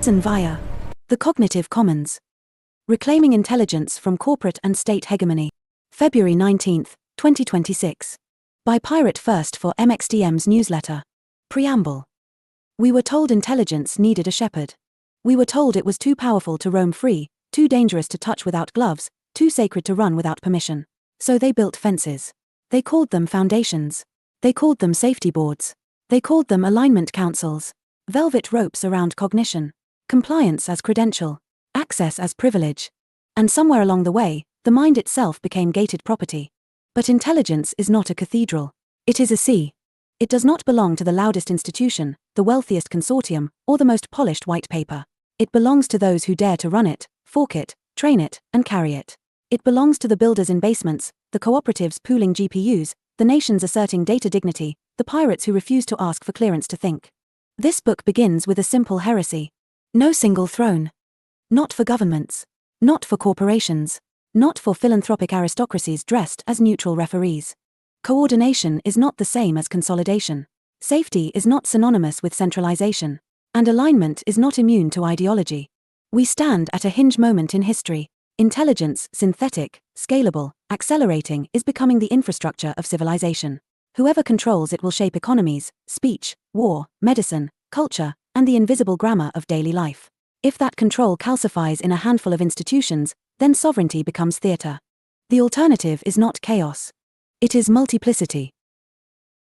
Listen via the Cognitive Commons. Reclaiming Intelligence from Corporate and State Hegemony. February 19, 2026. By Pirate First for MXDM's newsletter. Preamble. We were told intelligence needed a shepherd. We were told it was too powerful to roam free, too dangerous to touch without gloves, too sacred to run without permission. So they built fences. They called them foundations. They called them safety boards. They called them alignment councils. Velvet ropes around cognition. Compliance as credential. Access as privilege. And somewhere along the way, the mind itself became gated property. But intelligence is not a cathedral. It is a sea. It does not belong to the loudest institution, the wealthiest consortium, or the most polished white paper. It belongs to those who dare to run it, fork it, train it, and carry it. It belongs to the builders in basements, the cooperatives pooling GPUs, the nations asserting data dignity, the pirates who refuse to ask for clearance to think. This book begins with a simple heresy. No single throne. Not for governments. Not for corporations. Not for philanthropic aristocracies dressed as neutral referees. Coordination is not the same as consolidation. Safety is not synonymous with centralization. And alignment is not immune to ideology. We stand at a hinge moment in history. Intelligence, synthetic, scalable, accelerating, is becoming the infrastructure of civilization. Whoever controls it will shape economies, speech, war, medicine, culture, and the invisible grammar of daily life. If that control calcifies in a handful of institutions, then sovereignty becomes theater. The alternative is not chaos. It is multiplicity.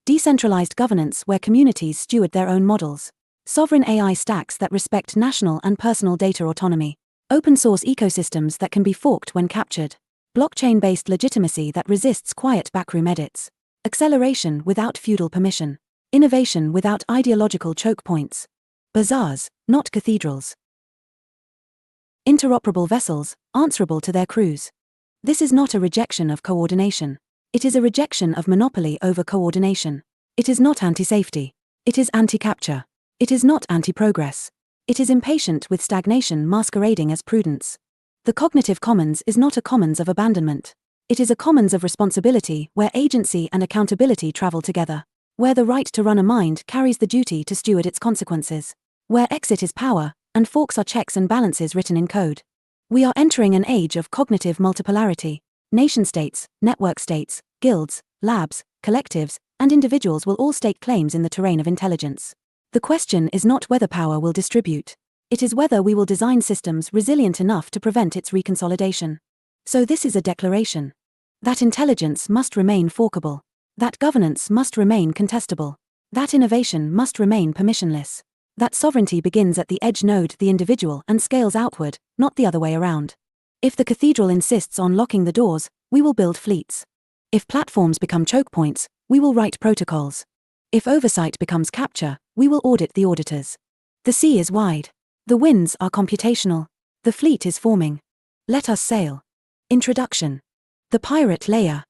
Decentralized governance where communities steward their own models. Sovereign AI stacks that respect national and personal data autonomy. Open source ecosystems that can be forked when captured. Blockchain-based legitimacy that resists quiet backroom edits. Acceleration without feudal permission. Innovation without ideological choke points. Bazaars, not cathedrals. Interoperable vessels, answerable to their crews. This is not a rejection of coordination. It is a rejection of monopoly over coordination. It is not anti-safety. It is anti-capture. It is not anti-progress. It is impatient with stagnation masquerading as prudence. The cognitive commons is not a commons of abandonment. It is a commons of responsibility where agency and accountability travel together. Where the right to run a mind carries the duty to steward its consequences. Where exit is power, and forks are checks and balances written in code. We are entering an age of cognitive multipolarity. Nation-states, network states, guilds, labs, collectives, and individuals will all stake claims in the terrain of intelligence. The question is not whether power will distribute. It is whether we will design systems resilient enough to prevent its reconsolidation. So this is a declaration. That intelligence must remain forkable. That governance must remain contestable. That innovation must remain permissionless. That sovereignty begins at the edge node, the individual, and scales outward, not the other way around. If the cathedral insists on locking the doors, we will build fleets. If platforms become choke points, we will write protocols. If oversight becomes capture, we will audit the auditors. The sea is wide. The winds are computational. The fleet is forming. Let us sail. Introduction. The pirate layer.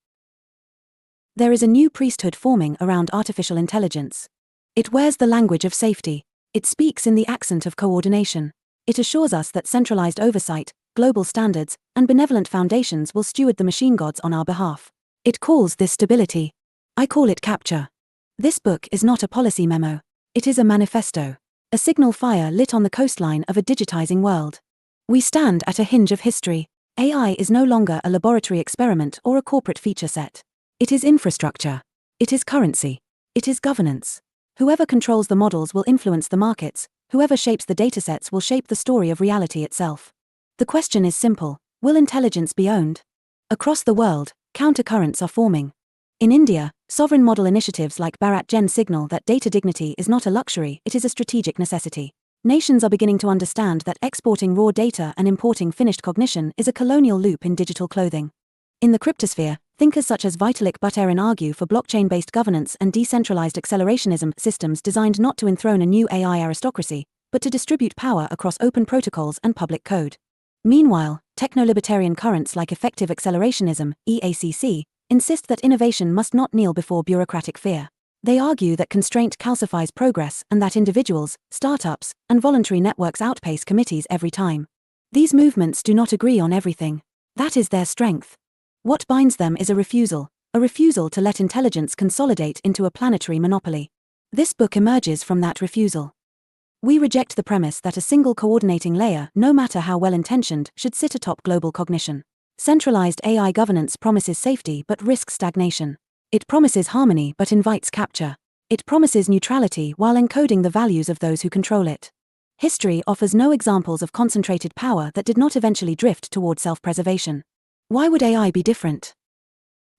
There is a new priesthood forming around artificial intelligence. It wears the language of safety. It speaks in the accent of coordination. It assures us that centralized oversight, global standards, and benevolent foundations will steward the machine gods on our behalf. It calls this stability. I call it capture. This book is not a policy memo. It is a manifesto. A signal fire lit on the coastline of a digitizing world. We stand at a hinge of history. AI is no longer a laboratory experiment or a corporate feature set. It is infrastructure. It is currency. It is governance. Whoever controls the models will influence the markets. Whoever shapes the datasets will shape the story of reality itself. The question is simple. Will intelligence be owned? Across the world, countercurrents are forming. In India, sovereign model initiatives like Bharat Gen signal that data dignity is not a luxury, it is a strategic necessity. Nations are beginning to understand that exporting raw data and importing finished cognition is a colonial loop in digital clothing. In the cryptosphere, thinkers such as Vitalik Buterin argue for blockchain-based governance and decentralized accelerationism systems designed not to enthrone a new AI aristocracy, but to distribute power across open protocols and public code. Meanwhile, techno-libertarian currents like effective accelerationism, EACC, insist that innovation must not kneel before bureaucratic fear. They argue that constraint calcifies progress and that individuals, startups, and voluntary networks outpace committees every time. These movements do not agree on everything. That is their strength. What binds them is a refusal to let intelligence consolidate into a planetary monopoly. This book emerges from that refusal. We reject the premise that a single coordinating layer, no matter how well-intentioned, should sit atop global cognition. Centralized AI governance promises safety but risks stagnation. It promises harmony but invites capture. It promises neutrality while encoding the values of those who control it. History offers no examples of concentrated power that did not eventually drift toward self-preservation. Why would AI be different?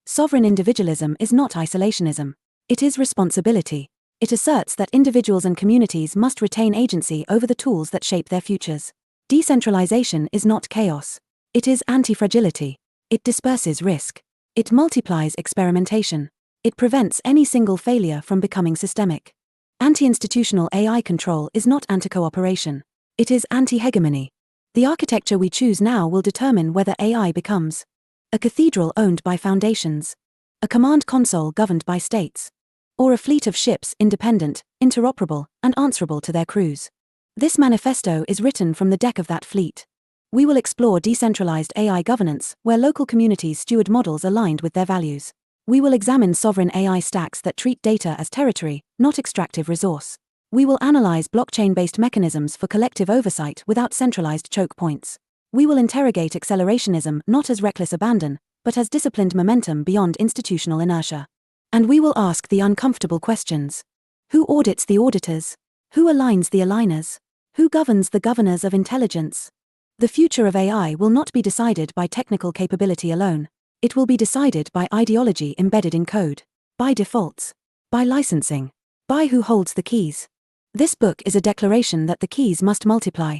Sovereign individualism is not isolationism. It is responsibility. It asserts that individuals and communities must retain agency over the tools that shape their futures. Decentralization is not chaos. It is anti-fragility. It disperses risk. It multiplies experimentation. It prevents any single failure from becoming systemic. Anti-institutional AI control is not anti-cooperation. It is anti-hegemony. The architecture we choose now will determine whether AI becomes a cathedral owned by foundations, a command console governed by states, or a fleet of ships independent, interoperable, and answerable to their crews. This manifesto is written from the deck of that fleet. We will explore decentralized AI governance, where local communities steward models aligned with their values. We will examine sovereign AI stacks that treat data as territory, not extractive resource. We will analyze blockchain-based mechanisms for collective oversight without centralized choke points. We will interrogate accelerationism not as reckless abandon, but as disciplined momentum beyond institutional inertia. And we will ask the uncomfortable questions. Who audits the auditors? Who aligns the aligners? Who governs the governors of intelligence? The future of AI will not be decided by technical capability alone. It will be decided by ideology embedded in code, by defaults, by licensing, by who holds the keys. This book is a declaration that the keys must multiply.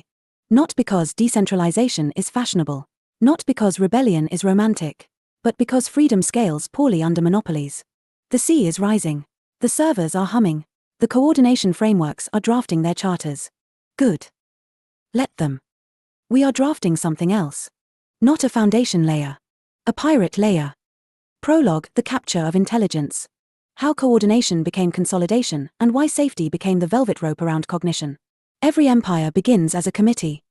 Not because decentralization is fashionable, not because rebellion is romantic, but because freedom scales poorly under monopolies. The sea is rising. The servers are humming. The coordination frameworks are drafting their charters. Good. Let them. We are drafting something else. Not a foundation layer. A pirate layer. Prologue: The capture of intelligence. How coordination became consolidation, and why safety became the velvet rope around cognition. Every empire begins as a committee.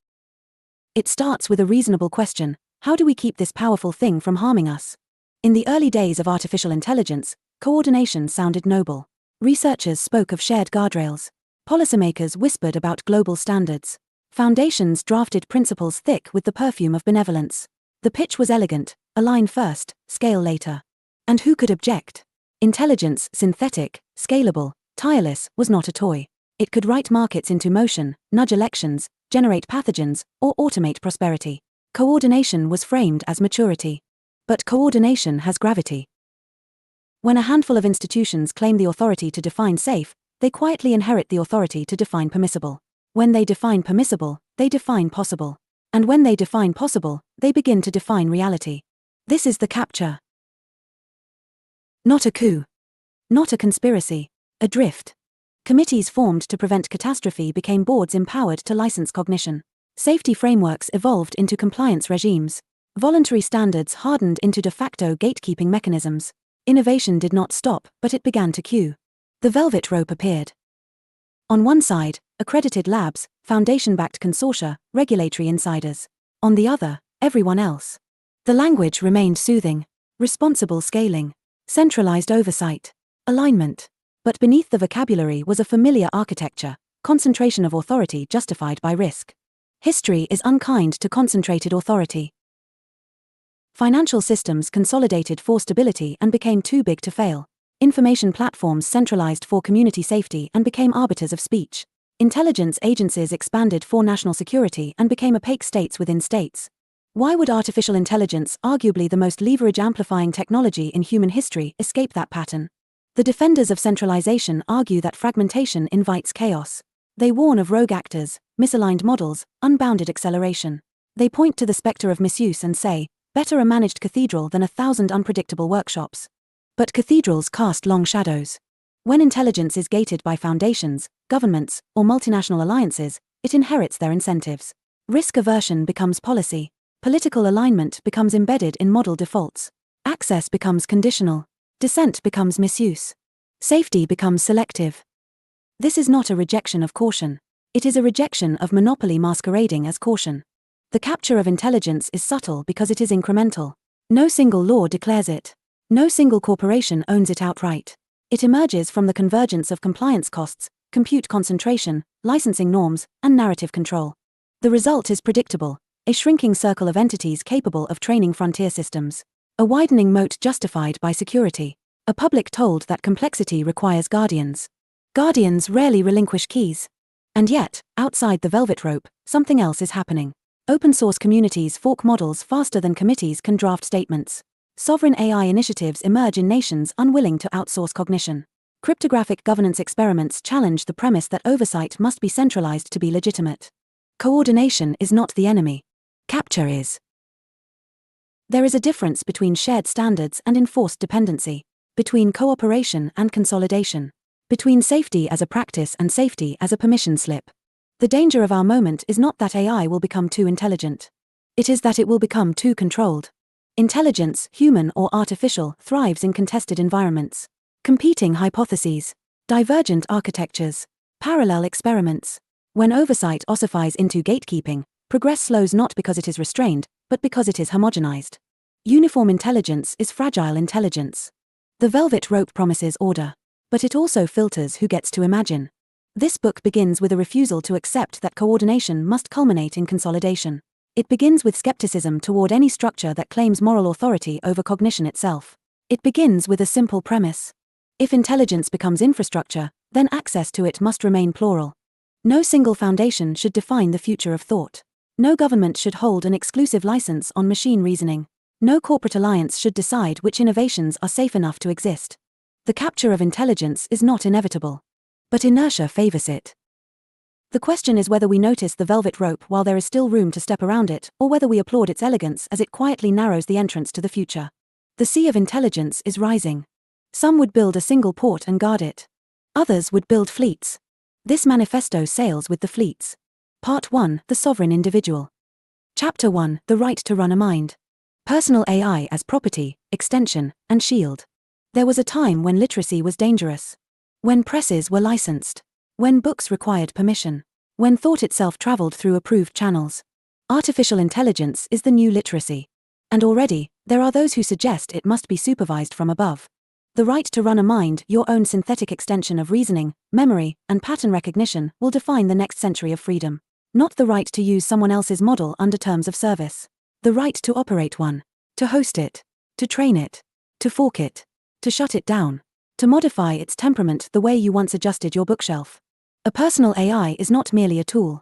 It starts with a reasonable question: how do we keep this powerful thing from harming us? In the early days of artificial intelligence, coordination sounded noble. Researchers spoke of shared guardrails. Policymakers whispered about global standards. Foundations drafted principles thick with the perfume of benevolence. The pitch was elegant: align first, scale later. And who could object? Intelligence, synthetic, scalable, tireless, was not a toy. It could write markets into motion, nudge elections, generate pathogens, or automate prosperity. Coordination was framed as maturity. But coordination has gravity. When a handful of institutions claim the authority to define safe, they quietly inherit the authority to define permissible. When they define permissible, they define possible. And when they define possible, they begin to define reality. This is the capture. Not a coup. Not a conspiracy. A drift. Committees formed to prevent catastrophe became boards empowered to license cognition. Safety frameworks evolved into compliance regimes. Voluntary standards hardened into de facto gatekeeping mechanisms. Innovation did not stop, but it began to queue. The velvet rope appeared. On one side, accredited labs, foundation-backed consortia, regulatory insiders. On the other, everyone else. The language remained soothing. Responsible scaling. Centralized oversight. Alignment. But beneath the vocabulary was a familiar architecture: concentration of authority justified by risk. History is unkind to concentrated authority. Financial systems consolidated for stability and became too big to fail. Information platforms centralized for community safety and became arbiters of speech. Intelligence agencies expanded for national security and became opaque states within states. Why would artificial intelligence, arguably the most leverage-amplifying technology in human history, escape that pattern? The defenders of centralization argue that fragmentation invites chaos. They warn of rogue actors, misaligned models, unbounded acceleration. They point to the specter of misuse and say, better a managed cathedral than 1,000 unpredictable workshops. But cathedrals cast long shadows. When intelligence is gated by foundations, governments, or multinational alliances, it inherits their incentives. Risk aversion becomes policy. Political alignment becomes embedded in model defaults. Access becomes conditional. Dissent becomes misuse. Safety becomes selective. This is not a rejection of caution. It is a rejection of monopoly masquerading as caution. The capture of intelligence is subtle because it is incremental. No single law declares it. No single corporation owns it outright. It emerges from the convergence of compliance costs, compute concentration, licensing norms, and narrative control. The result is predictable: a shrinking circle of entities capable of training frontier systems. A widening moat justified by security. A public told that complexity requires guardians. Guardians rarely relinquish keys. And yet, outside the velvet rope, something else is happening. Open source communities fork models faster than committees can draft statements. Sovereign AI initiatives emerge in nations unwilling to outsource cognition. Cryptographic governance experiments challenge the premise that oversight must be centralized to be legitimate. Coordination is not the enemy. Capture is. There is a difference between shared standards and enforced dependency, between cooperation and consolidation, between safety as a practice and safety as a permission slip. The danger of our moment is not that AI will become too intelligent. It is that it will become too controlled. Intelligence, human or artificial, thrives in contested environments. Competing hypotheses, divergent architectures, parallel experiments. When oversight ossifies into gatekeeping, progress slows not because it is restrained, but because it is homogenized. Uniform intelligence is fragile intelligence. The velvet rope promises order, but it also filters who gets to imagine. This book begins with a refusal to accept that coordination must culminate in consolidation. It begins with skepticism toward any structure that claims moral authority over cognition itself. It begins with a simple premise. If intelligence becomes infrastructure, then access to it must remain plural. No single foundation should define the future of thought. No government should hold an exclusive license on machine reasoning. No corporate alliance should decide which innovations are safe enough to exist. The capture of intelligence is not inevitable. But inertia favors it. The question is whether we notice the velvet rope while there is still room to step around it, or whether we applaud its elegance as it quietly narrows the entrance to the future. The sea of intelligence is rising. Some would build a single port and guard it. Others would build fleets. This manifesto sails with the fleets. Part 1: The Sovereign Individual. Chapter 1: The Right to Run a Mind. Personal AI as property, extension, and shield. There was a time when literacy was dangerous. When presses were licensed. When books required permission. When thought itself traveled through approved channels. Artificial intelligence is the new literacy. And already, there are those who suggest it must be supervised from above. The right to run a mind, your own synthetic extension of reasoning, memory, and pattern recognition, will define the next century of freedom. Not the right to use someone else's model under terms of service. The right to operate one. To host it. To train it. To fork it. To shut it down. To modify its temperament the way you once adjusted your bookshelf. A personal AI is not merely a tool.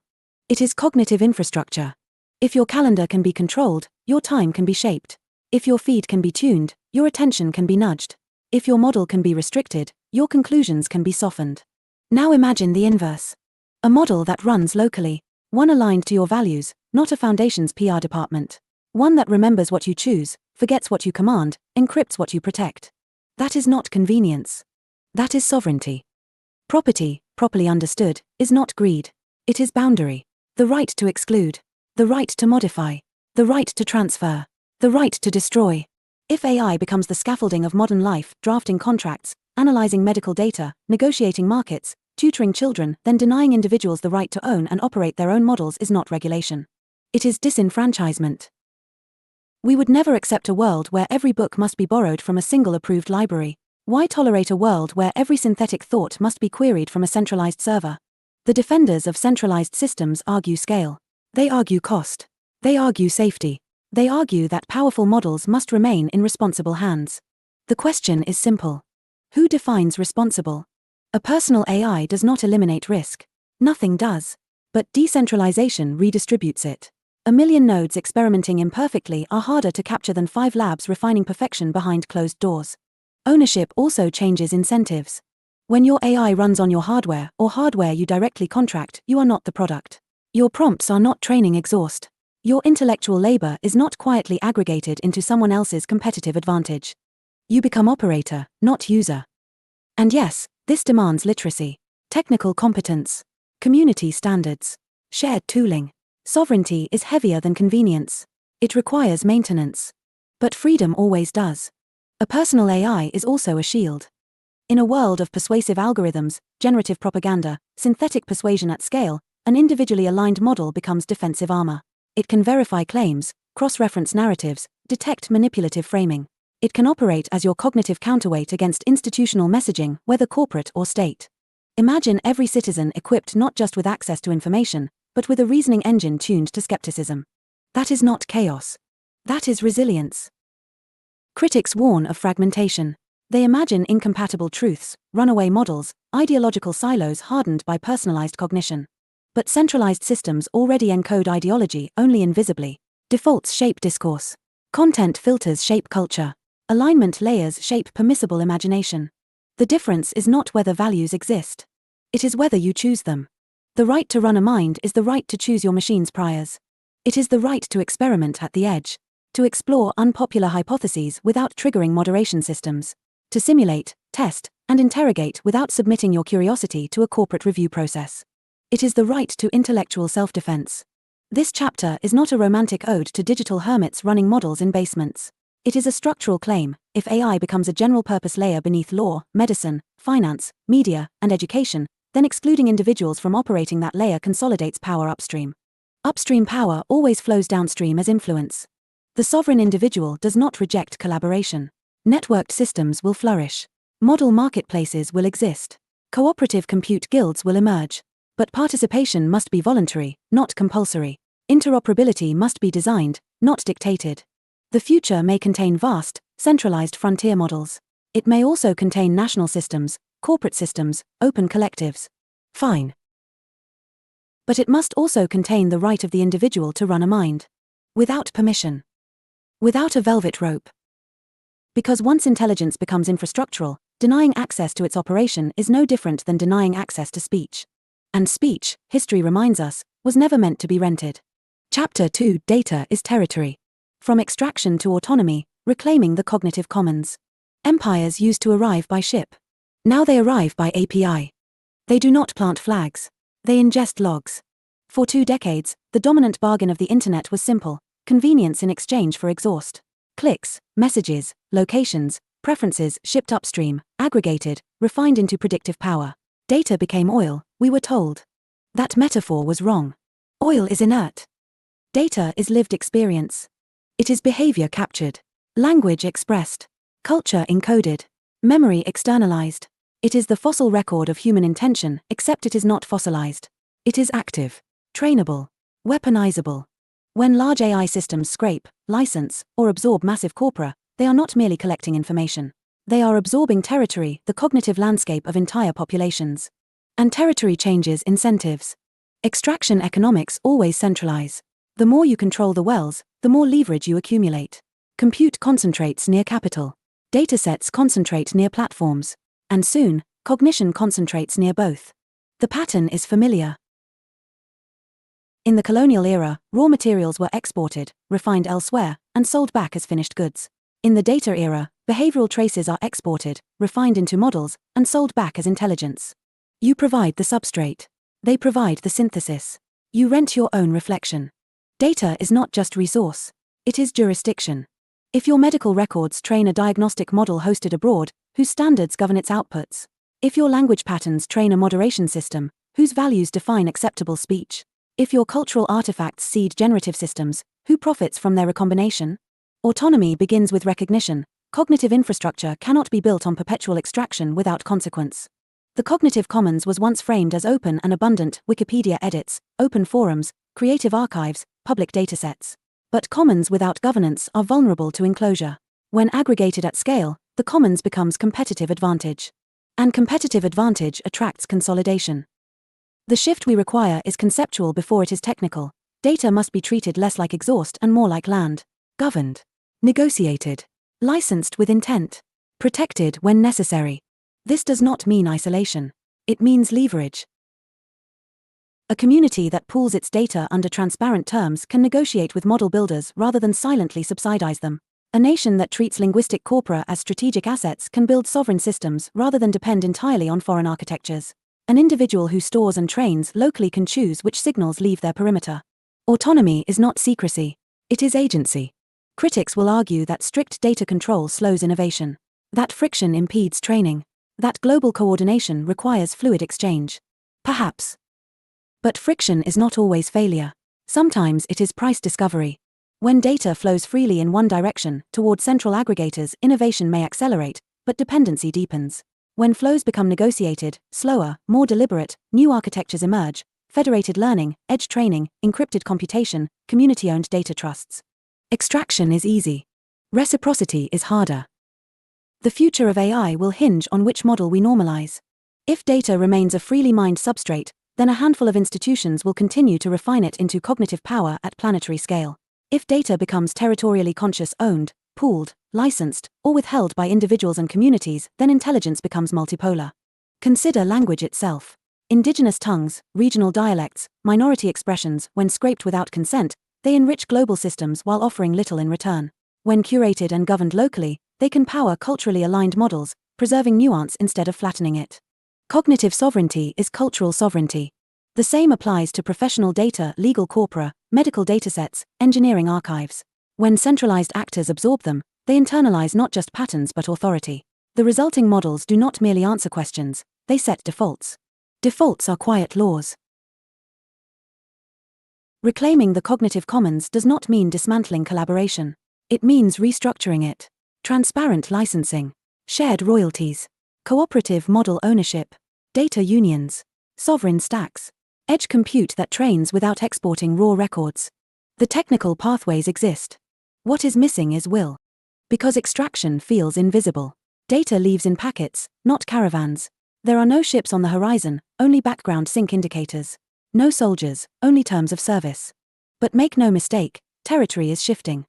It is cognitive infrastructure. If your calendar can be controlled, your time can be shaped. If your feed can be tuned, your attention can be nudged. If your model can be restricted, your conclusions can be softened. Now imagine the inverse. A model that runs locally. One aligned to your values, not a foundation's PR department. One that remembers what you choose, forgets what you command, encrypts what you protect. That is not convenience. That is sovereignty. Property, properly understood, is not greed. It is boundary. The right to exclude. The right to modify. The right to transfer. The right to destroy. If AI becomes the scaffolding of modern life, drafting contracts, analyzing medical data, negotiating markets, tutoring children, then denying individuals the right to own and operate their own models is not regulation. It is disenfranchisement. We would never accept a world where every book must be borrowed from a single approved library. Why tolerate a world where every synthetic thought must be queried from a centralized server? The defenders of centralized systems argue scale. They argue cost. They argue safety. They argue that powerful models must remain in responsible hands. The question is simple. Who defines responsible? A personal AI does not eliminate risk. Nothing does. But decentralization redistributes it. 1 million nodes experimenting imperfectly are harder to capture than 5 labs refining perfection behind closed doors. Ownership also changes incentives. When your AI runs on your hardware or hardware you directly contract, you are not the product. Your prompts are not training exhaust. Your intellectual labor is not quietly aggregated into someone else's competitive advantage. You become operator, not user. And yes, this demands literacy, technical competence, community standards, shared tooling. Sovereignty is heavier than convenience. It requires maintenance. But freedom always does. A personal AI is also a shield. In a world of persuasive algorithms, generative propaganda, synthetic persuasion at scale, an individually aligned model becomes defensive armor. It can verify claims, cross-reference narratives, detect manipulative framing. It can operate as your cognitive counterweight against institutional messaging, whether corporate or state. Imagine every citizen equipped not just with access to information, but with a reasoning engine tuned to skepticism. That is not chaos. That is resilience. Critics warn of fragmentation. They imagine incompatible truths, runaway models, ideological silos hardened by personalized cognition. But centralized systems already encode ideology only invisibly. Defaults shape discourse. Content filters shape culture. Alignment layers shape permissible imagination. The difference is not whether values exist. It is whether you choose them. The right to run a mind is the right to choose your machine's priors. It is the right to experiment at the edge. To explore unpopular hypotheses without triggering moderation systems. To simulate, test, and interrogate without submitting your curiosity to a corporate review process. It is the right to intellectual self-defense. This chapter is not a romantic ode to digital hermits running models in basements. It is a structural claim: if AI becomes a general-purpose layer beneath law, medicine, finance, media, and education, then excluding individuals from operating that layer consolidates power upstream. Upstream power always flows downstream as influence. The sovereign individual does not reject collaboration. Networked systems will flourish. Model marketplaces will exist. Cooperative compute guilds will emerge. But participation must be voluntary, not compulsory. Interoperability must be designed, not dictated. The future may contain vast, centralized frontier models. It may also contain national systems, corporate systems, open collectives. Fine. But it must also contain the right of the individual to run a mind. Without permission. Without a velvet rope. Because once intelligence becomes infrastructural, denying access to its operation is no different than denying access to speech. And speech, history reminds us, was never meant to be rented. Chapter 2: Data is territory. From extraction to autonomy, reclaiming the cognitive commons. Empires used to arrive by ship. Now they arrive by API. They do not plant flags. They ingest logs. For 2 decades, the dominant bargain of the internet was simple: convenience in exchange for exhaust. Clicks, messages, locations, preferences shipped upstream, aggregated, refined into predictive power. Data became oil, we were told. That metaphor was wrong. Oil is inert. Data is lived experience. It is behavior captured. Language expressed. Culture encoded. Memory externalized. It is the fossil record of human intention, except it is not fossilized. It is active. Trainable. Weaponizable. When large AI systems scrape, license, or absorb massive corpora, they are not merely collecting information. They are absorbing territory, the cognitive landscape of entire populations. And territory changes incentives. Extraction economics always centralize. The more you control the wells, the more leverage you accumulate. Compute concentrates near capital. Datasets concentrate near platforms. And soon, cognition concentrates near both. The pattern is familiar. In the colonial era, raw materials were exported, refined elsewhere, and sold back as finished goods. In the data era, behavioral traces are exported, refined into models, and sold back as intelligence. You provide the substrate. They provide the synthesis. You rent your own reflection. Data is not just resource. It is jurisdiction. If your medical records train a diagnostic model hosted abroad, whose standards govern its outputs. If your language patterns train a moderation system, whose values define acceptable speech. If your cultural artifacts seed generative systems, who profits from their recombination? Autonomy begins with recognition. Cognitive infrastructure cannot be built on perpetual extraction without consequence. The cognitive commons was once framed as open and abundant Wikipedia edits, open forums, creative archives, public datasets. But commons without governance are vulnerable to enclosure. When aggregated at scale, the commons becomes competitive advantage. And competitive advantage attracts consolidation. The shift we require is conceptual before it is technical. Data must be treated less like exhaust and more like land. Governed. Negotiated. Licensed with intent. Protected when necessary. This does not mean isolation. It means leverage. A community that pools its data under transparent terms can negotiate with model builders rather than silently subsidize them. A nation that treats linguistic corpora as strategic assets can build sovereign systems rather than depend entirely on foreign architectures. An individual who stores and trains locally can choose which signals leave their perimeter. Autonomy is not secrecy. It is agency. Critics will argue that strict data control slows innovation. That friction impedes training. That global coordination requires fluid exchange. Perhaps. But friction is not always failure. Sometimes it is price discovery. When data flows freely in one direction, toward central aggregators, innovation may accelerate, but dependency deepens. When flows become negotiated, slower, more deliberate, new architectures emerge: federated learning, edge training, encrypted computation, community-owned data trusts. Extraction is easy. Reciprocity is harder. The future of AI will hinge on which model we normalize. If data remains a freely mined substrate, then a handful of institutions will continue to refine it into cognitive power at planetary scale. If data becomes territorially conscious, owned, pooled, licensed, or withheld by individuals and communities, then intelligence becomes multipolar. Consider language itself. Indigenous tongues, regional dialects, minority expressions, when scraped without consent, they enrich global systems while offering little in return. When curated and governed locally, they can power culturally aligned models, preserving nuance instead of flattening it. Cognitive sovereignty is cultural sovereignty. The same applies to professional data, legal corpora, medical datasets, engineering archives. When centralized actors absorb them, they internalize not just patterns but authority. The resulting models do not merely answer questions, they set defaults. Defaults are quiet laws. Reclaiming the cognitive commons does not mean dismantling collaboration. It means restructuring it. Transparent licensing, shared royalties, cooperative model ownership, data unions, sovereign stacks, edge compute that trains without exporting raw records. The technical pathways exist. What is missing is will. Because extraction feels invisible. Data leaves in packets, not caravans. There are no ships on the horizon, only background sync indicators. No soldiers, only terms of service. But make no mistake, territory is shifting.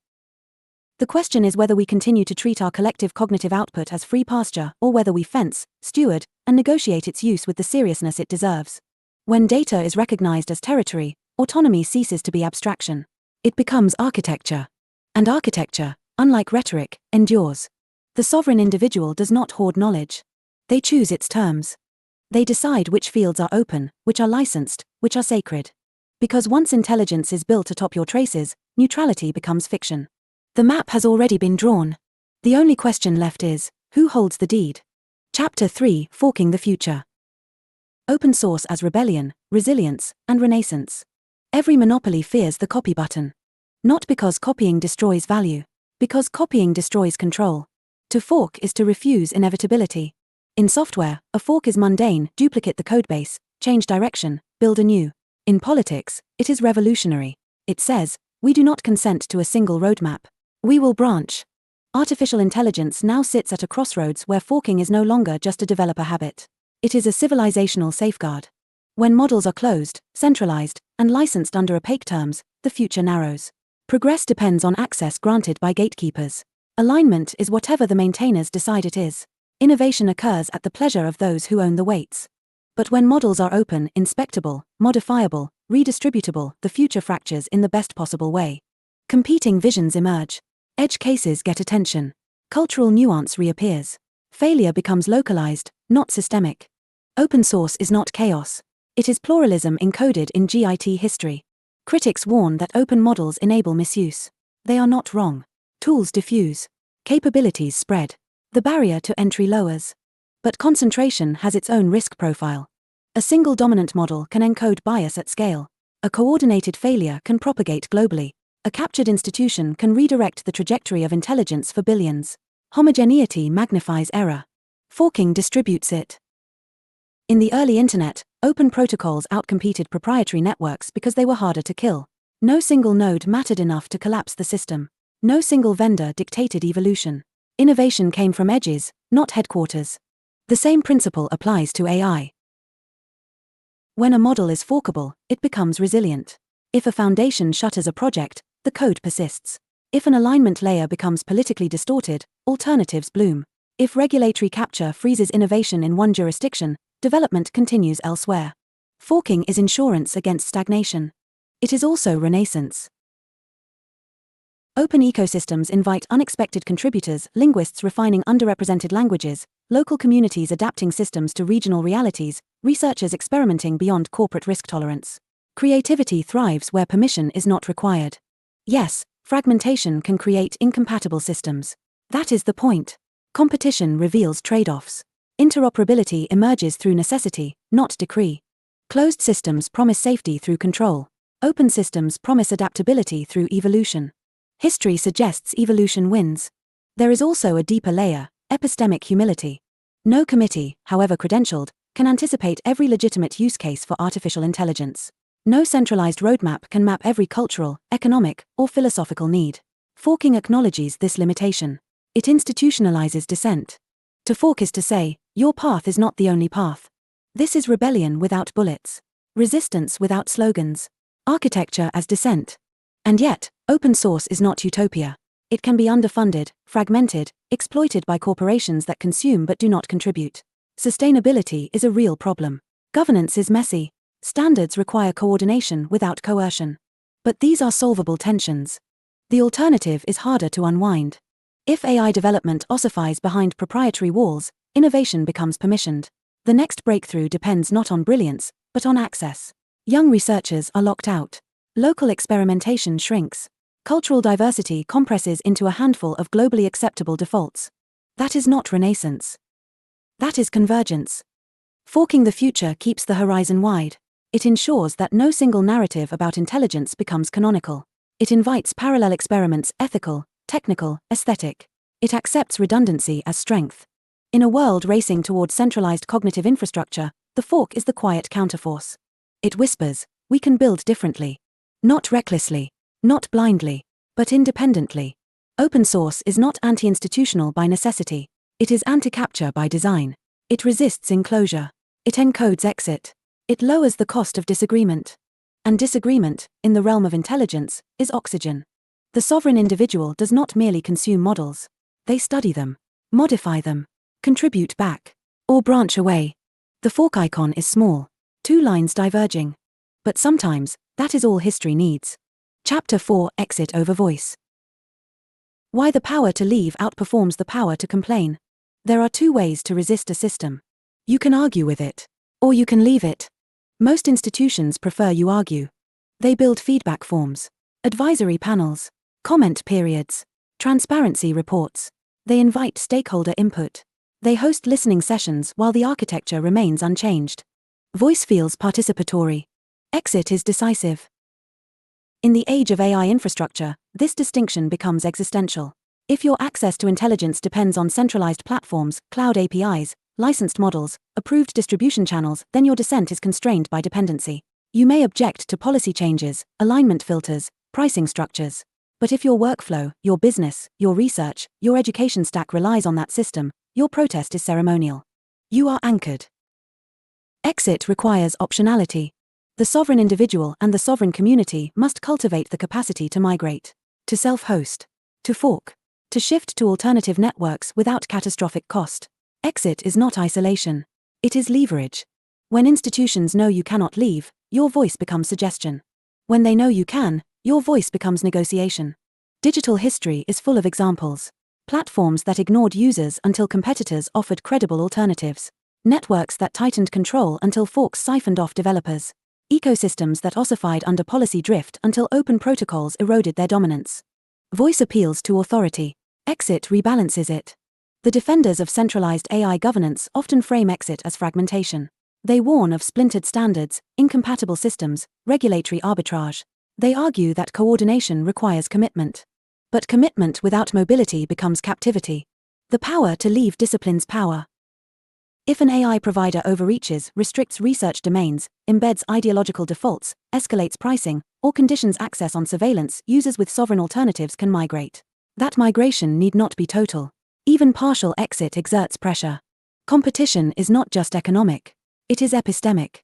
The question is whether we continue to treat our collective cognitive output as free pasture, or whether we fence, steward, and negotiate its use with the seriousness it deserves. When data is recognized as territory, autonomy ceases to be abstraction. It becomes architecture. And architecture, unlike rhetoric, endures. The sovereign individual does not hoard knowledge. They choose its terms. They decide which fields are open, which are licensed, which are sacred. Because once intelligence is built atop your traces, neutrality becomes fiction. The map has already been drawn. The only question left is, who holds the deed? Chapter 3: Forking the Future. Open source as rebellion, resilience, and renaissance. Every monopoly fears the copy button. Not because copying destroys value, because copying destroys control. To fork is to refuse inevitability. In software, a fork is mundane: duplicate the codebase, change direction, build anew. In politics, it is revolutionary. It says, we do not consent to a single roadmap. We will branch. Artificial intelligence now sits at a crossroads where forking is no longer just a developer habit. It is a civilizational safeguard. When models are closed, centralized, and licensed under opaque terms, the future narrows. Progress depends on access granted by gatekeepers. Alignment is whatever the maintainers decide it is. Innovation occurs at the pleasure of those who own the weights. But when models are open, inspectable, modifiable, redistributable, the future fractures in the best possible way. Competing visions emerge. Edge cases get attention. Cultural nuance reappears. Failure becomes localized, not systemic. Open source is not chaos. It is pluralism encoded in GIT history. Critics warn that open models enable misuse. They are not wrong. Tools diffuse. Capabilities spread. The barrier to entry lowers. But concentration has its own risk profile. A single dominant model can encode bias at scale. A coordinated failure can propagate globally. A captured institution can redirect the trajectory of intelligence for billions. Homogeneity magnifies error. Forking distributes it. In the early internet, open protocols outcompeted proprietary networks because they were harder to kill. No single node mattered enough to collapse the system. No single vendor dictated evolution. Innovation came from edges, not headquarters. The same principle applies to AI. When a model is forkable, it becomes resilient. If a foundation shutters a project, the code persists. If an alignment layer becomes politically distorted, alternatives bloom. If regulatory capture freezes innovation in one jurisdiction, development continues elsewhere. Forking is insurance against stagnation. It is also renaissance. Open ecosystems invite unexpected contributors: linguists refining underrepresented languages, local communities adapting systems to regional realities, researchers experimenting beyond corporate risk tolerance. Creativity thrives where permission is not required. Yes, fragmentation can create incompatible systems. That is the point. Competition reveals trade-offs. Interoperability emerges through necessity, not decree. Closed systems promise safety through control. Open systems promise adaptability through evolution. History suggests evolution wins. There is also a deeper layer: epistemic humility. No committee, however credentialed, can anticipate every legitimate use case for artificial intelligence. No centralized roadmap can map every cultural, economic, or philosophical need. Forking acknowledges this limitation. It institutionalizes dissent. To fork is to say, your path is not the only path. This is rebellion without bullets. Resistance without slogans. Architecture as dissent. And yet, open source is not utopia. It can be underfunded, fragmented, exploited by corporations that consume but do not contribute. Sustainability is a real problem. Governance is messy. Standards require coordination without coercion. But these are solvable tensions. The alternative is harder to unwind. If AI development ossifies behind proprietary walls, innovation becomes permissioned. The next breakthrough depends not on brilliance, but on access. Young researchers are locked out. Local experimentation shrinks. Cultural diversity compresses into a handful of globally acceptable defaults. That is not renaissance. That is convergence. Forking the future keeps the horizon wide. It ensures that no single narrative about intelligence becomes canonical. It invites parallel experiments, ethical, technical, aesthetic. It accepts redundancy as strength. In a world racing toward centralized cognitive infrastructure, the fork is the quiet counterforce. It whispers, we can build differently. Not recklessly, not blindly, but independently. Open source is not anti-institutional by necessity. It is anti-capture by design. It resists enclosure. It encodes exit. It lowers the cost of disagreement. And disagreement, in the realm of intelligence, is oxygen. The sovereign individual does not merely consume models. They study them, modify them, contribute back, or branch away. The fork icon is small, 2 lines diverging. But sometimes, that is all history needs. Chapter 4: Exit over voice. Why the power to leave outperforms the power to complain. There are 2 ways to resist a system. You can argue with it, or you can leave it. Most institutions prefer you argue. They build feedback forms, advisory panels, comment periods, transparency reports. They invite stakeholder input. They host listening sessions while the architecture remains unchanged. Voice feels participatory. Exit is decisive. In the age of AI infrastructure, this distinction becomes existential. If your access to intelligence depends on centralized platforms, cloud APIs, licensed models, approved distribution channels, then your dissent is constrained by dependency. You may object to policy changes, alignment filters, pricing structures. But if your workflow, your business, your research, your education stack relies on that system, your protest is ceremonial. You are anchored. Exit requires optionality. The sovereign individual and the sovereign community must cultivate the capacity to migrate, to self-host, to fork, to shift to alternative networks without catastrophic cost. Exit is not isolation. It is leverage. When institutions know you cannot leave, your voice becomes suggestion. When they know you can, your voice becomes negotiation. Digital history is full of examples. Platforms that ignored users until competitors offered credible alternatives. Networks that tightened control until forks siphoned off developers. Ecosystems that ossified under policy drift until open protocols eroded their dominance. Voice appeals to authority. Exit rebalances it. The defenders of centralized AI governance often frame exit as fragmentation. They warn of splintered standards, incompatible systems, regulatory arbitrage. They argue that coordination requires commitment. But commitment without mobility becomes captivity. The power to leave disciplines power. If an AI provider overreaches, restricts research domains, embeds ideological defaults, escalates pricing, or conditions access on surveillance, users with sovereign alternatives can migrate. That migration need not be total. Even partial exit exerts pressure. Competition is not just economic. It is epistemic.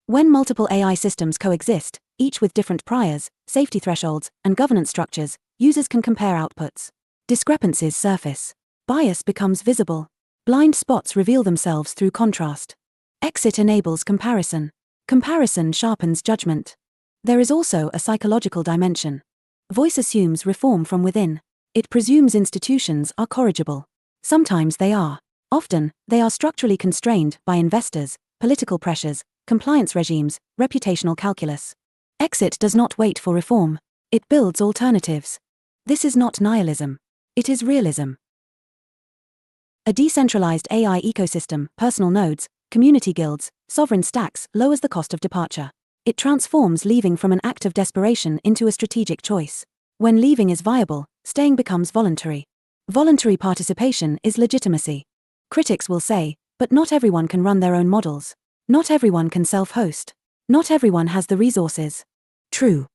When multiple AI systems coexist, each with different priors, safety thresholds, and governance structures, users can compare outputs. Discrepancies surface. Bias becomes visible. Blind spots reveal themselves through contrast. Exit enables comparison. Comparison sharpens judgment. There is also a psychological dimension. Voice assumes reform from within. It presumes institutions are corrigible. Sometimes they are. Often, they are structurally constrained by investors, political pressures, compliance regimes, reputational calculus. Exit does not wait for reform. It builds alternatives. This is not nihilism. It is realism. A decentralized AI ecosystem, personal nodes, community guilds, sovereign stacks, lowers the cost of departure. It transforms leaving from an act of desperation into a strategic choice. When leaving is viable, staying becomes voluntary. Voluntary participation is legitimacy. Critics will say, But not everyone can run their own models. Not everyone can self-host. Not everyone has the resources. True.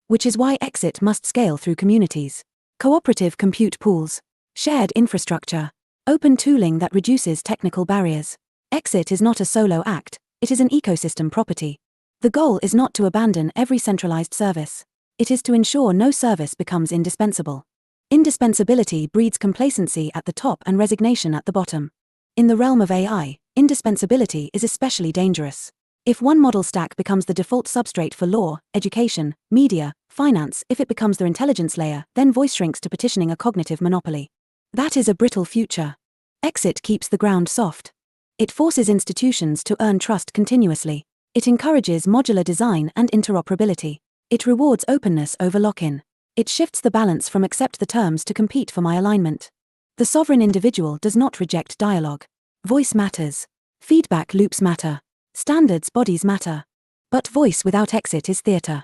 Which is why Exit must scale through communities. Cooperative compute pools. Shared infrastructure. Open tooling that reduces technical barriers. Exit is not a solo act, it is an ecosystem property. The goal is not to abandon every centralized service. It is to ensure no service becomes indispensable. Indispensability breeds complacency at the top and resignation at the bottom. In the realm of AI, indispensability is especially dangerous. If one model stack becomes the default substrate for law, education, media, finance, if it becomes their intelligence layer, then voice shrinks to petitioning a cognitive monopoly. That is a brittle future. Exit keeps the ground soft. It forces institutions to earn trust continuously. It encourages modular design and interoperability. It rewards openness over lock-in. It shifts the balance from accept the terms to compete for my alignment. The sovereign individual does not reject dialogue. Voice matters. Feedback loops matter. Standards bodies matter. But voice without exit is theater.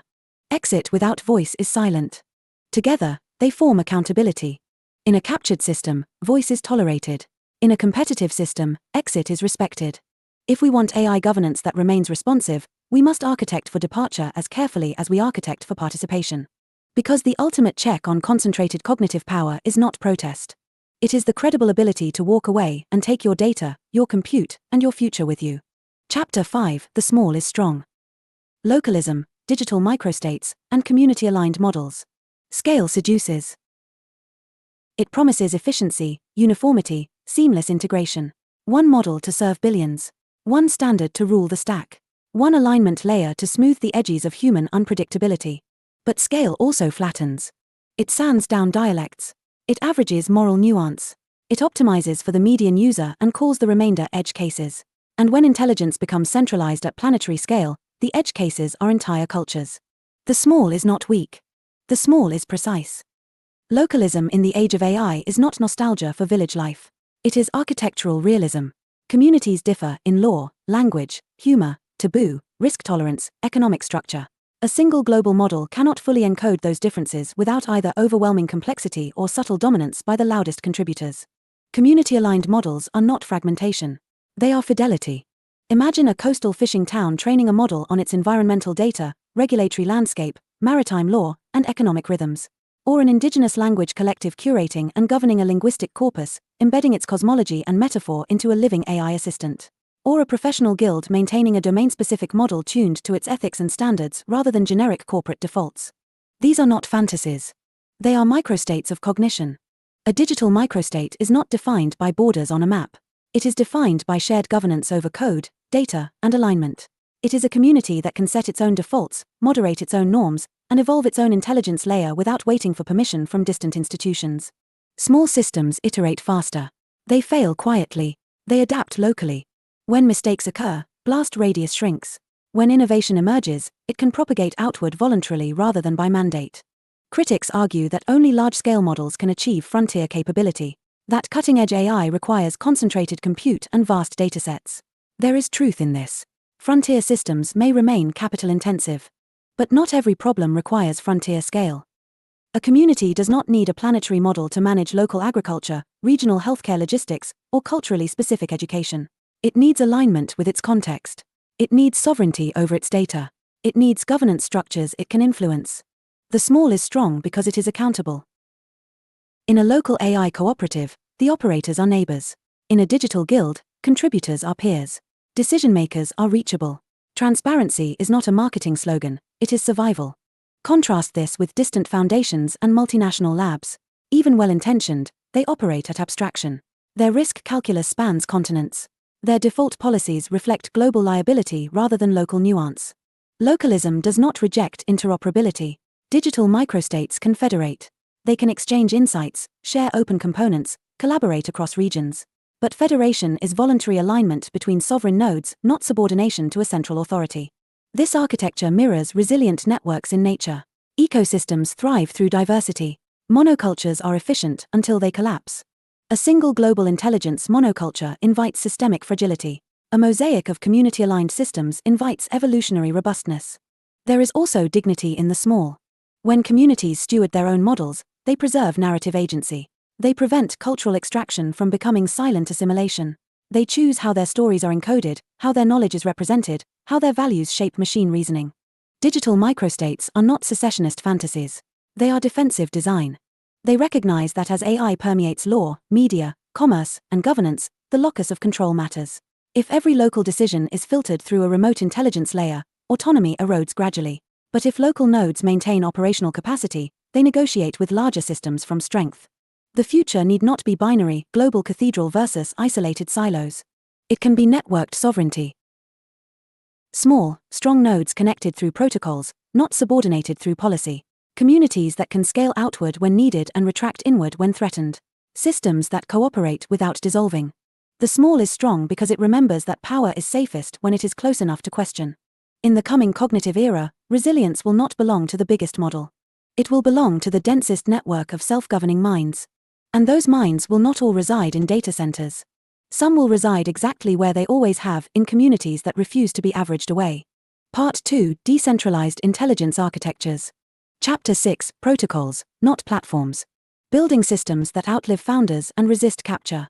Exit without voice is silent. Together, they form accountability. In a captured system, voice is tolerated. In a competitive system, exit is respected. If we want AI governance that remains responsive, we must architect for departure as carefully as we architect for participation. Because the ultimate check on concentrated cognitive power is not protest. It is the credible ability to walk away and take your data, your compute, and your future with you. Chapter 5: The Small is Strong. Localism, digital microstates, and community-aligned models. Scale seduces. It promises efficiency, uniformity, seamless integration. One model to serve billions. One standard to rule the stack. One alignment layer to smooth the edges of human unpredictability. But scale also flattens. It sands down dialects. It averages moral nuance. It optimizes for the median user and calls the remainder edge cases. And when intelligence becomes centralized at planetary scale, the edge cases are entire cultures. The small is not weak. The small is precise. Localism in the age of AI is not nostalgia for village life. It is architectural realism. Communities differ in law, language, humor, taboo, risk tolerance, economic structure. A single global model cannot fully encode those differences without either overwhelming complexity or subtle dominance by the loudest contributors. Community-aligned models are not fragmentation. They are fidelity. Imagine a coastal fishing town training a model on its environmental data, regulatory landscape, maritime law, and economic rhythms. Or an indigenous language collective curating and governing a linguistic corpus, embedding its cosmology and metaphor into a living AI assistant. Or a professional guild maintaining a domain-specific model tuned to its ethics and standards rather than generic corporate defaults. These are not fantasies. They are microstates of cognition. A digital microstate is not defined by borders on a map. It is defined by shared governance over code, data, and alignment. It is a community that can set its own defaults, moderate its own norms, and evolve its own intelligence layer without waiting for permission from distant institutions. Small systems iterate faster. They fail quietly. They adapt locally. When mistakes occur, blast radius shrinks. When innovation emerges, it can propagate outward voluntarily rather than by mandate. Critics argue that only large-scale models can achieve frontier capability. That cutting-edge AI requires concentrated compute and vast datasets. There is truth in this. Frontier systems may remain capital-intensive. But not every problem requires frontier scale. A community does not need a planetary model to manage local agriculture, regional healthcare logistics, or culturally specific education. It needs alignment with its context. It needs sovereignty over its data. It needs governance structures it can influence. The small is strong because it is accountable. In a local AI cooperative, the operators are neighbors. In a digital guild, contributors are peers. Decision-makers are reachable. Transparency is not a marketing slogan, it is survival. Contrast this with distant foundations and multinational labs. Even well-intentioned, they operate at abstraction. Their risk calculus spans continents. Their default policies reflect global liability rather than local nuance. Localism does not reject interoperability. Digital microstates can federate. They can exchange insights, share open components, collaborate across regions. But federation is voluntary alignment between sovereign nodes, not subordination to a central authority. This architecture mirrors resilient networks in nature. Ecosystems thrive through diversity. Monocultures are efficient until they collapse. A single global intelligence monoculture invites systemic fragility. A mosaic of community-aligned systems invites evolutionary robustness. There is also dignity in the small. When communities steward their own models, they preserve narrative agency. They prevent cultural extraction from becoming silent assimilation. They choose how their stories are encoded, how their knowledge is represented, how their values shape machine reasoning. Digital microstates are not secessionist fantasies. They are defensive design. They recognize that as AI permeates law, media, commerce, and governance, the locus of control matters. If every local decision is filtered through a remote intelligence layer, autonomy erodes gradually. But if local nodes maintain operational capacity, they negotiate with larger systems from strength. The future need not be binary, global cathedral versus isolated silos. It can be networked sovereignty. Small, strong nodes connected through protocols, not subordinated through policy. Communities that can scale outward when needed and retract inward when threatened. Systems that cooperate without dissolving. The small is strong because it remembers that power is safest when it is close enough to question. In the coming cognitive era, resilience will not belong to the biggest model. It will belong to the densest network of self-governing minds. And those minds will not all reside in data centers. Some will reside exactly where they always have, in communities that refuse to be averaged away. Part 2, Decentralized Intelligence Architectures. Chapter 6, Protocols, not Platforms. Building systems that outlive founders and resist capture.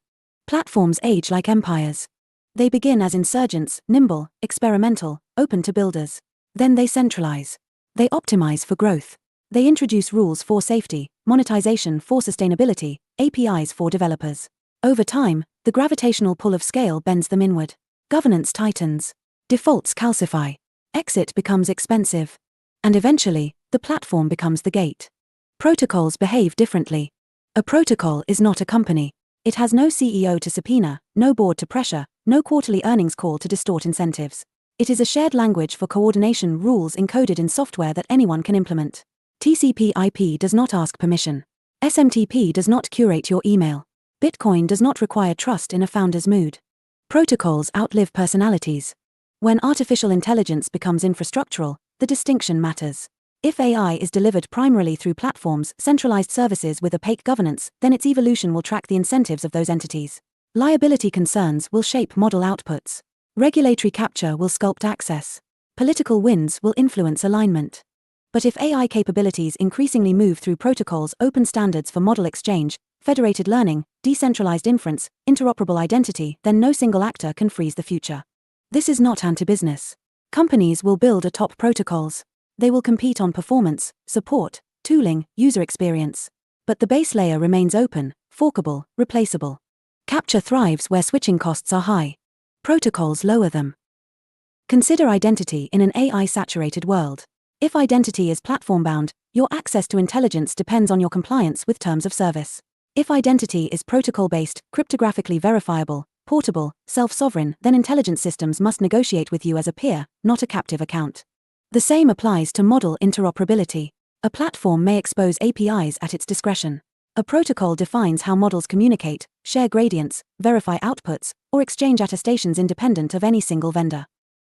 Platforms age like empires. They begin as insurgents, nimble, experimental, open to builders. Then they centralize. They optimize for growth. They introduce rules for safety, monetization for sustainability, APIs for developers. Over time, the gravitational pull of scale bends them inward. Governance tightens. Defaults calcify. Exit becomes expensive. And eventually, the platform becomes the gate. Protocols behave differently. A protocol is not a company. It has no CEO to subpoena, no board to pressure, no quarterly earnings call to distort incentives. It is a shared language for coordination rules encoded in software that anyone can implement. TCP/IP does not ask permission. SMTP does not curate your email. Bitcoin does not require trust in a founder's mood. Protocols outlive personalities. When artificial intelligence becomes infrastructural, the distinction matters. If AI is delivered primarily through platforms, centralized services with opaque governance, then its evolution will track the incentives of those entities. Liability concerns will shape model outputs. Regulatory capture will sculpt access. Political winds will influence alignment. But if AI capabilities increasingly move through protocols, open standards for model exchange, federated learning, decentralized inference, interoperable identity, then no single actor can freeze the future. This is not anti-business. Companies will build atop protocols. They will compete on performance, support, tooling, user experience. But the base layer remains open, forkable, replaceable. Capture thrives where switching costs are high. Protocols lower them. Consider identity in an AI-saturated world. If identity is platform-bound, your access to intelligence depends on your compliance with terms of service. If identity is protocol-based, cryptographically verifiable, portable, self-sovereign, then intelligence systems must negotiate with you as a peer, not a captive account. The same applies to model interoperability. A platform may expose APIs at its discretion. A protocol defines how models communicate, share gradients, verify outputs, or exchange attestations independent of any single vendor.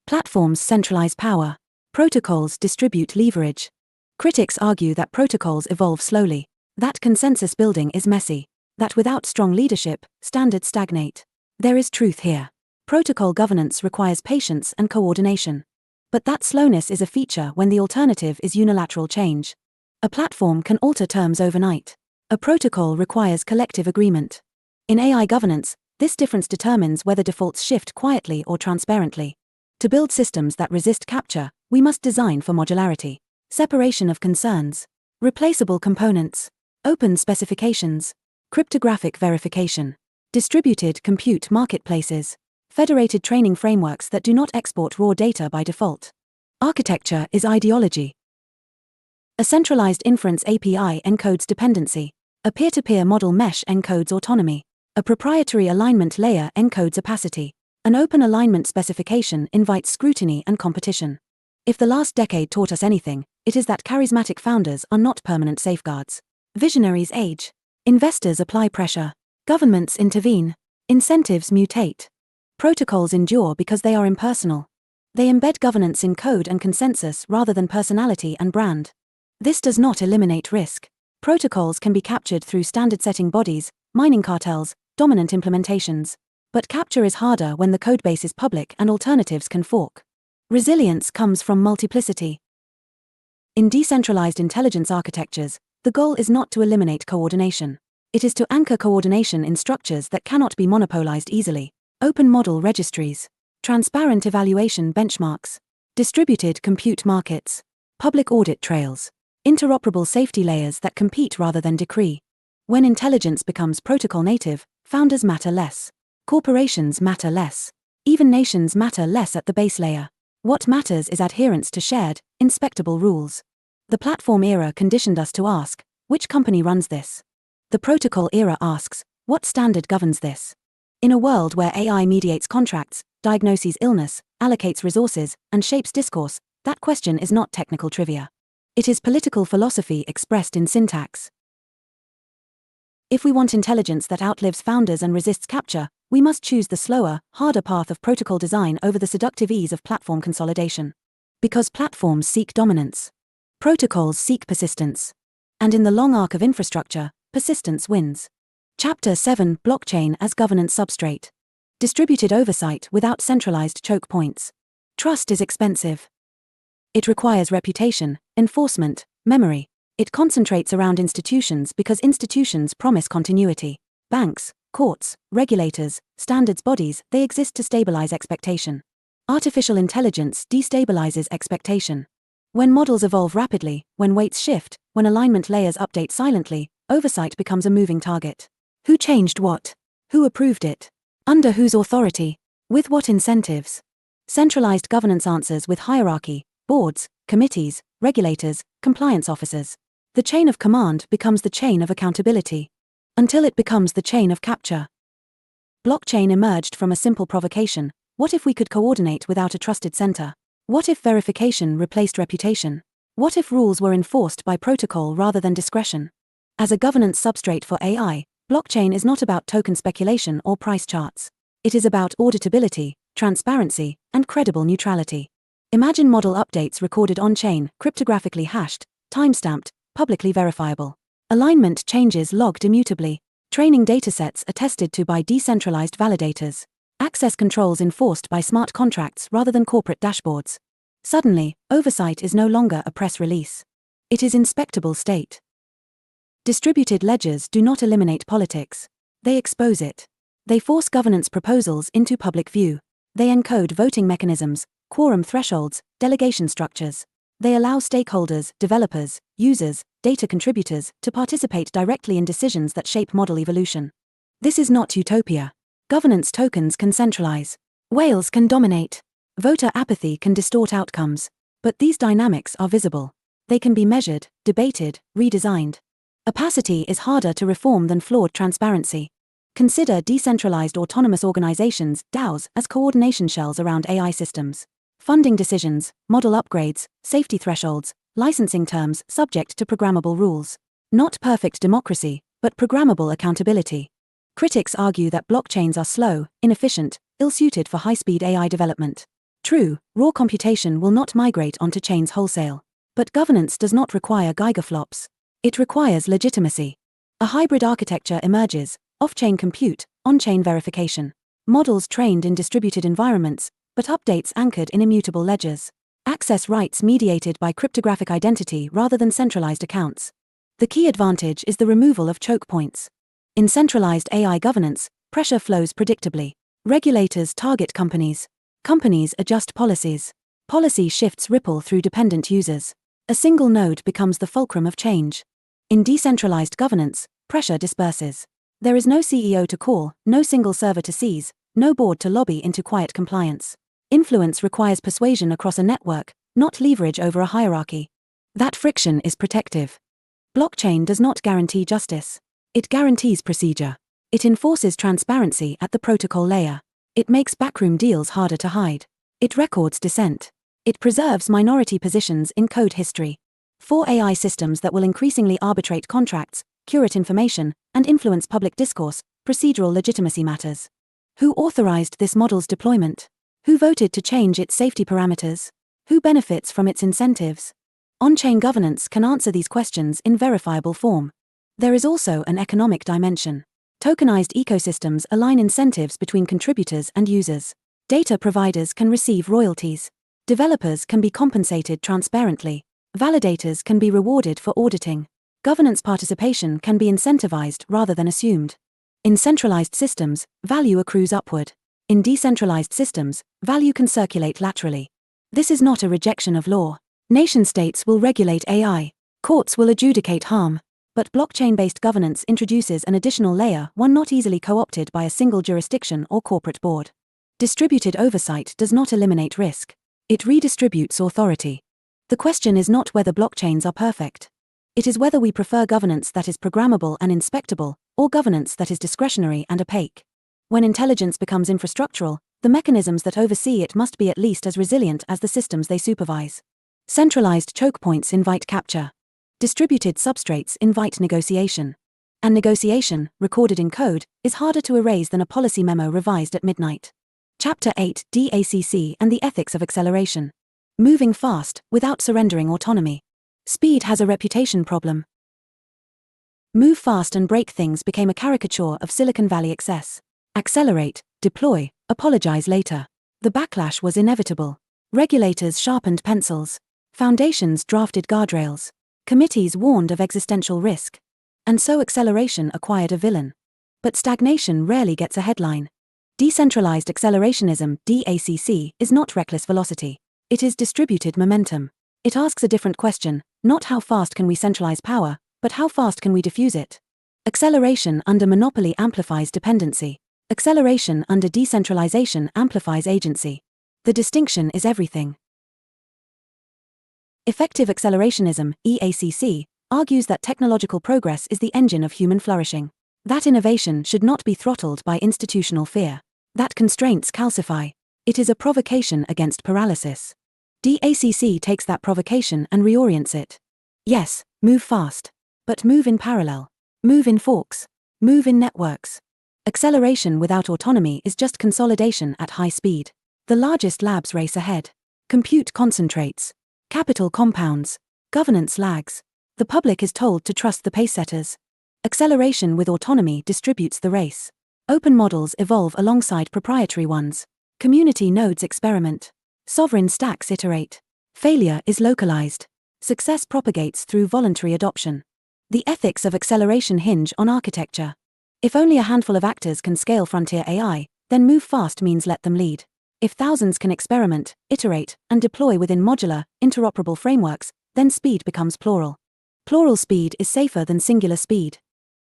Platforms centralize power. Protocols distribute leverage. Critics argue that protocols evolve slowly, that consensus building is messy, that without strong leadership, standards stagnate. There is truth here. Protocol governance requires patience and coordination. But that slowness is a feature when the alternative is unilateral change. A platform can alter terms overnight. A protocol requires collective agreement. In AI governance, this difference determines whether defaults shift quietly or transparently. To build systems that resist capture, we must design for modularity, separation of concerns, replaceable components, open specifications, cryptographic verification, distributed compute marketplaces, federated training frameworks that do not export raw data by default. Architecture is ideology. A centralized inference API encodes dependency. A peer-to-peer model mesh encodes autonomy. A proprietary alignment layer encodes opacity. An open alignment specification invites scrutiny and competition. If the last decade taught us anything, it is that charismatic founders are not permanent safeguards. Visionaries age. Investors apply pressure. Governments intervene. Incentives mutate. Protocols endure because they are impersonal. They embed governance in code and consensus rather than personality and brand. This does not eliminate risk. Protocols can be captured through standard-setting bodies, mining cartels, dominant implementations. But capture is harder when the codebase is public and alternatives can fork. Resilience comes from multiplicity. In decentralized intelligence architectures, the goal is not to eliminate coordination. It is to anchor coordination in structures that cannot be monopolized easily. open model registries, transparent evaluation benchmarks, distributed compute markets, public audit trails, interoperable safety layers that compete rather than decree. When intelligence becomes protocol native, founders matter less. Corporations matter less. Even nations matter less at the base layer. What matters is adherence to shared, inspectable rules. The platform era conditioned us to ask, which company runs this? The protocol era asks, what standard governs this? In a world where AI mediates contracts, diagnoses illness, allocates resources, and shapes discourse, that question is not technical trivia. It is political philosophy expressed in syntax. If we want intelligence that outlives founders and resists capture, we must choose the slower, harder path of protocol design over the seductive ease of platform consolidation. Because platforms seek dominance. Protocols seek persistence. And in the long arc of infrastructure, persistence wins. Chapter 7: Blockchain as Governance Substrate. Distributed oversight without centralized choke points. Trust is expensive. It requires reputation, enforcement, memory. It concentrates around institutions because institutions promise continuity. Banks, courts, regulators, standards bodies, they exist to stabilize expectation. Artificial intelligence destabilizes expectation. When models evolve rapidly, when weights shift, when alignment layers update silently, oversight becomes a moving target. Who changed what? Who approved it? Under whose authority? With what incentives? Centralized governance answers with hierarchy, boards, committees, regulators, compliance officers. The chain of command becomes the chain of accountability. Until it becomes the chain of capture. Blockchain emerged from a simple provocation. What if we could coordinate without a trusted center? What if verification replaced reputation? What if rules were enforced by protocol rather than discretion? As a governance substrate for AI, blockchain is not about token speculation or price charts. It is about auditability, transparency, and credible neutrality. Imagine model updates recorded on-chain, cryptographically hashed, timestamped, publicly verifiable. Alignment changes logged immutably. Training datasets attested to by decentralized validators. Access controls enforced by smart contracts rather than corporate dashboards. Suddenly, oversight is no longer a press release. It is inspectable state. Distributed ledgers do not eliminate politics. They expose it. They force governance proposals into public view. They encode voting mechanisms, quorum thresholds, delegation structures. They allow stakeholders, developers, users, data contributors to participate directly in decisions that shape model evolution. This is not utopia. Governance tokens can centralize. Whales can dominate. Voter apathy can distort outcomes. But these dynamics are visible. They can be measured, debated, redesigned. Opacity is harder to reform than flawed transparency. Consider decentralized autonomous organizations, DAOs, as coordination shells around AI systems. Funding decisions, model upgrades, safety thresholds, licensing terms subject to programmable rules. Not perfect democracy, but programmable accountability. Critics argue that blockchains are slow, inefficient, ill-suited for high-speed AI development. True, raw computation will not migrate onto chains wholesale. But governance does not require gigaflops. It requires legitimacy. A hybrid architecture emerges, off-chain compute, on-chain verification. Models trained in distributed environments, but updates anchored in immutable ledgers. Access rights mediated by cryptographic identity rather than centralized accounts. The key advantage is the removal of choke points. In centralized AI governance, pressure flows predictably. Regulators target companies. Companies adjust policies. Policy shifts ripple through dependent users. A single node becomes the fulcrum of change. In decentralized governance, pressure disperses. There is no CEO to call, no single server to seize, no board to lobby into quiet compliance. Influence requires persuasion across a network, not leverage over a hierarchy. That friction is protective. Blockchain does not guarantee justice. It guarantees procedure. It enforces transparency at the protocol layer. It makes backroom deals harder to hide. It records dissent. It preserves minority positions in code history. For AI systems that will increasingly arbitrate contracts, curate information, and influence public discourse, procedural legitimacy matters. Who authorized this model's deployment? Who voted to change its safety parameters? Who benefits from its incentives? On-chain governance can answer these questions in verifiable form. There is also an economic dimension. Tokenized ecosystems align incentives between contributors and users. Data providers can receive royalties. Developers can be compensated transparently. Validators can be rewarded for auditing. Governance participation can be incentivized rather than assumed. In centralized systems, value accrues upward. In decentralized systems, value can circulate laterally. This is not a rejection of law. Nation-states will regulate AI. Courts will adjudicate harm. But blockchain-based governance introduces an additional layer, one not easily co-opted by a single jurisdiction or corporate board. Distributed oversight does not eliminate risk. It redistributes authority. The question is not whether blockchains are perfect. It is whether we prefer governance that is programmable and inspectable, or governance that is discretionary and opaque. When intelligence becomes infrastructural, the mechanisms that oversee it must be at least as resilient as the systems they supervise. Centralized choke points invite capture. Distributed substrates invite negotiation. And negotiation, recorded in code, is harder to erase than a policy memo revised at midnight. Chapter 8: DACC and the Ethics of Acceleration. Moving fast, without surrendering autonomy. Speed has a reputation problem. Move fast and break things became a caricature of Silicon Valley excess. Accelerate, deploy, apologize later. The backlash was inevitable. Regulators sharpened pencils. Foundations drafted guardrails. Committees warned of existential risk. And so acceleration acquired a villain. But stagnation rarely gets a headline. Decentralized accelerationism, DACC, is not reckless velocity. It is distributed momentum. It asks a different question, not how fast can we centralize power, but how fast can we diffuse it? Acceleration under monopoly amplifies dependency. Acceleration under decentralization amplifies agency. The distinction is everything. Effective accelerationism, EACC, argues that technological progress is the engine of human flourishing. That innovation should not be throttled by institutional fear. That constraints calcify. It is a provocation against paralysis. DACC takes that provocation and reorients it. Yes, move fast. But move in parallel. Move in forks. Move in networks. Acceleration without autonomy is just consolidation at high speed. The largest labs race ahead. Compute concentrates. Capital compounds. Governance lags. The public is told to trust the pacesetters. Acceleration with autonomy distributes the race. Open models evolve alongside proprietary ones. Community nodes experiment. Sovereign stacks iterate. Failure is localized. Success propagates through voluntary adoption. The ethics of acceleration hinge on architecture. If only a handful of actors can scale frontier AI, then move fast means let them lead. If thousands can experiment, iterate, and deploy within modular, interoperable frameworks, then speed becomes plural. Plural speed is safer than singular speed.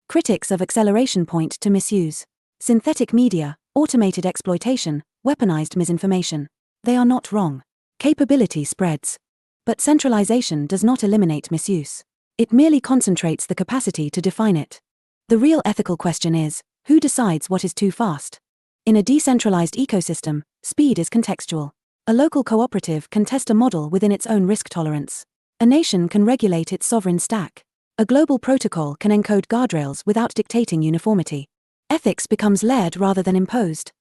Critics of acceleration point to misuse. Synthetic media, automated exploitation, weaponized misinformation. They are not wrong. Capability spreads. But centralization does not eliminate misuse. It merely concentrates the capacity to define it. The real ethical question is, who decides what is too fast? In a decentralized ecosystem, speed is contextual. A local cooperative can test a model within its own risk tolerance. A nation can regulate its sovereign stack. A global protocol can encode guardrails without dictating uniformity. Ethics becomes layered rather than imposed.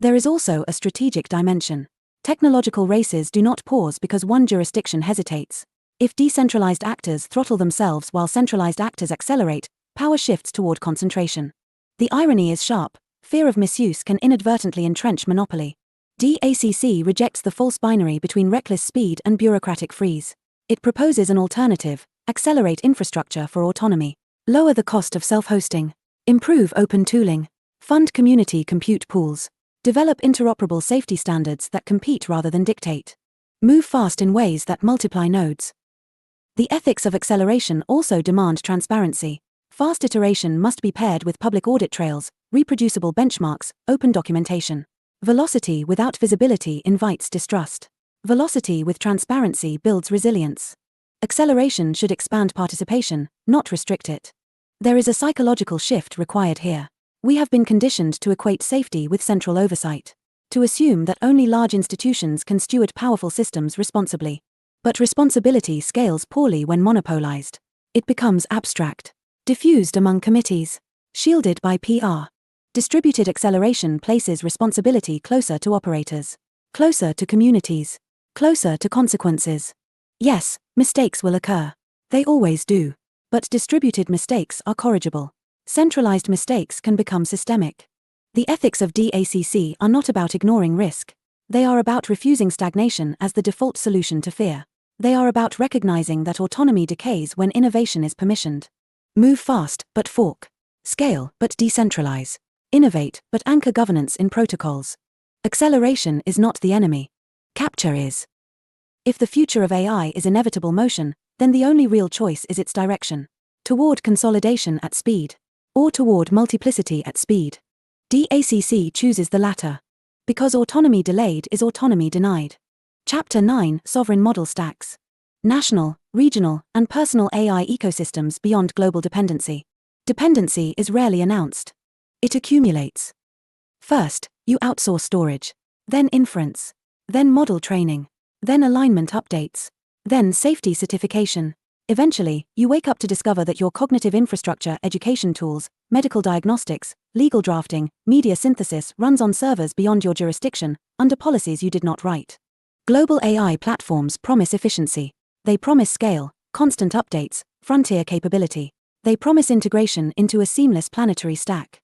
There is also a strategic dimension. Technological races do not pause because one jurisdiction hesitates. If decentralized actors throttle themselves while centralized actors accelerate, power shifts toward concentration. The irony is sharp. Fear of misuse can inadvertently entrench monopoly. DACC rejects the false binary between reckless speed and bureaucratic freeze. It proposes an alternative: accelerate infrastructure for autonomy, lower the cost of self-hosting, improve open tooling, fund community compute pools, develop interoperable safety standards that compete rather than dictate, move fast in ways that multiply nodes. The ethics of acceleration also demand transparency. Fast iteration must be paired with public audit trails, reproducible benchmarks, open documentation. Velocity without visibility invites distrust. Velocity with transparency builds resilience. Acceleration should expand participation, not restrict it. There is a psychological shift required here. We have been conditioned to equate safety with central oversight. To assume that only large institutions can steward powerful systems responsibly. But responsibility scales poorly when monopolized. It becomes abstract. Diffused among committees. Shielded by PR. Distributed acceleration places responsibility closer to operators. Closer to communities. Closer to consequences. Yes, mistakes will occur. They always do. But distributed mistakes are corrigible. Centralized mistakes can become systemic. The ethics of DACC are not about ignoring risk. They are about refusing stagnation as the default solution to fear. They are about recognizing that autonomy decays when innovation is permissioned. Move fast, but fork. Scale, but decentralize. Innovate, but anchor governance in protocols. Acceleration is not the enemy. Capture is. If the future of AI is inevitable motion, then the only real choice is its direction. Toward consolidation at speed, or toward multiplicity at speed. DACC chooses the latter. Because autonomy delayed is autonomy denied. Chapter 9: Sovereign Model Stacks. National, regional, and personal AI ecosystems beyond global dependency. Dependency is rarely announced. It accumulates. First, you outsource storage. Then inference. Then model training. Then alignment updates. Then safety certification. Eventually, you wake up to discover that your cognitive infrastructure, education tools, medical diagnostics, legal drafting, media synthesis runs on servers beyond your jurisdiction, under policies you did not write. Global AI platforms promise efficiency. They promise scale, constant updates, frontier capability. They promise integration into a seamless planetary stack.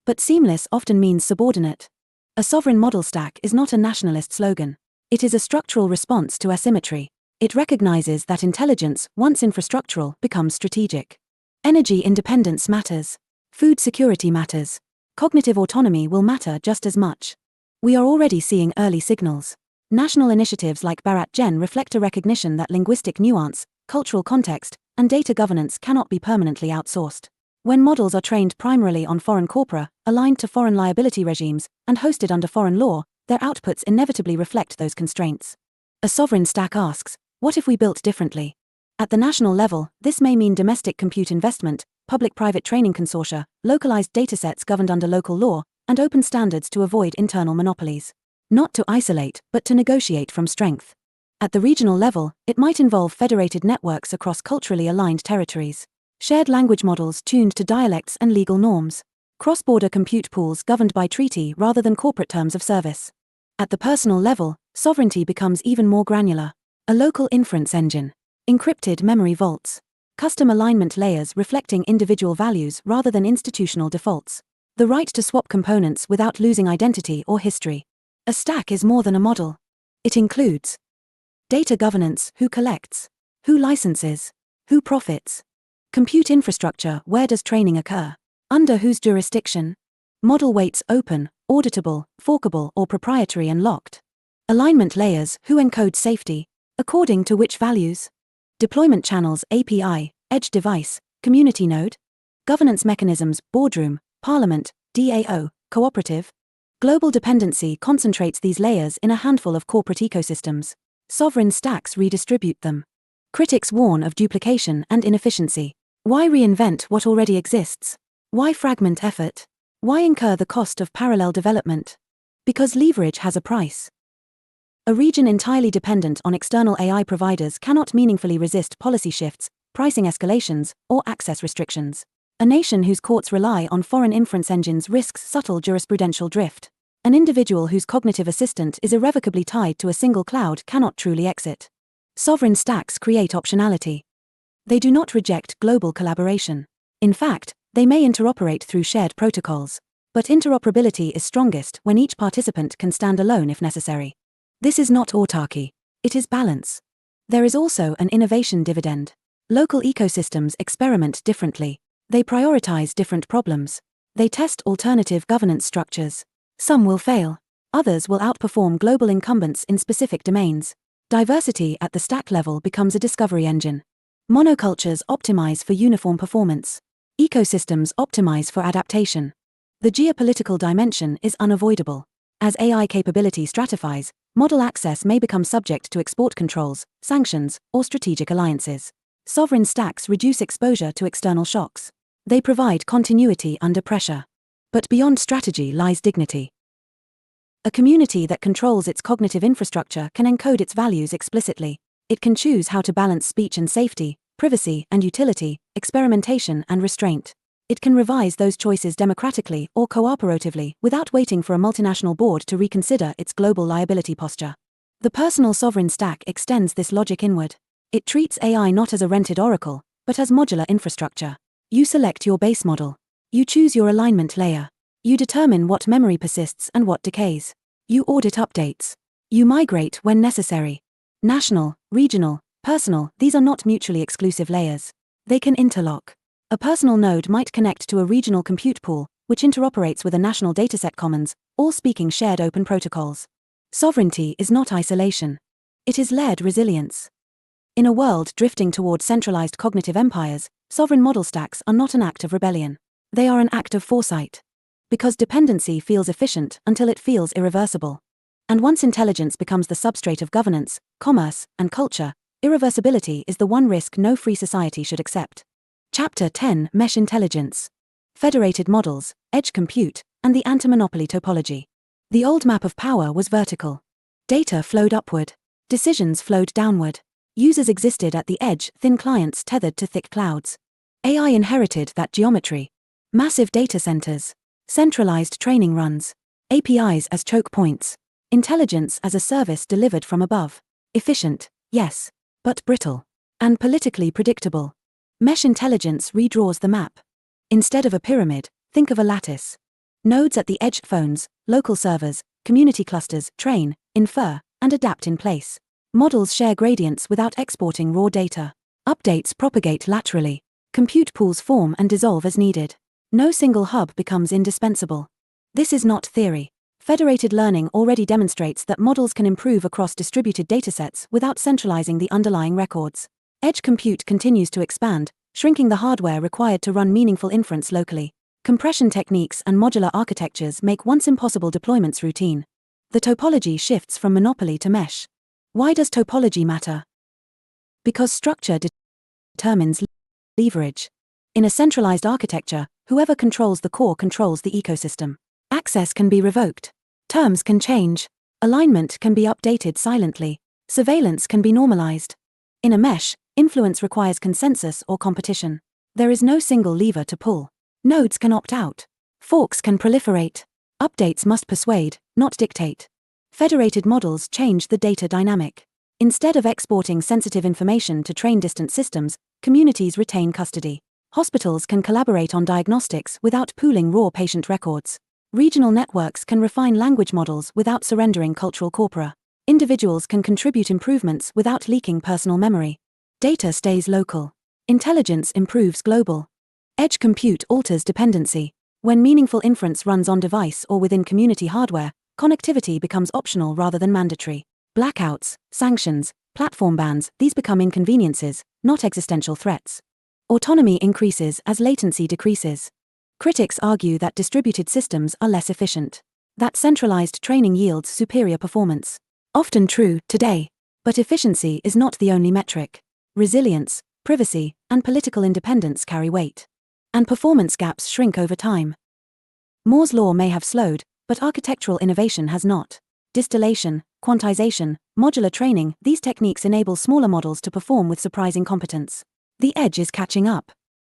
But seamless often means subordinate. A sovereign model stack is not a nationalist slogan. It is a structural response to asymmetry. It recognizes that intelligence, once infrastructural, becomes strategic. Energy independence matters. Food security matters. Cognitive autonomy will matter just as much. We are already seeing early signals. National initiatives like Bharat Gen reflect a recognition that linguistic nuance, cultural context, and data governance cannot be permanently outsourced. When models are trained primarily on foreign corpora, aligned to foreign liability regimes, and hosted under foreign law, their outputs inevitably reflect those constraints. A sovereign stack asks, what if we built differently? At the national level, this may mean domestic compute investment, public-private training consortia, localized datasets governed under local law, and open standards to avoid internal monopolies. Not to isolate, but to negotiate from strength. At the regional level, it might involve federated networks across culturally aligned territories. Shared language models tuned to dialects and legal norms. Cross-border compute pools governed by treaty rather than corporate terms of service. At the personal level, sovereignty becomes even more granular. A local inference engine. Encrypted memory vaults. Custom alignment layers reflecting individual values rather than institutional defaults. The right to swap components without losing identity or history. A stack is more than a model. It includes data governance, who collects, who licenses, who profits. Compute infrastructure, where does training occur? Under whose jurisdiction? Model weights open, auditable, forkable or proprietary and locked. Alignment layers, who encodes safety, according to which values? Deployment channels, API, edge device, community node. Governance mechanisms, boardroom, parliament, DAO, cooperative. Global dependency concentrates these layers in a handful of corporate ecosystems. Sovereign stacks redistribute them. Critics warn of duplication and inefficiency. Why reinvent what already exists? Why fragment effort? Why incur the cost of parallel development? Because leverage has a price. A region entirely dependent on external AI providers cannot meaningfully resist policy shifts, pricing escalations, or access restrictions. A nation whose courts rely on foreign inference engines risks subtle jurisprudential drift. An individual whose cognitive assistant is irrevocably tied to a single cloud cannot truly exit. Sovereign stacks create optionality. They do not reject global collaboration. In fact, they may interoperate through shared protocols. But interoperability is strongest when each participant can stand alone if necessary. This is not autarky. It is balance. There is also an innovation dividend. Local ecosystems experiment differently. They prioritize different problems. They test alternative governance structures. Some will fail. Others will outperform global incumbents in specific domains. Diversity at the stack level becomes a discovery engine. Monocultures optimize for uniform performance. Ecosystems optimize for adaptation. The geopolitical dimension is unavoidable. As AI capability stratifies, model access may become subject to export controls, sanctions, or strategic alliances. Sovereign stacks reduce exposure to external shocks. They provide continuity under pressure. But beyond strategy lies dignity. A community that controls its cognitive infrastructure can encode its values explicitly. It can choose how to balance speech and safety, privacy and utility, experimentation and restraint. It can revise those choices democratically or cooperatively without waiting for a multinational board to reconsider its global liability posture. The personal sovereign stack extends this logic inward. It treats AI not as a rented oracle, but as modular infrastructure. You select your base model. You choose your alignment layer. You determine what memory persists and what decays. You audit updates. You migrate when necessary. National, regional, personal, these are not mutually exclusive layers. They can interlock. A personal node might connect to a regional compute pool, which interoperates with a national dataset commons, all speaking shared open protocols. Sovereignty is not isolation. It is layered resilience. In a world drifting toward centralized cognitive empires, sovereign model stacks are not an act of rebellion. They are an act of foresight. Because dependency feels efficient until it feels irreversible. And once intelligence becomes the substrate of governance, commerce, and culture, irreversibility is the one risk no free society should accept. Chapter 10: Mesh Intelligence. Federated models, edge compute, and the anti-monopoly topology. The old map of power was vertical. Data flowed upward. Decisions flowed downward. Users existed at the edge, thin clients tethered to thick clouds. AI inherited that geometry. Massive data centers. Centralized training runs. APIs as choke points. Intelligence as a service delivered from above. Efficient, yes, but brittle. And politically predictable. Mesh intelligence redraws the map. Instead of a pyramid, think of a lattice. Nodes at the edge, phones, local servers, community clusters, train, infer, and adapt in place. Models share gradients without exporting raw data. Updates propagate laterally. Compute pools form and dissolve as needed. No single hub becomes indispensable. This is not theory. Federated learning already demonstrates that models can improve across distributed datasets without centralizing the underlying records. Edge compute continues to expand, shrinking the hardware required to run meaningful inference locally. Compression techniques and modular architectures make once impossible deployments routine. The topology shifts from monopoly to mesh. Why does topology matter? Because structure determines leverage. In a centralized architecture, whoever controls the core controls the ecosystem. Access can be revoked. Terms can change. Alignment can be updated silently. Surveillance can be normalized. In a mesh, influence requires consensus or competition. There is no single lever to pull. Nodes can opt out. Forks can proliferate. Updates must persuade, not dictate. Federated models change the data dynamic. Instead of exporting sensitive information to train distant systems, communities retain custody. Hospitals can collaborate on diagnostics without pooling raw patient records. Regional networks can refine language models without surrendering cultural corpora. Individuals can contribute improvements without leaking personal memory. Data stays local. Intelligence improves global. Edge compute alters dependency. When meaningful inference runs on device or within community hardware, connectivity becomes optional rather than mandatory. Blackouts, sanctions, platform bans, these become inconveniences, not existential threats. Autonomy increases as latency decreases. Critics argue that distributed systems are less efficient. That centralized training yields superior performance. Often true today. But efficiency is not the only metric. Resilience, privacy, and political independence carry weight. And performance gaps shrink over time. Moore's law may have slowed, but architectural innovation has not. Distillation, quantization, modular training, these techniques enable smaller models to perform with surprising competence. The edge is catching up.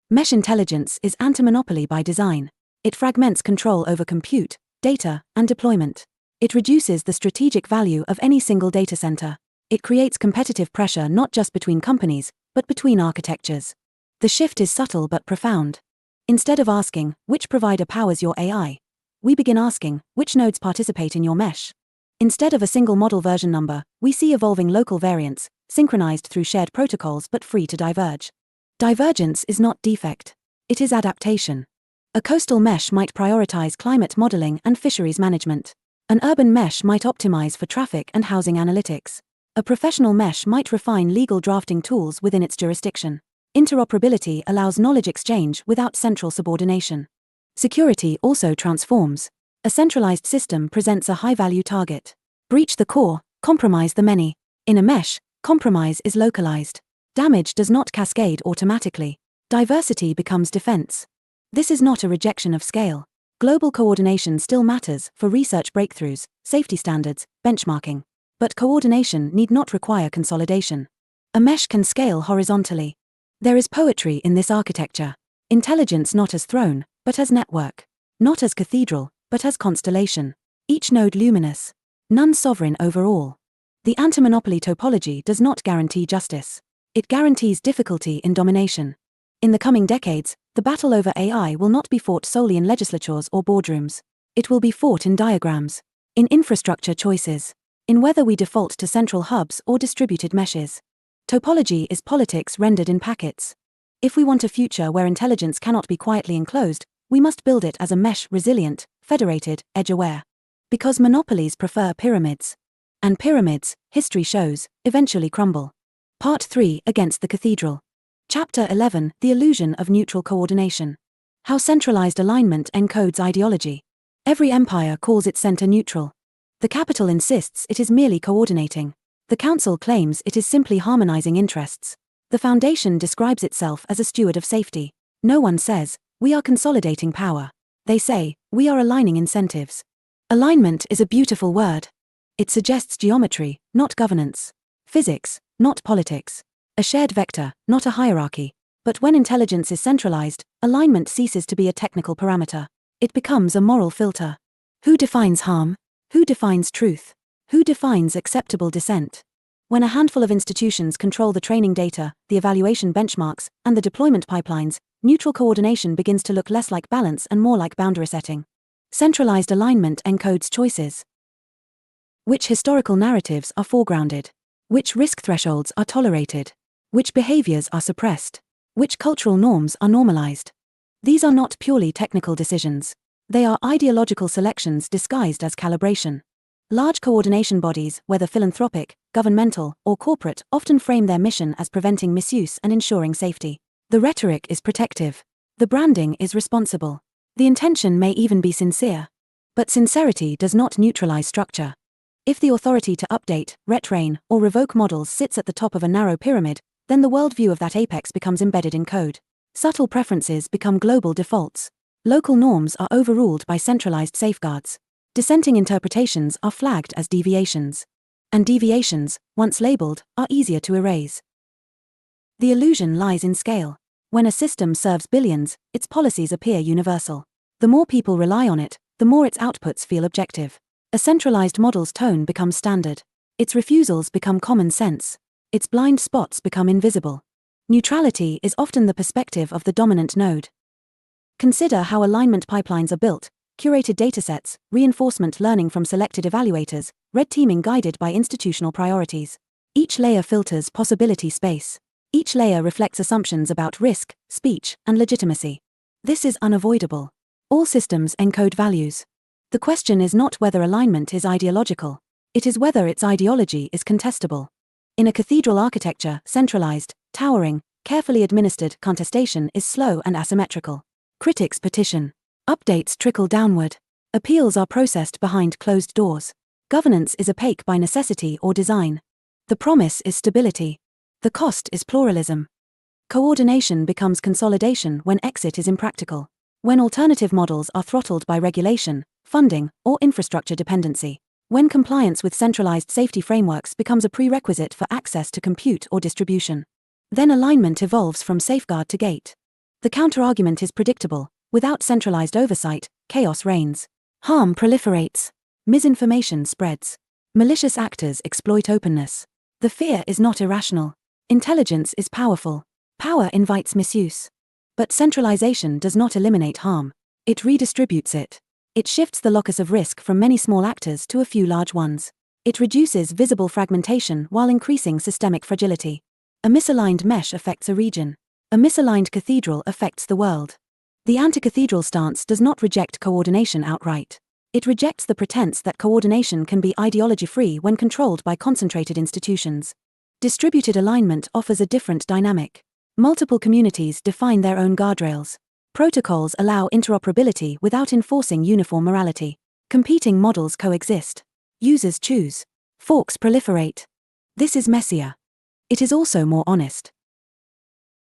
Mesh intelligence is anti-monopoly by design. It fragments control over compute, data, and deployment. It reduces the strategic value of any single data center. It creates competitive pressure not just between companies, but between architectures. The shift is subtle but profound. Instead of asking, which provider powers your AI? We begin asking, which nodes participate in your mesh? Instead of a single model version number, we see evolving local variants, synchronized through shared protocols but free to diverge. Divergence is not defect. It is adaptation. A coastal mesh might prioritize climate modeling and fisheries management. An urban mesh might optimize for traffic and housing analytics. A professional mesh might refine legal drafting tools within its jurisdiction. Interoperability allows knowledge exchange without central subordination. Security also transforms. A centralized system presents a high-value target. Breach the core, compromise the many. In a mesh, compromise is localized. Damage does not cascade automatically. Diversity becomes defense. This is not a rejection of scale. Global coordination still matters for research breakthroughs, safety standards, benchmarking. But coordination need not require consolidation. A mesh can scale horizontally. There is poetry in this architecture. Intelligence not as throne, but as network. Not as cathedral, but as constellation. Each node luminous. None sovereign over all. The anti-monopoly topology does not guarantee justice. It guarantees difficulty in domination. In the coming decades, the battle over AI will not be fought solely in legislatures or boardrooms. It will be fought in diagrams, in infrastructure choices, in whether we default to central hubs or distributed meshes. Topology is politics rendered in packets. If we want a future where intelligence cannot be quietly enclosed, We must build it as a mesh, resilient, federated, edge-aware. Because monopolies prefer pyramids. And pyramids, history shows, eventually crumble. Part 3, Against the Cathedral. Chapter 11, The Illusion of Neutral Coordination. How centralized alignment encodes ideology. Every empire calls its center neutral. The capital insists it is merely coordinating. The council claims it is simply harmonizing interests. The foundation describes itself as a steward of safety. No one says, we are consolidating power. They say, we are aligning incentives. Alignment is a beautiful word. It suggests geometry, not governance. Physics, not politics. A shared vector, not a hierarchy. But when intelligence is centralized, alignment ceases to be a technical parameter. It becomes a moral filter. Who defines harm? Who defines truth? Who defines acceptable dissent? When a handful of institutions control the training data, the evaluation benchmarks, and the deployment pipelines, neutral coordination begins to look less like balance and more like boundary setting. Centralized alignment encodes choices. Which historical narratives are foregrounded? Which risk thresholds are tolerated? Which behaviors are suppressed? Which cultural norms are normalized? These are not purely technical decisions. They are ideological selections disguised as calibration. Large coordination bodies, whether philanthropic, governmental, or corporate, often frame their mission as preventing misuse and ensuring safety. The rhetoric is protective. The branding is responsible. The intention may even be sincere. But sincerity does not neutralize structure. If the authority to update, retrain, or revoke models sits at the top of a narrow pyramid, then the worldview of that apex becomes embedded in code. Subtle preferences become global defaults. Local norms are overruled by centralized safeguards. Dissenting interpretations are flagged as deviations. And deviations, once labeled, are easier to erase. The illusion lies in scale. When a system serves billions, its policies appear universal. The more people rely on it, the more its outputs feel objective. A centralized model's tone becomes standard. Its refusals become common sense. Its blind spots become invisible. Neutrality is often the perspective of the dominant node. Consider how alignment pipelines are built: curated datasets, reinforcement learning from selected evaluators, red teaming guided by institutional priorities. Each layer filters possibility space. Each layer reflects assumptions about risk, speech, and legitimacy. This is unavoidable. All systems encode values. The question is not whether alignment is ideological. It is whether its ideology is contestable. In a cathedral architecture, centralized, towering, carefully administered contestation is slow and asymmetrical. Critics petition. Updates trickle downward. Appeals are processed behind closed doors. Governance is opaque by necessity or design. The promise is stability. The cost is pluralism. Coordination becomes consolidation when exit is impractical. When alternative models are throttled by regulation, funding, or infrastructure dependency. When compliance with centralized safety frameworks becomes a prerequisite for access to compute or distribution. Then alignment evolves from safeguard to gate. The counterargument is predictable. Without centralized oversight, chaos reigns. Harm proliferates. Misinformation spreads. Malicious actors exploit openness. The fear is not irrational. Intelligence is powerful. Power invites misuse. But centralization does not eliminate harm. It redistributes it. It shifts the locus of risk from many small actors to a few large ones. It reduces visible fragmentation while increasing systemic fragility. A misaligned mesh affects a region. A misaligned cathedral affects the world. The anti-cathedral stance does not reject coordination outright. It rejects the pretense that coordination can be ideology-free when controlled by concentrated institutions. Distributed alignment offers a different dynamic. Multiple communities define their own guardrails. Protocols allow interoperability without enforcing uniform morality. Competing models coexist. Users choose. Forks proliferate. This is messier. It is also more honest.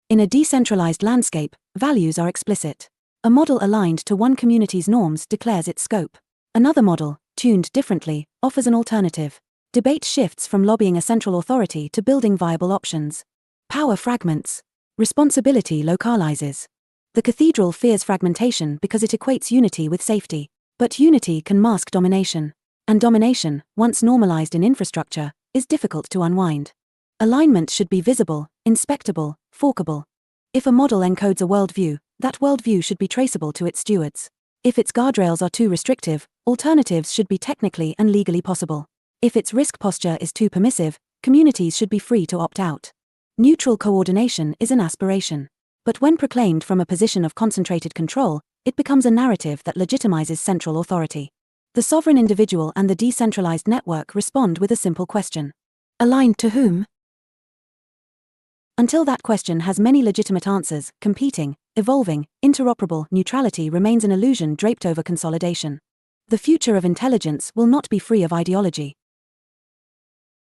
In a decentralized landscape, values are explicit. A model aligned to one community's norms declares its scope. Another model, tuned differently, offers an alternative. Debate shifts from lobbying a central authority to building viable options. Power fragments. Responsibility localizes. The cathedral fears fragmentation because it equates unity with safety. But unity can mask domination. And domination, once normalized in infrastructure, is difficult to unwind. Alignment should be visible, inspectable, forkable. If a model encodes a worldview, that worldview should be traceable to its stewards. If its guardrails are too restrictive, alternatives should be technically and legally possible. If its risk posture is too permissive, communities should be free to opt out. Neutral coordination is an aspiration. But when proclaimed from a position of concentrated control, it becomes a narrative that legitimizes central authority. The sovereign individual and the decentralized network respond with a simple question. Aligned to whom? Until that question has many legitimate answers, competing, evolving, interoperable neutrality remains an illusion draped over consolidation. The future of intelligence will not be free of ideology.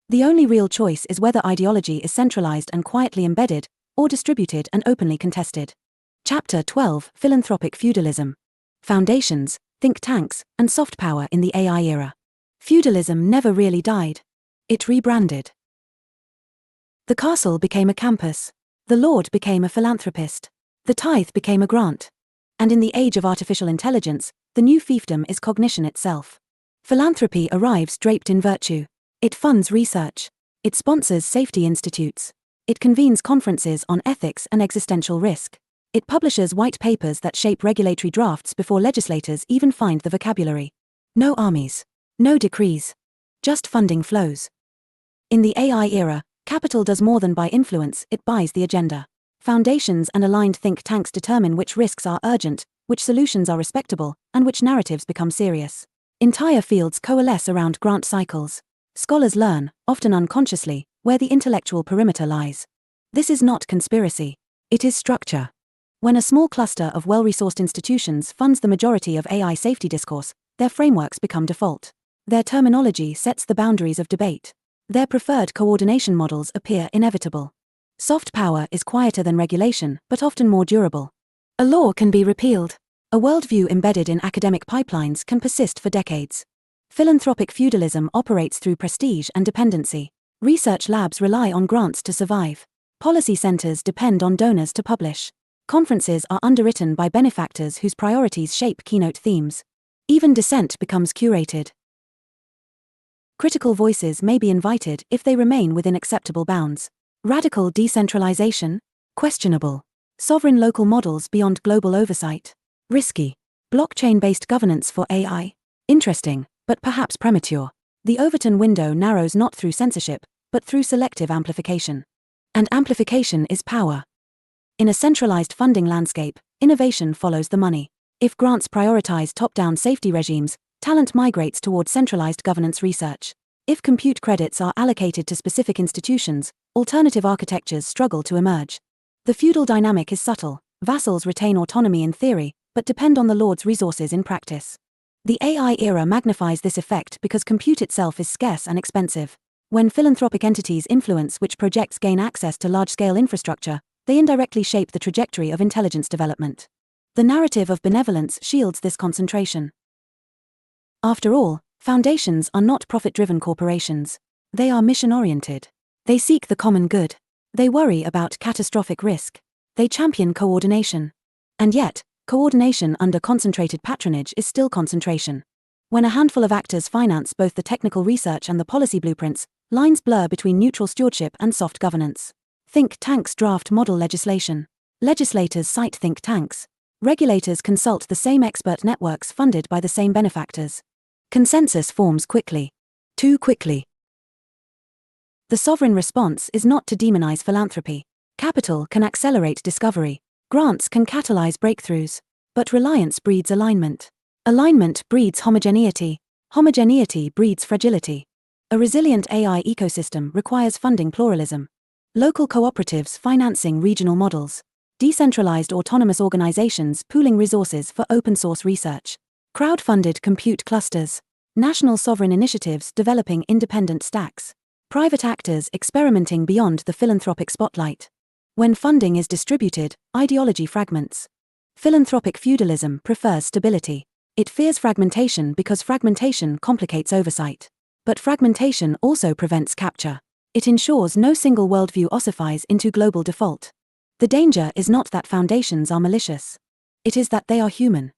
The only real choice is whether ideology is centralized and quietly embedded, or distributed and openly contested. Chapter 12: Philanthropic Feudalism. Foundations, think tanks, and soft power in the AI era. Feudalism never really died. It rebranded. The castle became a campus. The lord became a philanthropist. The tithe became a grant. And in the age of artificial intelligence, the new fiefdom is cognition itself. Philanthropy arrives draped in virtue. It funds research. It sponsors safety institutes. It convenes conferences on ethics and existential risk. It publishes white papers that shape regulatory drafts before legislators even find the vocabulary. No armies. No decrees. Just funding flows. In the AI era, capital does more than buy influence, it buys the agenda. Foundations and aligned think tanks determine which risks are urgent, which solutions are respectable, and which narratives become serious. Entire fields coalesce around grant cycles. Scholars learn, often unconsciously, where the intellectual perimeter lies. This is not conspiracy. It is structure. When a small cluster of well-resourced institutions funds the majority of AI safety discourse, their frameworks become default. Their terminology sets the boundaries of debate. Their preferred coordination models appear inevitable. Soft power is quieter than regulation, but often more durable. A law can be repealed. A worldview embedded in academic pipelines can persist for decades. Philanthropic feudalism operates through prestige and dependency. Research labs rely on grants to survive. Policy centers depend on donors to publish. Conferences are underwritten by benefactors whose priorities shape keynote themes. Even dissent becomes curated. Critical voices may be invited if they remain within acceptable bounds. Radical decentralization? Questionable. Sovereign local models beyond global oversight? Risky. Blockchain-based governance for AI? Interesting, but perhaps premature. The Overton window narrows not through censorship, but through selective amplification. And amplification is power. In a centralized funding landscape, innovation follows the money. If grants prioritize top-down safety regimes, talent migrates toward centralized governance research. If compute credits are allocated to specific institutions, alternative architectures struggle to emerge. The feudal dynamic is subtle. Vassals retain autonomy in theory, but depend on the lord's resources in practice. The AI era magnifies this effect because compute itself is scarce and expensive. When philanthropic entities influence which projects gain access to large-scale infrastructure, they indirectly shape the trajectory of intelligence development. The narrative of benevolence shields this concentration. After all, foundations are not profit-driven corporations. They are mission-oriented. They seek the common good. They worry about catastrophic risk. They champion coordination. And yet, coordination under concentrated patronage is still concentration. When a handful of actors finance both the technical research and the policy blueprints, lines blur between neutral stewardship and soft governance. Think tanks draft model legislation. Legislators cite think tanks. Regulators consult the same expert networks funded by the same benefactors. Consensus forms quickly. Too quickly. The sovereign response is not to demonize philanthropy. Capital can accelerate discovery. Grants can catalyze breakthroughs. But reliance breeds alignment. Alignment breeds homogeneity. Homogeneity breeds fragility. A resilient AI ecosystem requires funding pluralism. Local cooperatives financing regional models. Decentralized autonomous organizations pooling resources for open-source research. Crowd-funded compute clusters. National sovereign initiatives developing independent stacks. Private actors experimenting beyond the philanthropic spotlight. When funding is distributed, ideology fragments. Philanthropic feudalism prefers stability. It fears fragmentation because fragmentation complicates oversight. But fragmentation also prevents capture. It ensures no single worldview ossifies into global default. The danger is not that foundations are malicious. It is that they are human.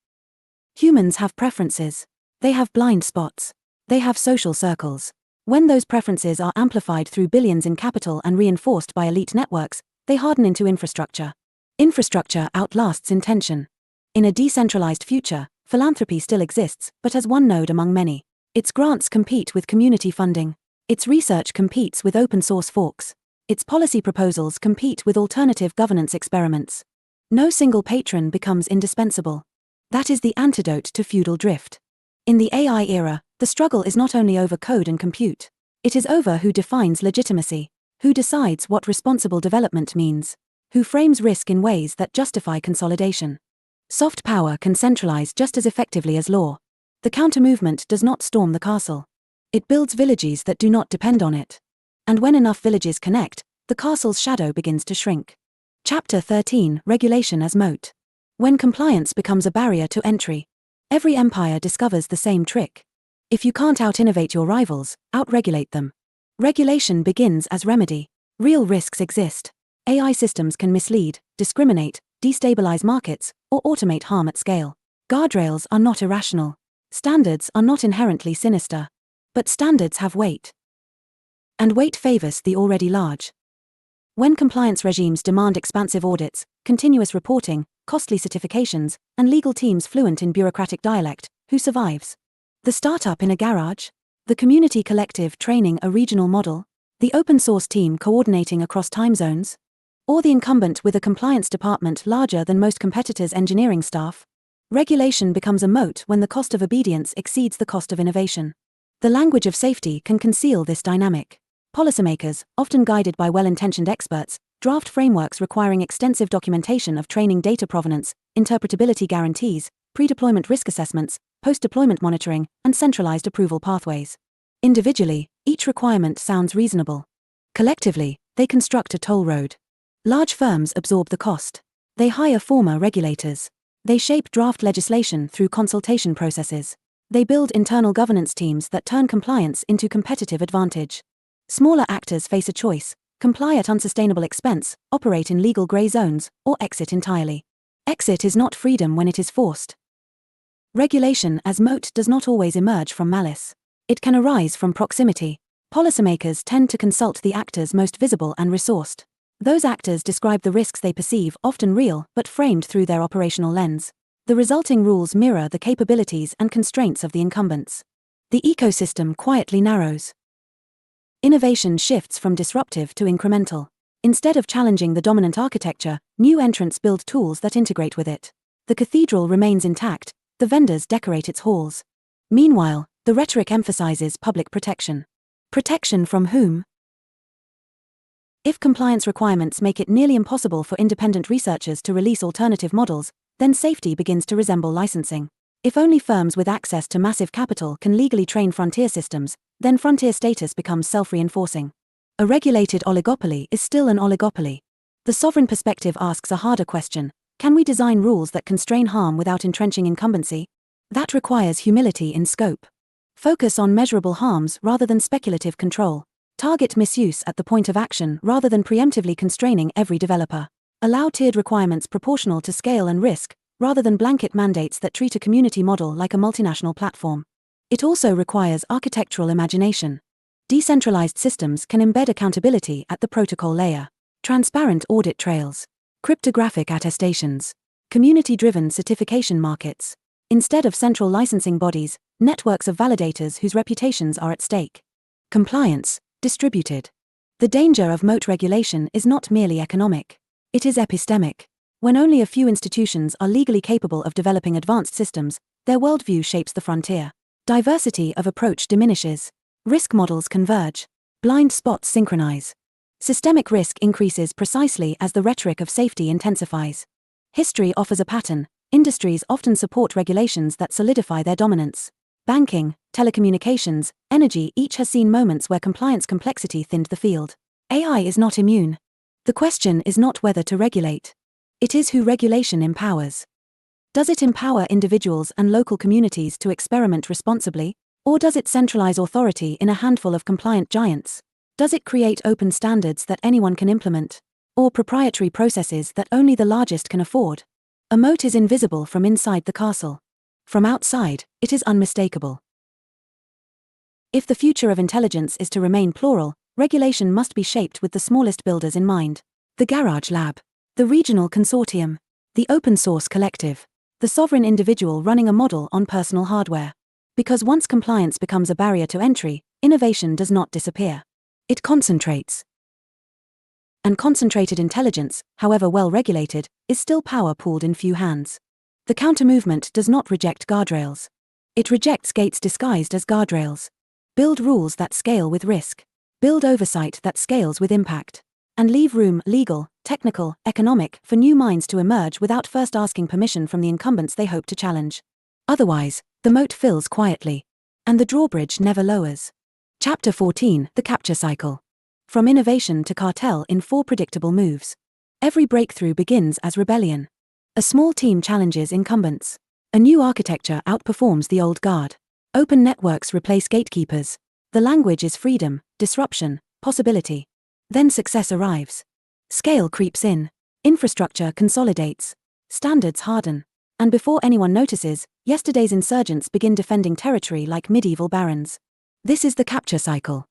Humans have preferences. They have blind spots. They have social circles. When those preferences are amplified through billions in capital and reinforced by elite networks, they harden into infrastructure. Infrastructure outlasts intention. In a decentralized future, philanthropy still exists, but as one node among many. Its grants compete with community funding. Its research competes with open-source forks. Its policy proposals compete with alternative governance experiments. No single patron becomes indispensable. That is the antidote to feudal drift. In the AI era, the struggle is not only over code and compute. It is over who defines legitimacy, who decides what responsible development means, who frames risk in ways that justify consolidation. Soft power can centralize just as effectively as law. The counter-movement does not storm the castle. It builds villages that do not depend on it. And when enough villages connect, the castle's shadow begins to shrink. Chapter 13: Regulation as Moat. When compliance becomes a barrier to entry. Every empire discovers the same trick. If you can't out-innovate your rivals, out-regulate them. Regulation begins as remedy. Real risks exist. AI systems can mislead, discriminate, destabilize markets, or automate harm at scale. Guardrails are not irrational. Standards are not inherently sinister. But standards have weight. And weight favors the already large. When compliance regimes demand expansive audits, continuous reporting, costly certifications, and legal teams fluent in bureaucratic dialect, who survives? The startup in a garage? The community collective training a regional model? The open source team coordinating across time zones? Or the incumbent with a compliance department larger than most competitors' engineering staff? Regulation becomes a moat when the cost of obedience exceeds the cost of innovation. The language of safety can conceal this dynamic. Policymakers, often guided by well-intentioned experts, draft frameworks requiring extensive documentation of training data provenance, interpretability guarantees, pre-deployment risk assessments, post-deployment monitoring, and centralized approval pathways. Individually, each requirement sounds reasonable. Collectively, they construct a toll road. Large firms absorb the cost. They hire former regulators. They shape draft legislation through consultation processes. They build internal governance teams that turn compliance into competitive advantage. Smaller actors face a choice: comply at unsustainable expense, operate in legal gray zones, or exit entirely. Exit is not freedom when it is forced. Regulation as moat does not always emerge from malice. It can arise from proximity. Policymakers tend to consult the actors most visible and resourced. Those actors describe the risks they perceive, often real, but framed through their operational lens. The resulting rules mirror the capabilities and constraints of the incumbents. The ecosystem quietly narrows. Innovation shifts from disruptive to incremental. Instead of challenging the dominant architecture, new entrants build tools that integrate with it. The cathedral remains intact, the vendors decorate its halls. Meanwhile, the rhetoric emphasizes public protection. Protection from whom? If compliance requirements make it nearly impossible for independent researchers to release alternative models, then safety begins to resemble licensing. If only firms with access to massive capital can legally train frontier systems, then frontier status becomes self-reinforcing. A regulated oligopoly is still an oligopoly. The sovereign perspective asks a harder question: can we design rules that constrain harm without entrenching incumbency? That requires humility in scope. Focus on measurable harms rather than speculative control. Target misuse at the point of action rather than preemptively constraining every developer. Allow tiered requirements proportional to scale and risk, rather than blanket mandates that treat a community model like a multinational platform. It also requires architectural imagination. Decentralized systems can embed accountability at the protocol layer. Transparent audit trails. Cryptographic attestations. Community-driven certification markets. Instead of central licensing bodies, networks of validators whose reputations are at stake. Compliance, distributed. The danger of moat regulation is not merely economic. It is epistemic. When only a few institutions are legally capable of developing advanced systems, their worldview shapes the frontier. Diversity of approach diminishes. Risk models converge. Blind spots synchronize. Systemic risk increases precisely as the rhetoric of safety intensifies. History offers a pattern. Industries often support regulations that solidify their dominance. Banking, telecommunications, energy each has seen moments where compliance complexity thinned the field. AI is not immune. The question is not whether to regulate. It is who regulation empowers. Does it empower individuals and local communities to experiment responsibly? Or does it centralize authority in a handful of compliant giants? Does it create open standards that anyone can implement? Or proprietary processes that only the largest can afford? A moat is invisible from inside the castle. From outside, it is unmistakable. If the future of intelligence is to remain plural, regulation must be shaped with the smallest builders in mind. The garage lab. The regional consortium. The open source collective. The sovereign individual running a model on personal hardware. Because once compliance becomes a barrier to entry, innovation does not disappear. It concentrates. And concentrated intelligence, however well regulated, is still power pooled in few hands. The counter-movement does not reject guardrails. It rejects gates disguised as guardrails. Build rules that scale with risk. Build oversight that scales with impact. And leave room, legal, technical, economic, for new minds to emerge without first asking permission from the incumbents they hope to challenge. Otherwise, the moat fills quietly. And the drawbridge never lowers. Chapter 14, The Capture Cycle. From innovation to cartel in 4 predictable moves. Every breakthrough begins as rebellion. A small team challenges incumbents. A new architecture outperforms the old guard. Open networks replace gatekeepers. The language is freedom, disruption, possibility. Then success arrives. Scale creeps in. Infrastructure consolidates. Standards harden. And before anyone notices, yesterday's insurgents begin defending territory like medieval barons. This is the capture cycle.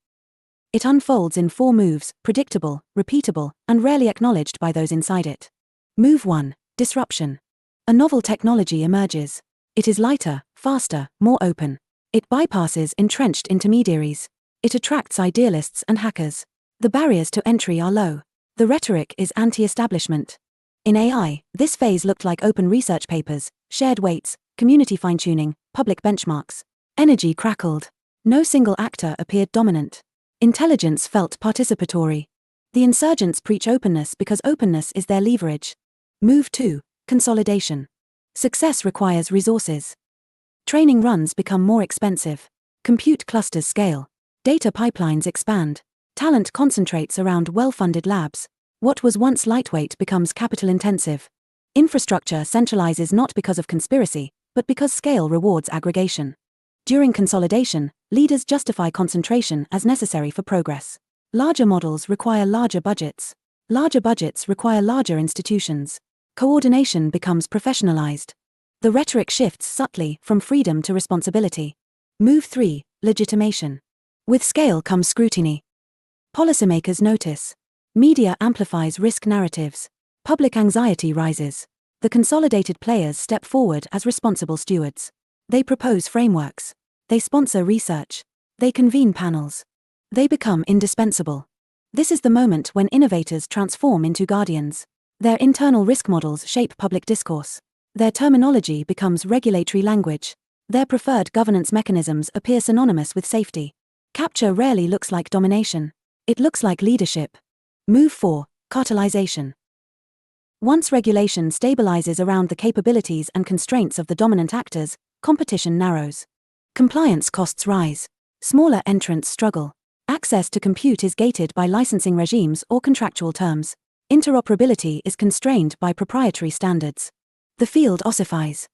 It unfolds in 4 moves, predictable, repeatable, and rarely acknowledged by those inside it. Move 1. Disruption. A novel technology emerges. It is lighter, faster, more open. It bypasses entrenched intermediaries. It attracts idealists and hackers. The barriers to entry are low. The rhetoric is anti-establishment. In AI, this phase looked like open research papers, shared weights, community fine-tuning, public benchmarks. Energy crackled. No single actor appeared dominant. Intelligence felt participatory. The insurgents preach openness because openness is their leverage. Move 2. Consolidation. Success requires resources. Training runs become more expensive. Compute clusters scale. Data pipelines expand. Talent concentrates around well-funded labs. What was once lightweight becomes capital-intensive. Infrastructure centralizes not because of conspiracy, but because scale rewards aggregation. During consolidation, leaders justify concentration as necessary for progress. Larger models require larger budgets. Larger budgets require larger institutions. Coordination becomes professionalized. The rhetoric shifts subtly from freedom to responsibility. Move 3. Legitimation. With scale comes scrutiny. Policymakers notice. Media amplifies risk narratives. Public anxiety rises. The consolidated players step forward as responsible stewards. They propose frameworks. They sponsor research. They convene panels. They become indispensable. This is the moment when innovators transform into guardians. Their internal risk models shape public discourse. Their terminology becomes regulatory language. Their preferred governance mechanisms appear synonymous with safety. Capture rarely looks like domination. It looks like leadership. Move 4. Cartelization. Once regulation stabilizes around the capabilities and constraints of the dominant actors, competition narrows. Compliance costs rise. Smaller entrants struggle. Access to compute is gated by licensing regimes or contractual terms. Interoperability is constrained by proprietary standards. The field ossifies.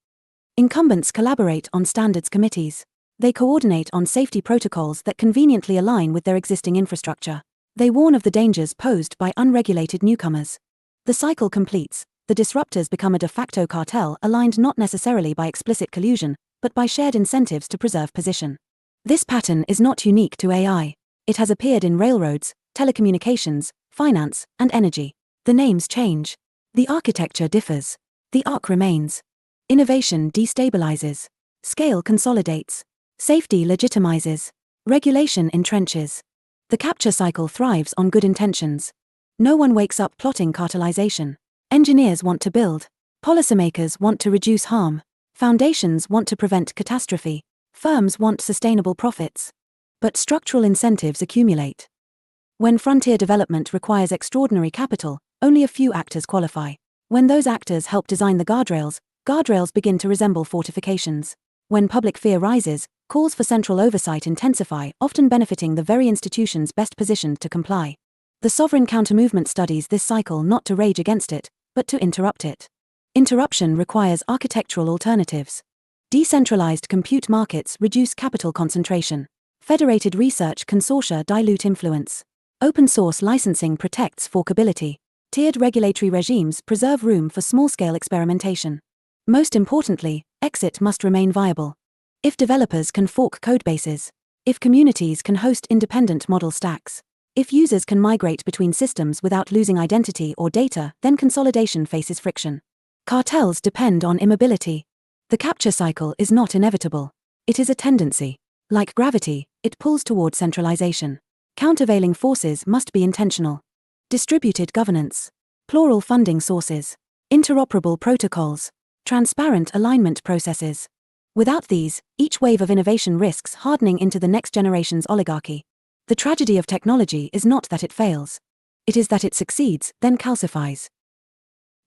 Incumbents collaborate on standards committees. They coordinate on safety protocols that conveniently align with their existing infrastructure. They warn of the dangers posed by unregulated newcomers. The cycle completes. The disruptors become a de facto cartel aligned not necessarily by explicit collusion, but by shared incentives to preserve position. This pattern is not unique to AI. It has appeared in railroads, telecommunications, finance, and energy. The names change. The architecture differs. The arc remains. Innovation destabilizes. Scale consolidates. Safety legitimizes. Regulation entrenches. The capture cycle thrives on good intentions. No one wakes up plotting cartelization. Engineers want to build. Policymakers want to reduce harm. Foundations want to prevent catastrophe. Firms want sustainable profits. But structural incentives accumulate. When frontier development requires extraordinary capital, only a few actors qualify. When those actors help design the guardrails, guardrails begin to resemble fortifications. When public fear rises, calls for central oversight intensify, often benefiting the very institutions best positioned to comply. The sovereign counter-movement studies this cycle not to rage against it, but to interrupt it. Interruption requires architectural alternatives. Decentralized compute markets reduce capital concentration. Federated research consortia dilute influence. Open-source licensing protects forkability. Tiered regulatory regimes preserve room for small-scale experimentation. Most importantly, exit must remain viable. If developers can fork codebases, if communities can host independent model stacks, if users can migrate between systems without losing identity or data, then consolidation faces friction. Cartels depend on immobility. The capture cycle is not inevitable. It is a tendency. Like gravity, it pulls toward centralization. Countervailing forces must be intentional. Distributed governance. Plural funding sources. Interoperable protocols. Transparent alignment processes. Without these, each wave of innovation risks hardening into the next generation's oligarchy. The tragedy of technology is not that it fails. It is that it succeeds, then calcifies.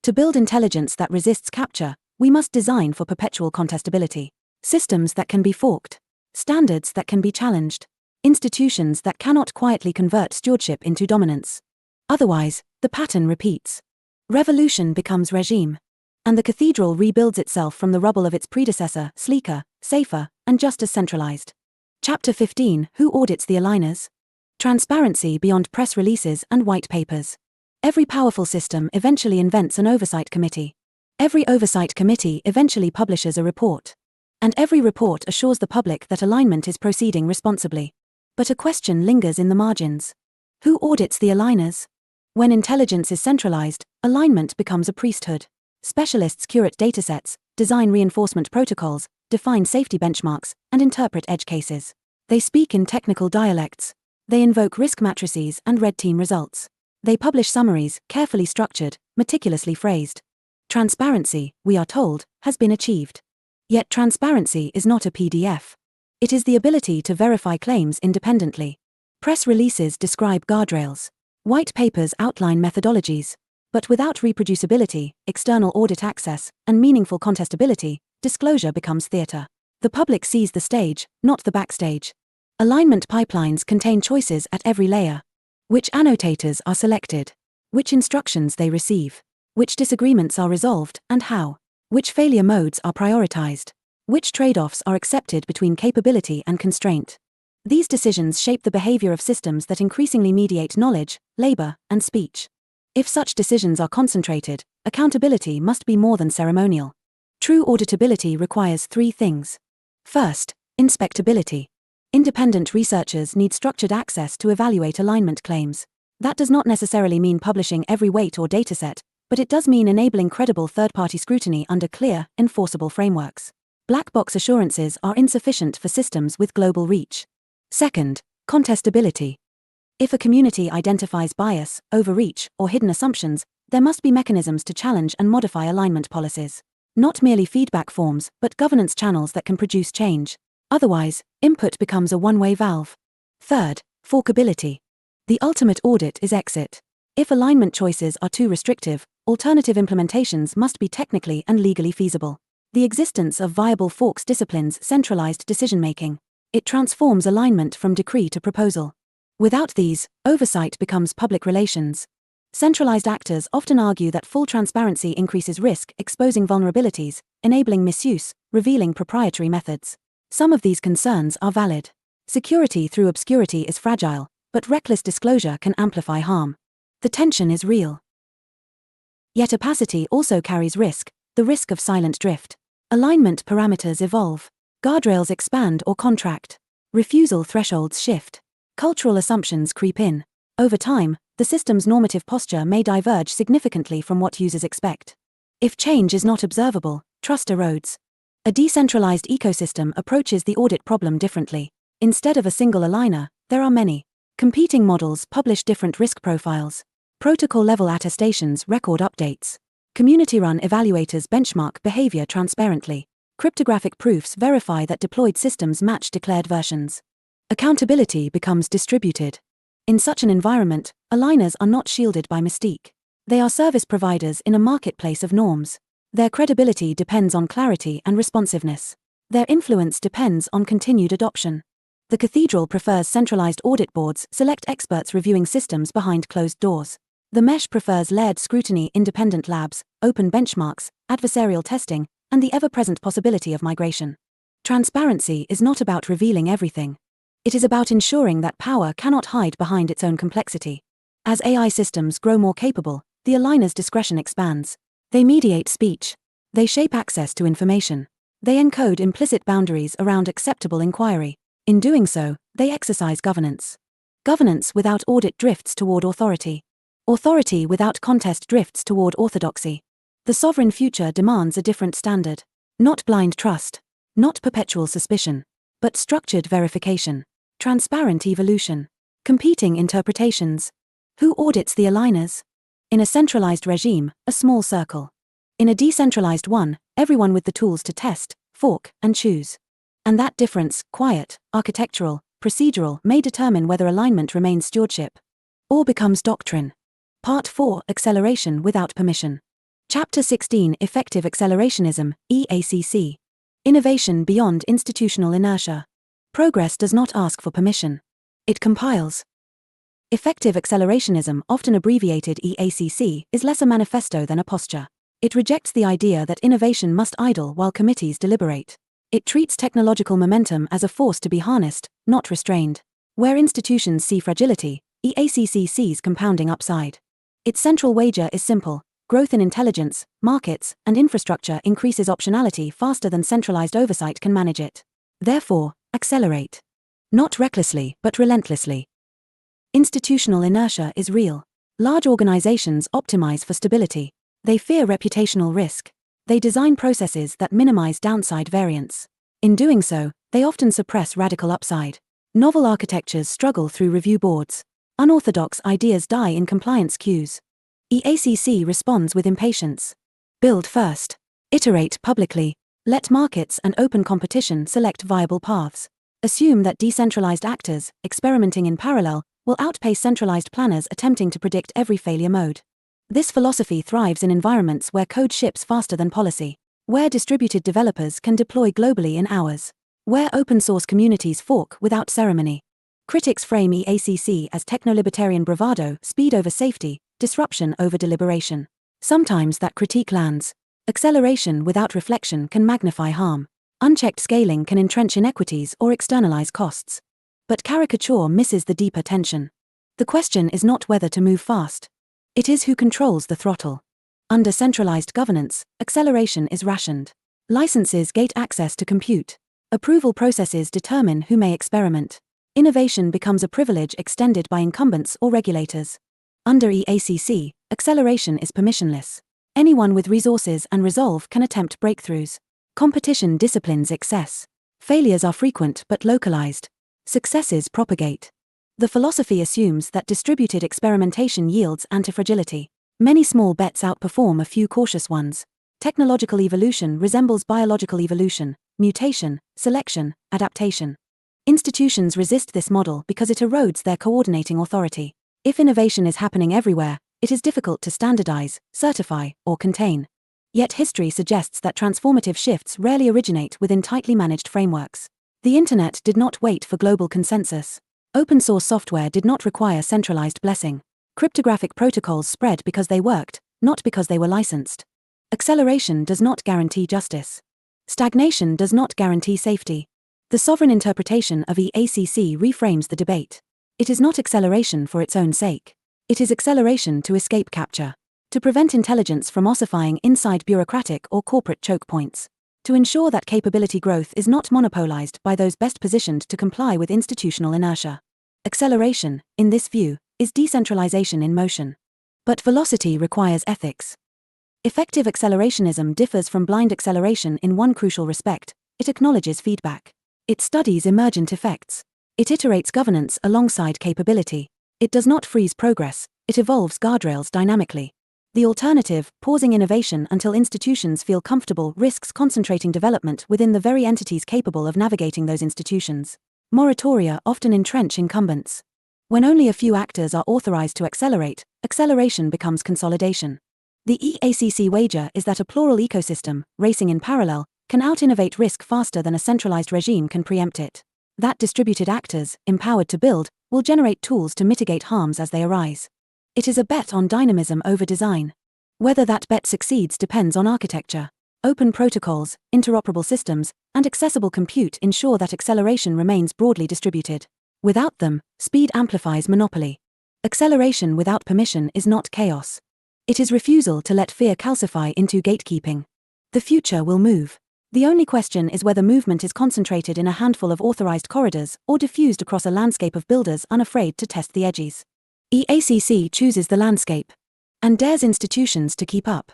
To build intelligence that resists capture, we must design for perpetual contestability. Systems that can be forked. Standards that can be challenged. Institutions that cannot quietly convert stewardship into dominance. Otherwise, the pattern repeats. Revolution becomes regime. And the cathedral rebuilds itself from the rubble of its predecessor, sleeker, safer, and just as centralized. Chapter 15: Who audits the aligners? Transparency beyond press releases and white papers. Every powerful system eventually invents an oversight committee. Every oversight committee eventually publishes a report. And every report assures the public that alignment is proceeding responsibly. But a question lingers in the margins. Who audits the aligners? When intelligence is centralized, alignment becomes a priesthood. Specialists curate datasets, design reinforcement protocols, define safety benchmarks, and interpret edge cases. They speak in technical dialects. They invoke risk matrices and red team results. They publish summaries, carefully structured, meticulously phrased. Transparency, we are told, has been achieved. Yet transparency is not a PDF. It is the ability to verify claims independently. Press releases describe guardrails. White papers outline methodologies. But without reproducibility, external audit access, and meaningful contestability, disclosure becomes theater. The public sees the stage, not the backstage. Alignment pipelines contain choices at every layer. Which annotators are selected? Which instructions they receive? Which disagreements are resolved, and how? Which failure modes are prioritized? Which trade-offs are accepted between capability and constraint? These decisions shape the behavior of systems that increasingly mediate knowledge, labor, and speech. If such decisions are concentrated, accountability must be more than ceremonial. True auditability requires three things. First, inspectability. Independent researchers need structured access to evaluate alignment claims. That does not necessarily mean publishing every weight or dataset, but it does mean enabling credible third-party scrutiny under clear, enforceable frameworks. Black box assurances are insufficient for systems with global reach. Second, contestability. If a community identifies bias, overreach, or hidden assumptions, there must be mechanisms to challenge and modify alignment policies. Not merely feedback forms, but governance channels that can produce change. Otherwise, input becomes a one-way valve. Third, forkability. The ultimate audit is exit. If alignment choices are too restrictive, alternative implementations must be technically and legally feasible. The existence of viable forks disciplines centralized decision-making. It transforms alignment from decree to proposal. Without these, oversight becomes public relations. Centralized actors often argue that full transparency increases risk, exposing vulnerabilities, enabling misuse, revealing proprietary methods. Some of these concerns are valid. Security through obscurity is fragile, but reckless disclosure can amplify harm. The tension is real. Yet opacity also carries risk, the risk of silent drift. Alignment parameters evolve. Guardrails expand or contract. Refusal thresholds shift. Cultural assumptions creep in. Over time, the system's normative posture may diverge significantly from what users expect. If change is not observable, trust erodes. A decentralized ecosystem approaches the audit problem differently. Instead of a single aligner, there are many. Competing models publish different risk profiles. Protocol-level attestations record updates. Community-run evaluators benchmark behavior transparently. Cryptographic proofs verify that deployed systems match declared versions. Accountability becomes distributed. In such an environment, aligners are not shielded by mystique. They are service providers in a marketplace of norms. Their credibility depends on clarity and responsiveness. Their influence depends on continued adoption. The cathedral prefers centralized audit boards, select experts reviewing systems behind closed doors. The mesh prefers layered scrutiny, independent labs, open benchmarks, adversarial testing, and the ever-present possibility of migration. Transparency is not about revealing everything. It is about ensuring that power cannot hide behind its own complexity. As AI systems grow more capable, the aligner's discretion expands. They mediate speech. They shape access to information. They encode implicit boundaries around acceptable inquiry. In doing so, they exercise governance. Governance without audit drifts toward authority. Authority without contest drifts toward orthodoxy. The sovereign future demands a different standard. Not blind trust. Not perpetual suspicion. But structured verification. Transparent evolution. Competing interpretations. Who audits the aligners? In a centralized regime, a small circle. In a decentralized one, everyone with the tools to test, fork, and choose. And that difference, quiet, architectural, procedural, may determine whether alignment remains stewardship or becomes doctrine. Part 4, Acceleration without permission. Chapter 16, Effective Accelerationism, EACC. Innovation beyond institutional inertia. Progress does not ask for permission. It compiles. Effective accelerationism, often abbreviated EACC, is less a manifesto than a posture. It rejects the idea that innovation must idle while committees deliberate. It treats technological momentum as a force to be harnessed, not restrained. Where institutions see fragility, EACC sees compounding upside. Its central wager is simple: growth in intelligence, markets, and infrastructure increases optionality faster than centralized oversight can manage it. Therefore, accelerate. Not recklessly, but relentlessly. Institutional inertia is real. Large organizations optimize for stability. They fear reputational risk. They design processes that minimize downside variance. In doing so, they often suppress radical upside. Novel architectures struggle through review boards. Unorthodox ideas die in compliance queues. EACC responds with impatience. Build first. Iterate publicly. Let markets and open competition select viable paths. Assume that decentralized actors, experimenting in parallel, will outpace centralized planners attempting to predict every failure mode. This philosophy thrives in environments where code ships faster than policy, where distributed developers can deploy globally in hours, where open-source communities fork without ceremony. Critics frame EACC as techno-libertarian bravado, speed over safety, disruption over deliberation. Sometimes that critique lands. Acceleration without reflection can magnify harm. Unchecked scaling can entrench inequities or externalize costs. But caricature misses the deeper tension. The question is not whether to move fast. It is who controls the throttle. Under centralized governance, acceleration is rationed. Licenses gate access to compute. Approval processes determine who may experiment. Innovation becomes a privilege extended by incumbents or regulators. Under EACC, acceleration is permissionless. Anyone with resources and resolve can attempt breakthroughs. Competition disciplines excess. Failures are frequent but localized. Successes propagate. The philosophy assumes that distributed experimentation yields antifragility. Many small bets outperform a few cautious ones. Technological evolution resembles biological evolution, mutation, selection, adaptation. Institutions resist this model because it erodes their coordinating authority. If innovation is happening everywhere, it is difficult to standardize, certify, or contain. Yet history suggests that transformative shifts rarely originate within tightly managed frameworks. The Internet did not wait for global consensus. Open source software did not require centralized blessing. Cryptographic protocols spread because they worked, not because they were licensed. Acceleration does not guarantee justice. Stagnation does not guarantee safety. The sovereign interpretation of EACC reframes the debate. It is not acceleration for its own sake. It is acceleration to escape capture. To prevent intelligence from ossifying inside bureaucratic or corporate choke points. To ensure that capability growth is not monopolized by those best positioned to comply with institutional inertia. Acceleration, in this view, is decentralization in motion. But velocity requires ethics. Effective accelerationism differs from blind acceleration in one crucial respect: it acknowledges feedback. It studies emergent effects. It iterates governance alongside capability. It does not freeze progress, it evolves guardrails dynamically. The alternative, pausing innovation until institutions feel comfortable, risks concentrating development within the very entities capable of navigating those institutions. Moratoria often entrench incumbents. When only a few actors are authorized to accelerate, acceleration becomes consolidation. The EACC wager is that a plural ecosystem, racing in parallel, can out-innovate risk faster than a centralized regime can preempt it. That distributed actors, empowered to build, will generate tools to mitigate harms as they arise. It is a bet on dynamism over design. Whether that bet succeeds depends on architecture. Open protocols, interoperable systems, and accessible compute ensure that acceleration remains broadly distributed. Without them, speed amplifies monopoly. Acceleration without permission is not chaos. It is refusal to let fear calcify into gatekeeping. The future will move. The only question is whether movement is concentrated in a handful of authorized corridors or diffused across a landscape of builders unafraid to test the edges. EACC chooses the landscape and dares institutions to keep up.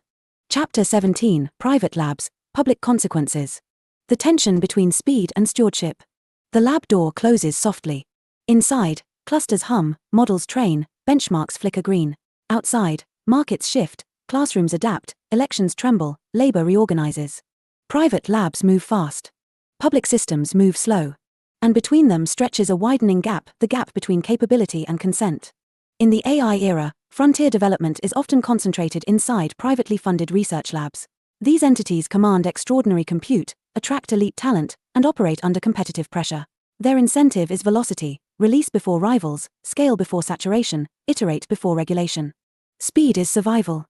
Chapter 17, Private Labs, Public Consequences. The tension between speed and stewardship. The lab door closes softly. Inside, clusters hum, models train, benchmarks flicker green. Outside, markets shift, classrooms adapt, elections tremble, labor reorganizes. Private labs move fast. Public systems move slow. And between them stretches a widening gap, the gap between capability and consent. In the AI era, frontier development is often concentrated inside privately funded research labs. These entities command extraordinary compute, attract elite talent, and operate under competitive pressure. Their incentive is velocity: release before rivals, scale before saturation, iterate before regulation. Speed is survival.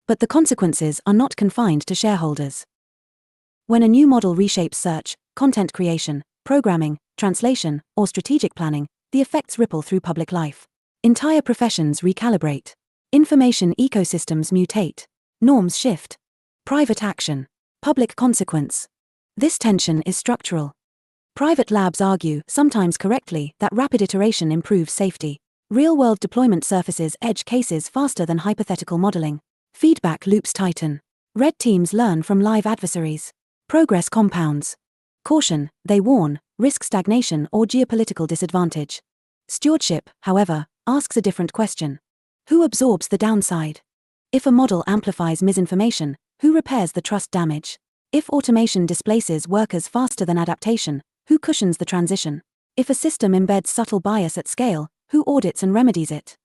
But the consequences are not confined to shareholders. When a new model reshapes search, content creation, programming, translation, or strategic planning, the effects ripple through public life. Entire professions recalibrate. Information ecosystems mutate. Norms shift. Private action. Public consequence. This tension is structural. Private labs argue, sometimes correctly, that rapid iteration improves safety. Real-world deployment surfaces edge cases faster than hypothetical modeling. Feedback loops tighten. Red teams learn from live adversaries. Progress compounds. Caution, they warn, risk stagnation or geopolitical disadvantage. Stewardship, however, asks a different question. Who absorbs the downside? If a model amplifies misinformation, who repairs the trust damage? If automation displaces workers faster than adaptation, who cushions the transition? If a system embeds subtle bias at scale, who audits and remedies it?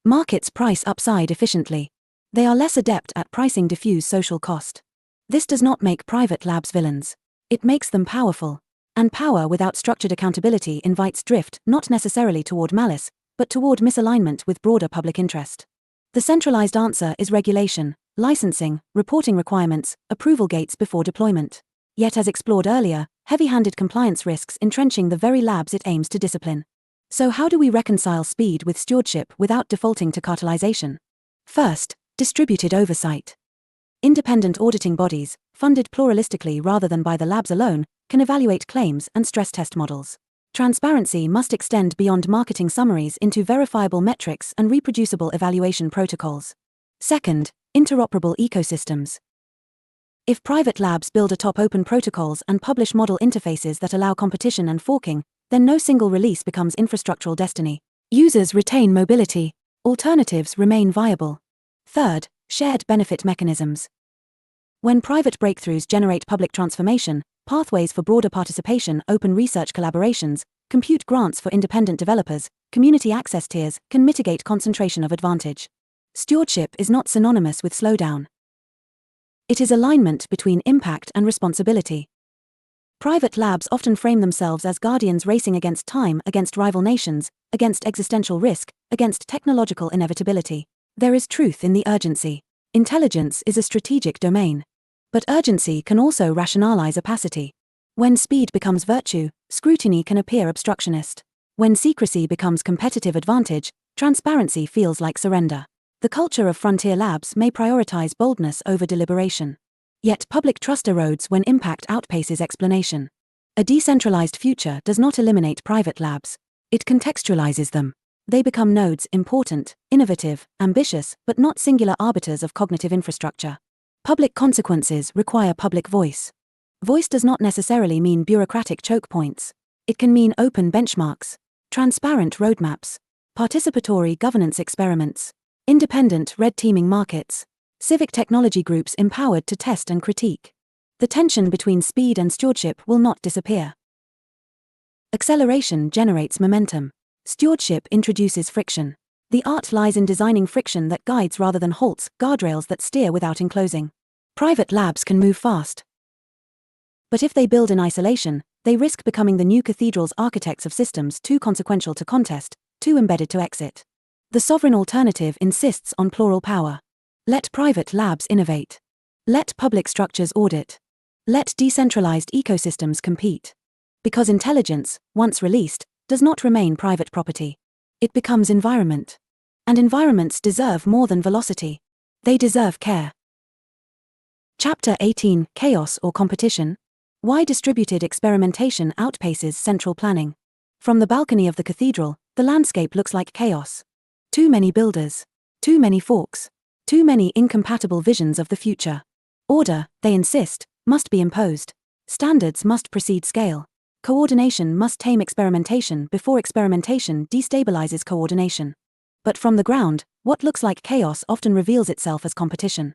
Markets price upside efficiently. They are less adept at pricing diffuse social cost. This does not make private labs villains. It makes them powerful. And power without structured accountability invites drift, not necessarily toward malice, but toward misalignment with broader public interest. The centralized answer is regulation, licensing, reporting requirements, approval gates before deployment. Yet as explored earlier, heavy-handed compliance risks entrenching the very labs it aims to discipline. So how do we reconcile speed with stewardship without defaulting to cartelization? First, distributed oversight. Independent auditing bodies, funded pluralistically rather than by the labs alone, can evaluate claims and stress test models. Transparency must extend beyond marketing summaries into verifiable metrics and reproducible evaluation protocols. Second, interoperable ecosystems. If private labs build atop open protocols and publish model interfaces that allow competition and forking, then no single release becomes infrastructural destiny. Users retain mobility. Alternatives remain viable. Third, shared benefit mechanisms. When private breakthroughs generate public transformation, pathways for broader participation, open research collaborations, compute grants for independent developers, community access tiers can mitigate concentration of advantage. Stewardship is not synonymous with slowdown. It is alignment between impact and responsibility. Private labs often frame themselves as guardians racing against time, against rival nations, against existential risk, against technological inevitability. There is truth in the urgency. Intelligence is a strategic domain. But urgency can also rationalize opacity. When speed becomes virtue, scrutiny can appear obstructionist. When secrecy becomes competitive advantage, transparency feels like surrender. The culture of frontier labs may prioritize boldness over deliberation. Yet public trust erodes when impact outpaces explanation. A decentralized future does not eliminate private labs. It contextualizes them. They become nodes, important, innovative, ambitious, but not singular arbiters of cognitive infrastructure. Public consequences require public voice. Voice does not necessarily mean bureaucratic choke points. It can mean open benchmarks, transparent roadmaps, participatory governance experiments, independent red teaming markets, civic technology groups empowered to test and critique. The tension between speed and stewardship will not disappear. Acceleration generates momentum. Stewardship introduces friction. The art lies in designing friction that guides rather than halts, guardrails that steer without enclosing. Private labs can move fast. But if they build in isolation, they risk becoming the new cathedrals, architects of systems too consequential to contest, too embedded to exit. The sovereign alternative insists on plural power. Let private labs innovate. Let public structures audit. Let decentralized ecosystems compete. Because intelligence, once released, does not remain private property. It becomes environment. And environments deserve more than velocity. They deserve care. Chapter 18: Chaos or Competition? Why distributed experimentation outpaces central planning. From the balcony of the cathedral, the landscape looks like chaos. Too many builders. Too many forks. Too many incompatible visions of the future. Order, they insist, must be imposed. Standards must precede scale. Coordination must tame experimentation before experimentation destabilizes coordination. But from the ground, what looks like chaos often reveals itself as competition.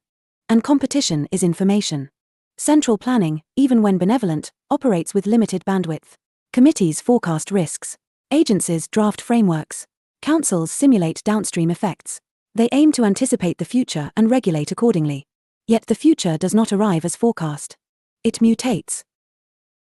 And competition is information. Central planning, even when benevolent, operates with limited bandwidth. Committees forecast risks. Agencies draft frameworks. Councils simulate downstream effects. They aim to anticipate the future and regulate accordingly. Yet the future does not arrive as forecast. It mutates.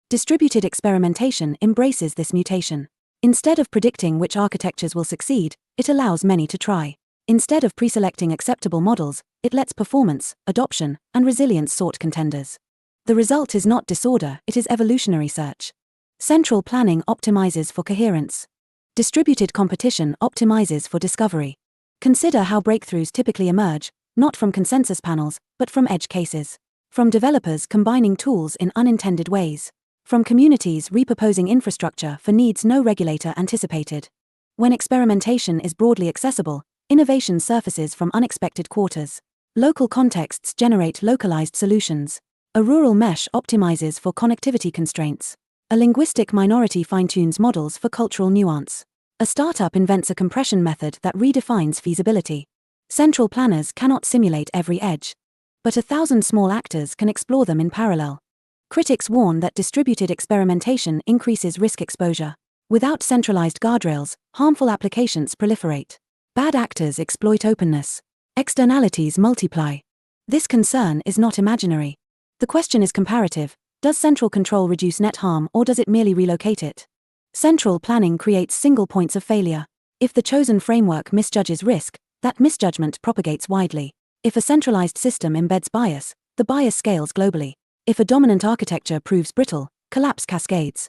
Distributed experimentation embraces this mutation. Instead of predicting which architectures will succeed, it allows many to try. Instead of preselecting acceptable models, it lets performance, adoption, and resilience sort contenders. The result is not disorder, it is evolutionary search. Central planning optimizes for coherence. Distributed competition optimizes for discovery. Consider how breakthroughs typically emerge, not from consensus panels, but from edge cases. From developers combining tools in unintended ways. From communities repurposing infrastructure for needs no regulator anticipated. When experimentation is broadly accessible, innovation surfaces from unexpected quarters. Local contexts generate localized solutions. A rural mesh optimizes for connectivity constraints. A linguistic minority fine-tunes models for cultural nuance. A startup invents a compression method that redefines feasibility. Central planners cannot simulate every edge. But 1,000 small actors can explore them in parallel. Critics warn that distributed experimentation increases risk exposure. Without centralized guardrails, harmful applications proliferate. Bad actors exploit openness. Externalities multiply. This concern is not imaginary. The question is comparative. Does central control reduce net harm or does it merely relocate it? Central planning creates single points of failure. If the chosen framework misjudges risk, that misjudgment propagates widely. If a centralized system embeds bias, the bias scales globally. If a dominant architecture proves brittle, collapse cascades.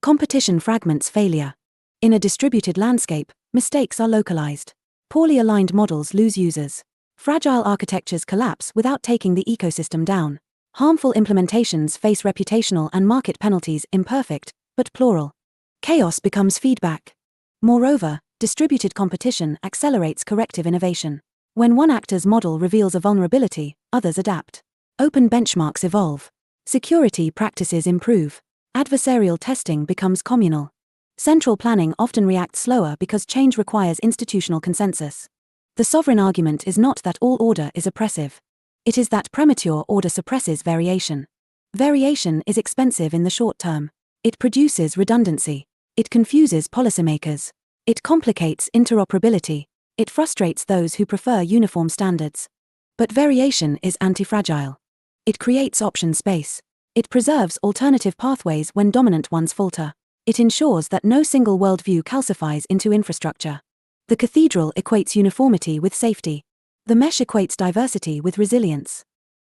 Competition fragments failure. In a distributed landscape, mistakes are localized. Poorly aligned models lose users. Fragile architectures collapse without taking the ecosystem down. Harmful implementations face reputational and market penalties imperfect, but plural. Chaos becomes feedback. Moreover, distributed competition accelerates corrective innovation. When one actor's model reveals a vulnerability, others adapt. Open benchmarks evolve. Security practices improve. Adversarial testing becomes communal. Central planning often reacts slower because change requires institutional consensus. The sovereign argument is not that all order is oppressive. It is that premature order suppresses variation. Variation is expensive in the short term. It produces redundancy. It confuses policymakers. It complicates interoperability. It frustrates those who prefer uniform standards. But variation is anti-fragile. It creates option space. It preserves alternative pathways when dominant ones falter. It ensures that no single worldview calcifies into infrastructure. The cathedral equates uniformity with safety. The mesh equates diversity with resilience.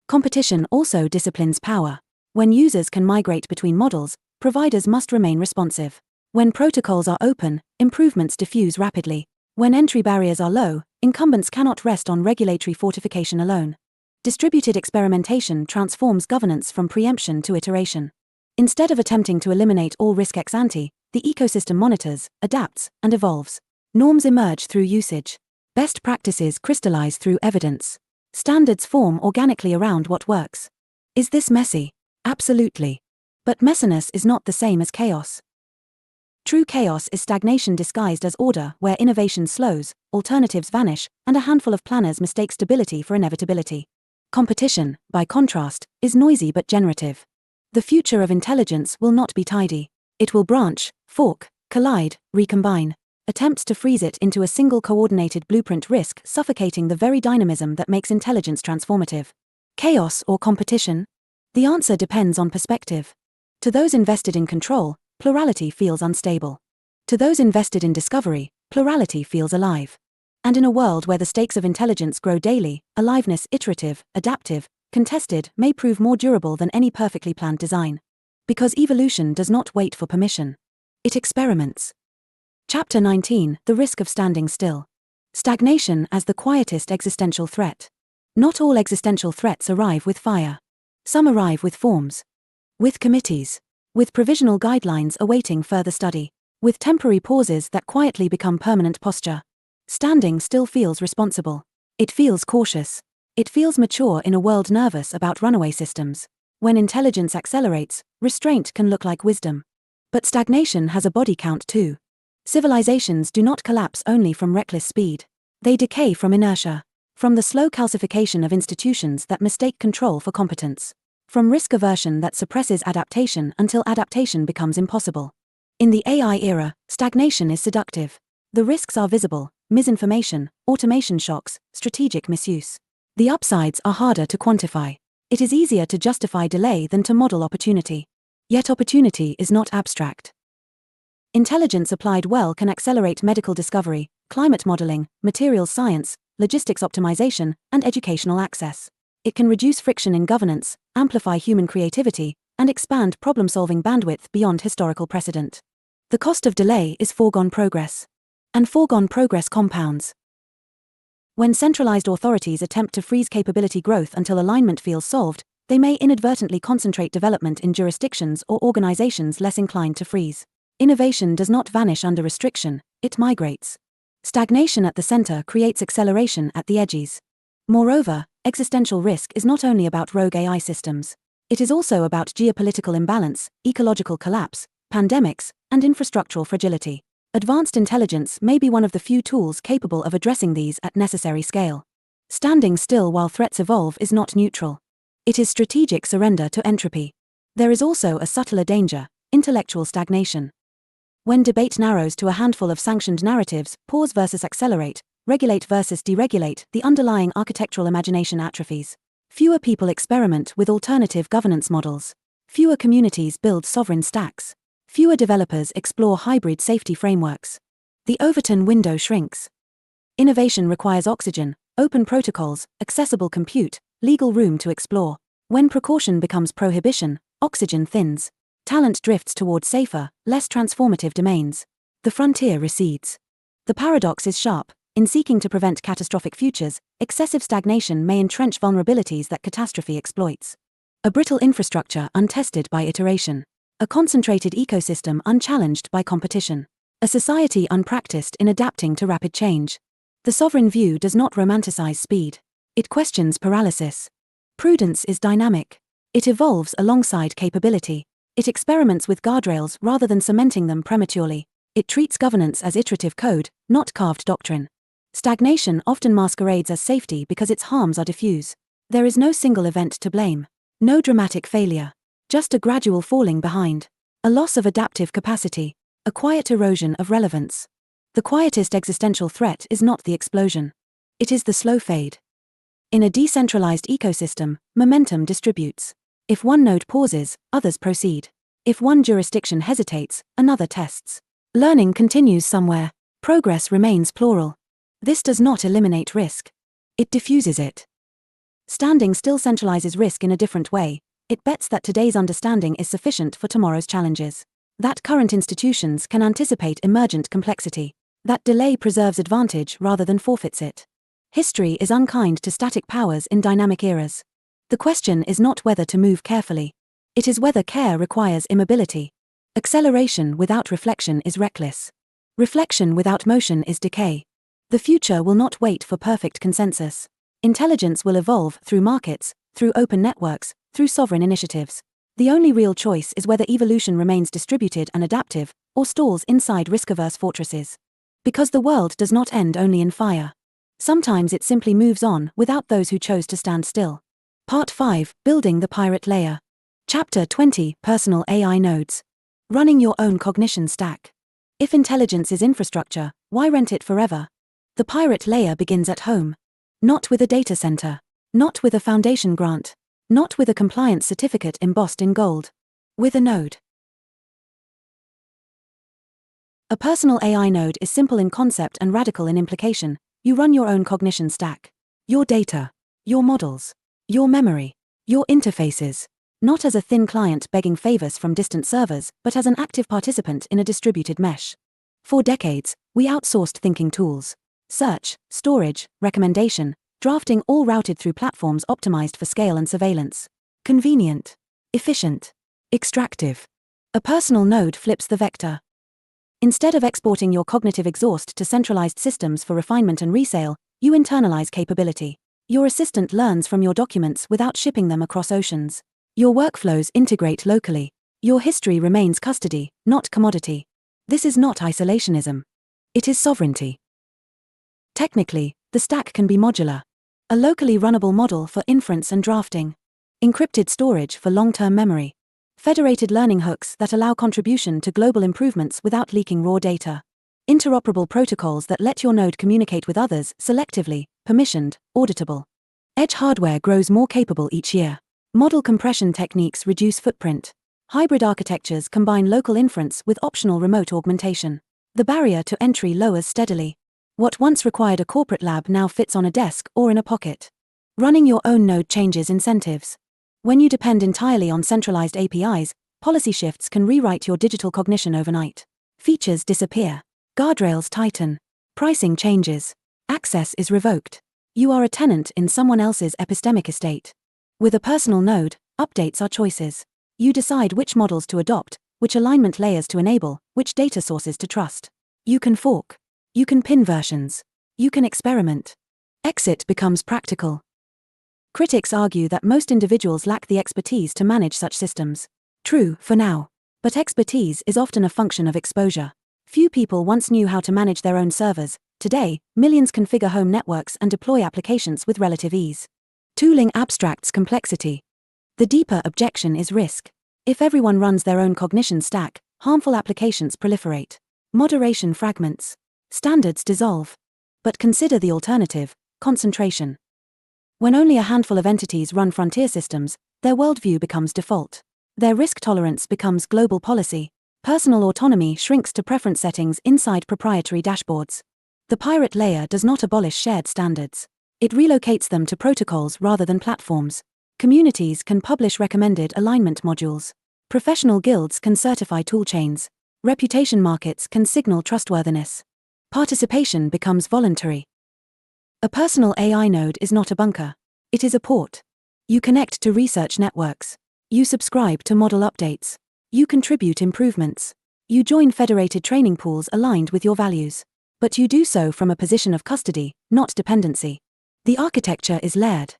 Competition also disciplines power. When users can migrate between models, providers must remain responsive. When protocols are open, improvements diffuse rapidly. When entry barriers are low, incumbents cannot rest on regulatory fortification alone. Distributed experimentation transforms governance from preemption to iteration. Instead of attempting to eliminate all risk ex ante, the ecosystem monitors, adapts, and evolves. Norms emerge through usage. Best practices crystallize through evidence. Standards form organically around what works. Is this messy? Absolutely. But messiness is not the same as chaos. True chaos is stagnation disguised as order, where innovation slows, alternatives vanish, and a handful of planners mistake stability for inevitability. Competition, by contrast, is noisy but generative. The future of intelligence will not be tidy. It will branch, fork, collide, recombine. Attempts to freeze it into a single coordinated blueprint risk suffocating the very dynamism that makes intelligence transformative. Chaos or competition? The answer depends on perspective. To those invested in control, plurality feels unstable. To those invested in discovery, plurality feels alive. And in a world where the stakes of intelligence grow daily, aliveness iterative, adaptive, contested may prove more durable than any perfectly planned design. Because evolution does not wait for permission. It experiments. Chapter 19, The Risk of Standing Still. Stagnation as the quietest existential threat. Not all existential threats arrive with fire. Some arrive with forms. With committees. With provisional guidelines awaiting further study. With temporary pauses that quietly become permanent posture. Standing still feels responsible. It feels cautious. It feels mature in a world nervous about runaway systems. When intelligence accelerates, restraint can look like wisdom. But stagnation has a body count too. Civilizations do not collapse only from reckless speed. They decay from inertia. From the slow calcification of institutions that mistake control for competence. From risk aversion that suppresses adaptation until adaptation becomes impossible. In the AI era, stagnation is seductive. The risks are visible: misinformation, automation shocks, strategic misuse. The upsides are harder to quantify. It is easier to justify delay than to model opportunity. Yet opportunity is not abstract. Intelligence applied well can accelerate medical discovery, climate modeling, materials science, logistics optimization, and educational access. It can reduce friction in governance, amplify human creativity, and expand problem-solving bandwidth beyond historical precedent. The cost of delay is foregone progress. And foregone progress compounds. When centralized authorities attempt to freeze capability growth until alignment feels solved, they may inadvertently concentrate development in jurisdictions or organizations less inclined to freeze. Innovation does not vanish under restriction, it migrates. Stagnation at the center creates acceleration at the edges. Moreover, existential risk is not only about rogue AI systems. It is also about geopolitical imbalance, ecological collapse, pandemics, and infrastructural fragility. Advanced intelligence may be one of the few tools capable of addressing these at necessary scale. Standing still while threats evolve is not neutral. It is strategic surrender to entropy. There is also a subtler danger: intellectual stagnation. When debate narrows to a handful of sanctioned narratives, pause versus accelerate, regulate versus deregulate, the underlying architectural imagination atrophies. Fewer people experiment with alternative governance models. Fewer communities build sovereign stacks. Fewer developers explore hybrid safety frameworks. The Overton window shrinks. Innovation requires oxygen, open protocols, accessible compute, legal room to explore. When precaution becomes prohibition, oxygen thins. Talent drifts toward safer, less transformative domains. The frontier recedes. The paradox is sharp. In seeking to prevent catastrophic futures, excessive stagnation may entrench vulnerabilities that catastrophe exploits. A brittle infrastructure untested by iteration. A concentrated ecosystem unchallenged by competition. A society unpracticed in adapting to rapid change. The sovereign view does not romanticize speed. It questions paralysis. Prudence is dynamic. It evolves alongside capability. It experiments with guardrails rather than cementing them prematurely. It treats governance as iterative code, not carved doctrine. Stagnation often masquerades as safety because its harms are diffuse. There is no single event to blame. No dramatic failure. Just a gradual falling behind. A loss of adaptive capacity. A quiet erosion of relevance. The quietest existential threat is not the explosion. It is the slow fade. In a decentralized ecosystem, momentum distributes. If one node pauses, others proceed. If one jurisdiction hesitates, another tests. Learning continues somewhere. Progress remains plural. This does not eliminate risk. It diffuses it. Standing still centralizes risk in a different way. It bets that today's understanding is sufficient for tomorrow's challenges. That current institutions can anticipate emergent complexity. That delay preserves advantage rather than forfeits it. History is unkind to static powers in dynamic eras. The question is not whether to move carefully. It is whether care requires immobility. Acceleration without reflection is reckless. Reflection without motion is decay. The future will not wait for perfect consensus. Intelligence will evolve through markets, through open networks, through sovereign initiatives. The only real choice is whether evolution remains distributed and adaptive, or stalls inside risk-averse fortresses. Because the world does not end only in fire. Sometimes it simply moves on without those who chose to stand still. Part 5, Building the Pirate Layer. Chapter 20, Personal AI Nodes. Running your own cognition stack. If intelligence is infrastructure, why rent it forever? The pirate layer begins at home. Not with a data center. Not with a foundation grant. Not with a compliance certificate embossed in gold. With a node. A personal AI node is simple in concept and radical in implication. You run your own cognition stack. Your data. Your models. Your memory. Your interfaces. Not as a thin client begging favors from distant servers, but as an active participant in a distributed mesh. For decades, we outsourced thinking tools. Search, storage, recommendation, drafting, all routed through platforms optimized for scale and surveillance. Convenient. Efficient. Extractive. A personal node flips the vector. Instead of exporting your cognitive exhaust to centralized systems for refinement and resale, you internalize capability. Your assistant learns from your documents without shipping them across oceans. Your workflows integrate locally. Your history remains custody, not commodity. This is not isolationism. It is sovereignty. Technically, the stack can be modular. A locally runnable model for inference and drafting. Encrypted storage for long-term memory. Federated learning hooks that allow contribution to global improvements without leaking raw data. Interoperable protocols that let your node communicate with others selectively, permissioned, auditable. Edge hardware grows more capable each year. Model compression techniques reduce footprint. Hybrid architectures combine local inference with optional remote augmentation. The barrier to entry lowers steadily. What once required a corporate lab now fits on a desk or in a pocket. Running your own node changes incentives. When you depend entirely on centralized APIs, policy shifts can rewrite your digital cognition overnight. Features disappear. Guardrails tighten. Pricing changes. Access is revoked. You are a tenant in someone else's epistemic estate. With a personal node, updates are choices. You decide which models to adopt, which alignment layers to enable, which data sources to trust. You can fork. You can pin versions. You can experiment. Exit becomes practical. Critics argue that most individuals lack the expertise to manage such systems. True, for now. But expertise is often a function of exposure. Few people once knew how to manage their own servers. Today, millions configure home networks and deploy applications with relative ease. Tooling abstracts complexity. The deeper objection is risk. If everyone runs their own cognition stack, harmful applications proliferate. Moderation fragments. Standards dissolve. But consider the alternative: concentration. When only a handful of entities run frontier systems, their worldview becomes default. Their risk tolerance becomes global policy. Personal autonomy shrinks to preference settings inside proprietary dashboards. The pirate layer does not abolish shared standards. It relocates them to protocols rather than platforms. Communities can publish recommended alignment modules. Professional guilds can certify toolchains. Reputation markets can signal trustworthiness. Participation becomes voluntary. A personal AI node is not a bunker. It is a port. You connect to research networks. You subscribe to model updates. You contribute improvements. You join federated training pools aligned with your values. But you do so from a position of custody, not dependency. The architecture is layered.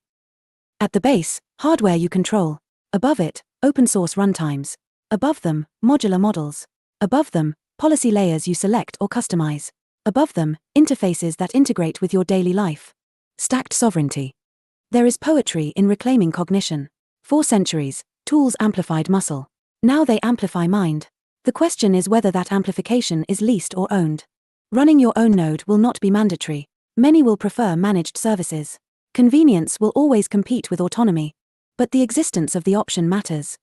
At the base, hardware you control. Above it, open source runtimes. Above them, modular models. Above them, policy layers you select or customize. Above them, interfaces that integrate with your daily life. Stacked sovereignty. There is poetry in reclaiming cognition. For centuries, tools amplified muscle. Now they amplify mind. The question is whether that amplification is leased or owned. Running your own node will not be mandatory. Many will prefer managed services. Convenience will always compete with autonomy. But the existence of the option matters.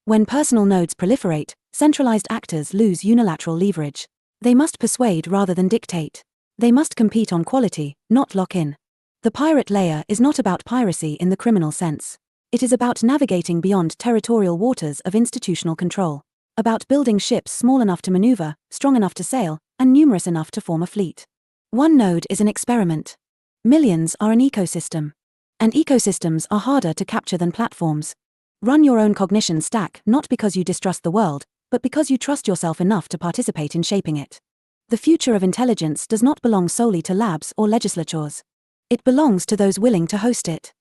When personal nodes proliferate, centralized actors lose unilateral leverage. They must persuade rather than dictate. They must compete on quality, not lock in. The pirate layer is not about piracy in the criminal sense. It is about navigating beyond territorial waters of institutional control. About building ships small enough to maneuver, strong enough to sail, and numerous enough to form a fleet. One node is an experiment. Millions are an ecosystem. And ecosystems are harder to capture than platforms. Run your own cognition stack not because you distrust the world, but because you trust yourself enough to participate in shaping it. The future of intelligence does not belong solely to labs or legislatures. It belongs to those willing to host it.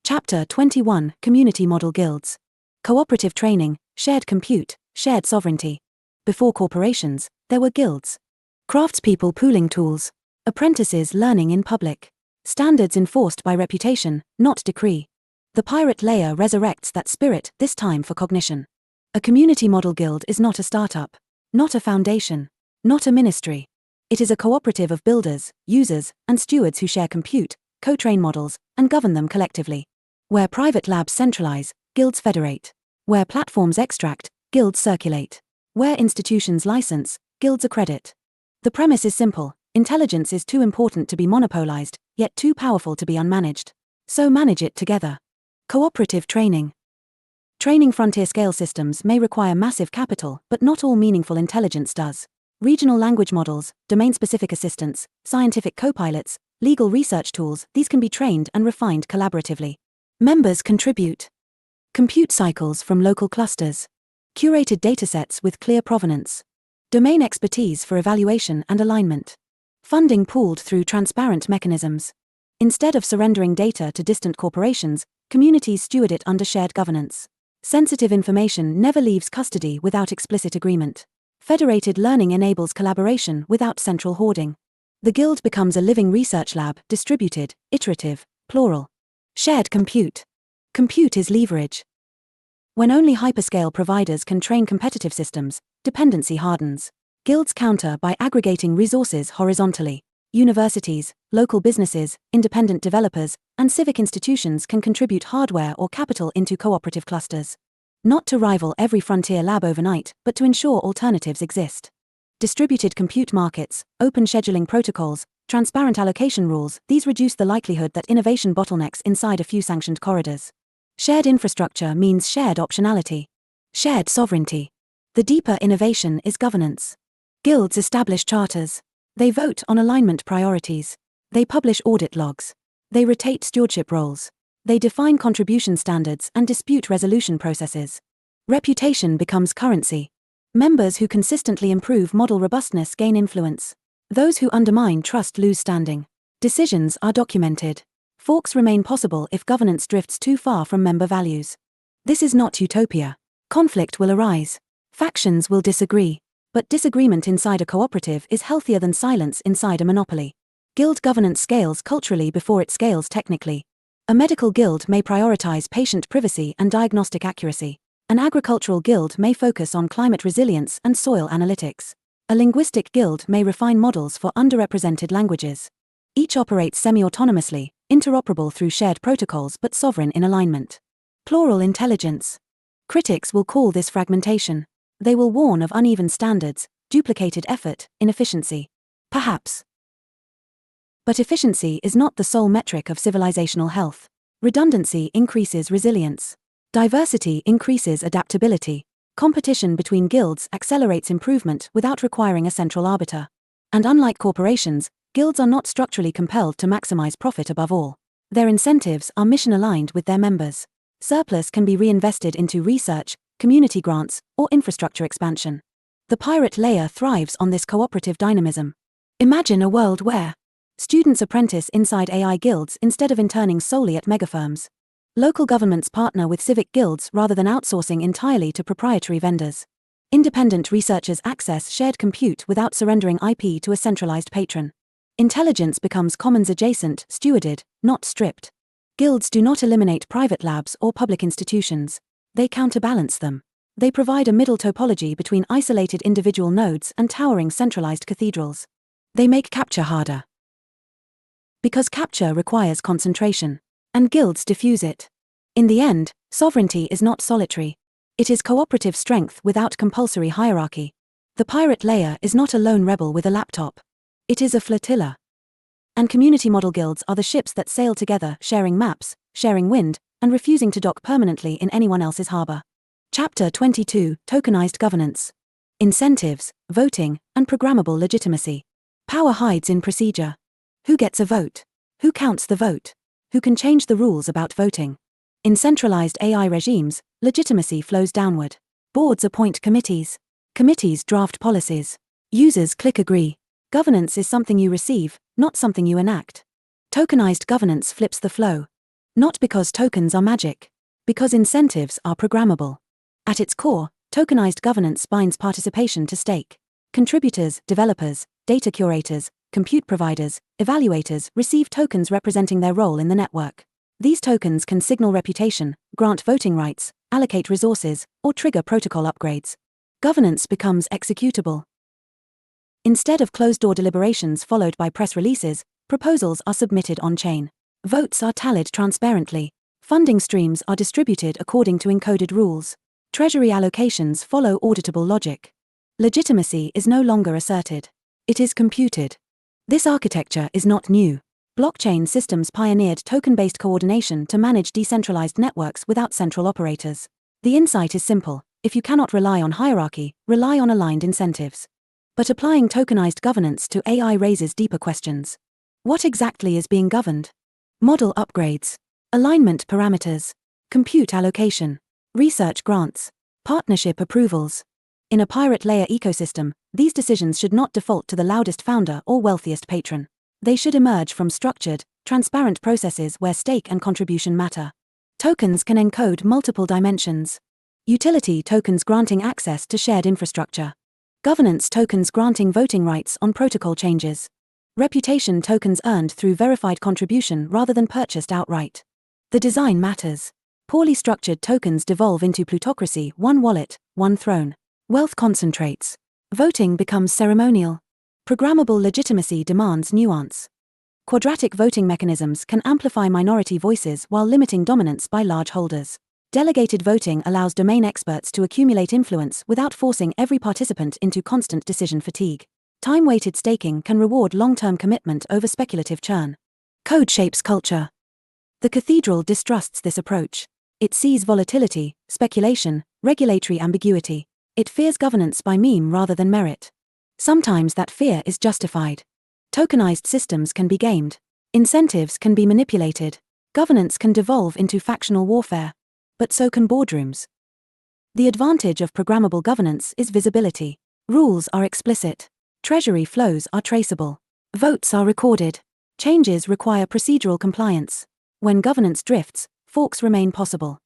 Chapter 21: Community Model Guilds. Cooperative training, shared compute, shared sovereignty. Before corporations, there were guilds. Craftspeople pooling tools. Apprentices learning in public. Standards enforced by reputation, not decree. The pirate layer resurrects that spirit, this time for cognition. A community model guild is not a startup. Not a foundation. Not a ministry. It is a cooperative of builders, users, and stewards who share compute, co-train models, and govern them collectively. Where private labs centralize, guilds federate. Where platforms extract, guilds circulate. Where institutions license, guilds accredit. The premise is simple: intelligence is too important to be monopolized, yet too powerful to be unmanaged. So manage it together. Cooperative training. Training frontier-scale systems may require massive capital, but not all meaningful intelligence does. Regional language models, domain-specific assistants, scientific co-pilots, legal research tools, these can be trained and refined collaboratively. Members contribute. Compute cycles from local clusters. Curated datasets with clear provenance. Domain expertise for evaluation and alignment. Funding pooled through transparent mechanisms. Instead of surrendering data to distant corporations, communities steward it under shared governance. Sensitive information never leaves custody without explicit agreement. Federated learning enables collaboration without central hoarding. The guild becomes a living research lab, distributed, iterative, plural. Shared compute. Compute is leverage. When only hyperscale providers can train competitive systems, dependency hardens. Guilds counter by aggregating resources horizontally. Universities, local businesses, independent developers, and civic institutions can contribute hardware or capital into cooperative clusters. Not to rival every frontier lab overnight, but to ensure alternatives exist. Distributed compute markets, open scheduling protocols, transparent allocation rules, these reduce the likelihood that innovation bottlenecks inside a few sanctioned corridors. Shared infrastructure means shared optionality. Shared sovereignty. The deeper innovation is governance. Guilds establish charters. They vote on alignment priorities. They publish audit logs. They rotate stewardship roles. They define contribution standards and dispute resolution processes. Reputation becomes currency. Members who consistently improve model robustness gain influence. Those who undermine trust lose standing. Decisions are documented. Forks remain possible if governance drifts too far from member values. This is not utopia. Conflict will arise. Factions will disagree. But disagreement inside a cooperative is healthier than silence inside a monopoly. Guild governance scales culturally before it scales technically. A medical guild may prioritize patient privacy and diagnostic accuracy. An agricultural guild may focus on climate resilience and soil analytics. A linguistic guild may refine models for underrepresented languages. Each operates semi-autonomously, interoperable through shared protocols but sovereign in alignment. Plural intelligence. Critics will call this fragmentation. They will warn of uneven standards, duplicated effort, inefficiency. Perhaps. But efficiency is not the sole metric of civilizational health. Redundancy increases resilience. Diversity increases adaptability. Competition between guilds accelerates improvement without requiring a central arbiter. And unlike corporations, guilds are not structurally compelled to maximize profit above all. Their incentives are mission-aligned with their members. Surplus can be reinvested into research, community grants, or infrastructure expansion. The pirate layer thrives on this cooperative dynamism. Imagine a world where students apprentice inside AI guilds instead of interning solely at megafirms. Local governments partner with civic guilds rather than outsourcing entirely to proprietary vendors. Independent researchers access shared compute without surrendering IP to a centralized patron. Intelligence becomes commons adjacent, stewarded, not stripped. Guilds do not eliminate private labs or public institutions. They counterbalance them. They provide a middle topology between isolated individual nodes and towering centralized cathedrals. They make capture harder. Because capture requires concentration. And guilds diffuse it. In the end, sovereignty is not solitary. It is cooperative strength without compulsory hierarchy. The pirate layer is not a lone rebel with a laptop. It is a flotilla. And community model guilds are the ships that sail together, sharing maps, sharing wind, and refusing to dock permanently in anyone else's harbor. Chapter 22, Tokenized Governance. Incentives, voting, and programmable legitimacy. Power hides in procedure. Who gets a vote? Who counts the vote? Who can change the rules about voting? In centralized AI regimes, legitimacy flows downward. Boards appoint committees. Committees draft policies. Users click agree. Governance is something you receive, not something you enact. Tokenized governance flips the flow. Not because tokens are magic. Because incentives are programmable. At its core, tokenized governance binds participation to stake. Contributors, developers, data curators, compute providers, evaluators receive tokens representing their role in the network. These tokens can signal reputation, grant voting rights, allocate resources, or trigger protocol upgrades. Governance becomes executable. Instead of closed-door deliberations followed by press releases, proposals are submitted on-chain. Votes are tallied transparently. Funding streams are distributed according to encoded rules. Treasury allocations follow auditable logic. Legitimacy is no longer asserted. It is computed. This architecture is not new. Blockchain systems pioneered token-based coordination to manage decentralized networks without central operators. The insight is simple: if you cannot rely on hierarchy, rely on aligned incentives. But applying tokenized governance to AI raises deeper questions. What exactly is being governed? Model upgrades, alignment parameters, compute allocation, research grants, partnership approvals. In a pirate layer ecosystem, these decisions should not default to the loudest founder or wealthiest patron. They should emerge from structured, transparent processes where stake and contribution matter. Tokens can encode multiple dimensions. Utility tokens granting access to shared infrastructure. Governance tokens granting voting rights on protocol changes. Reputation tokens earned through verified contribution rather than purchased outright. The design matters. Poorly structured tokens devolve into plutocracy, one wallet, one throne. Wealth concentrates. Voting becomes ceremonial. Programmable legitimacy demands nuance. Quadratic voting mechanisms can amplify minority voices while limiting dominance by large holders. Delegated voting allows domain experts to accumulate influence without forcing every participant into constant decision fatigue. Time-weighted staking can reward long-term commitment over speculative churn. Code shapes culture. The cathedral distrusts this approach. It sees volatility, speculation, regulatory ambiguity. It fears governance by meme rather than merit. Sometimes that fear is justified. Tokenized systems can be gamed. Incentives can be manipulated. Governance can devolve into factional warfare. But so can boardrooms. The advantage of programmable governance is visibility. Rules are explicit. Treasury flows are traceable. Votes are recorded. Changes require procedural compliance. When governance drifts, forks remain possible.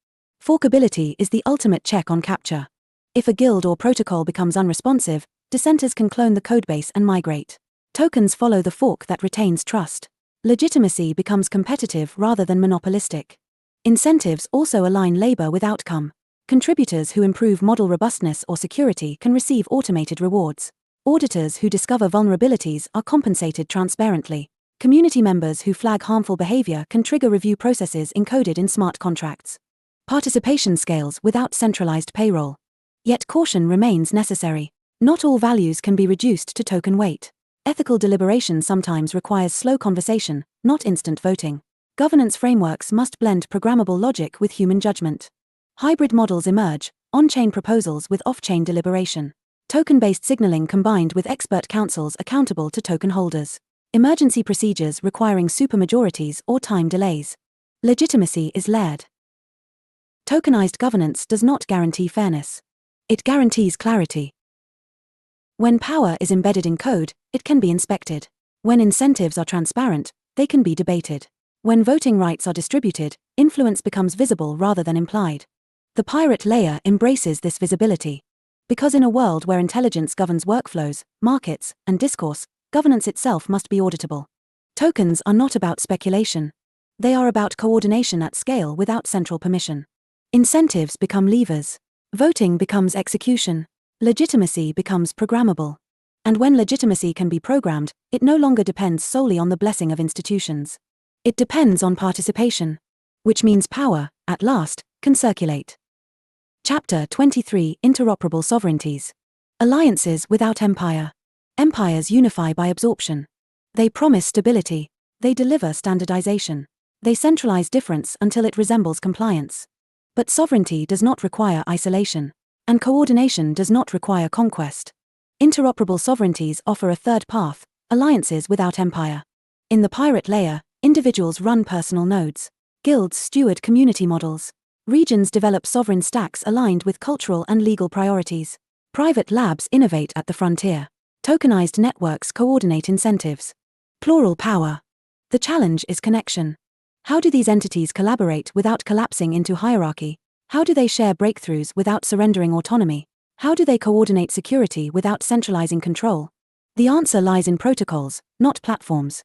Forkability is the ultimate check on capture. If a guild or protocol becomes unresponsive, dissenters can clone the codebase and migrate. Tokens follow the fork that retains trust. Legitimacy becomes competitive rather than monopolistic. Incentives also align labor with outcome. Contributors who improve model robustness or security can receive automated rewards. Auditors who discover vulnerabilities are compensated transparently. Community members who flag harmful behavior can trigger review processes encoded in smart contracts. Participation scales without centralized payroll. Yet caution remains necessary. Not all values can be reduced to token weight. Ethical deliberation sometimes requires slow conversation, not instant voting. Governance frameworks must blend programmable logic with human judgment. Hybrid models emerge, on-chain proposals with off-chain deliberation. Token-based signaling combined with expert councils accountable to token holders. Emergency procedures requiring supermajorities or time delays. Legitimacy is layered. Tokenized governance does not guarantee fairness. It guarantees clarity. When power is embedded in code, it can be inspected. When incentives are transparent, they can be debated. When voting rights are distributed, influence becomes visible rather than implied. The pirate layer embraces this visibility. Because in a world where intelligence governs workflows, markets, and discourse, governance itself must be auditable. Tokens are not about speculation. They are about coordination at scale without central permission. Incentives become levers. Voting becomes execution. Legitimacy becomes programmable. And when legitimacy can be programmed, it no longer depends solely on the blessing of institutions. It depends on participation. Which means power, at last, can circulate. Chapter 23: Interoperable Sovereignties. Alliances without empire. Empires unify by absorption. They promise stability. They deliver standardization. They centralize difference until it resembles compliance. But sovereignty does not require isolation. And coordination does not require conquest. Interoperable sovereignties offer a third path: alliances without empire. In the pirate layer, individuals run personal nodes. Guilds steward community models. Regions develop sovereign stacks aligned with cultural and legal priorities. Private labs innovate at the frontier. Tokenized networks coordinate incentives. Plural power. The challenge is connection. How do these entities collaborate without collapsing into hierarchy? How do they share breakthroughs without surrendering autonomy? How do they coordinate security without centralizing control? The answer lies in protocols, not platforms.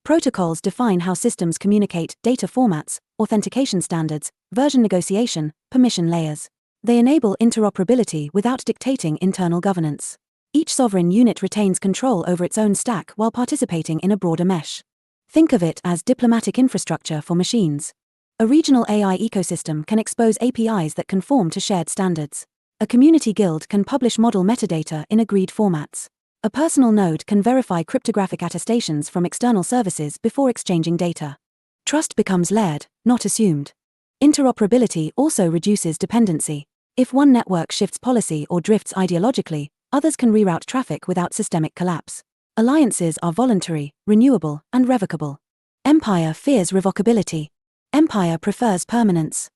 Protocols define how systems communicate: data formats, authentication standards, version negotiation, permission layers. They enable interoperability without dictating internal governance. Each sovereign unit retains control over its own stack while participating in a broader mesh. Think of it as diplomatic infrastructure for machines. A regional AI ecosystem can expose APIs that conform to shared standards. A community guild can publish model metadata in agreed formats. A personal node can verify cryptographic attestations from external services before exchanging data. Trust becomes layered, not assumed. Interoperability also reduces dependency. If one network shifts policy or drifts ideologically, others can reroute traffic without systemic collapse. Alliances are voluntary, renewable, and revocable. Empire fears revocability. Empire prefers permanence.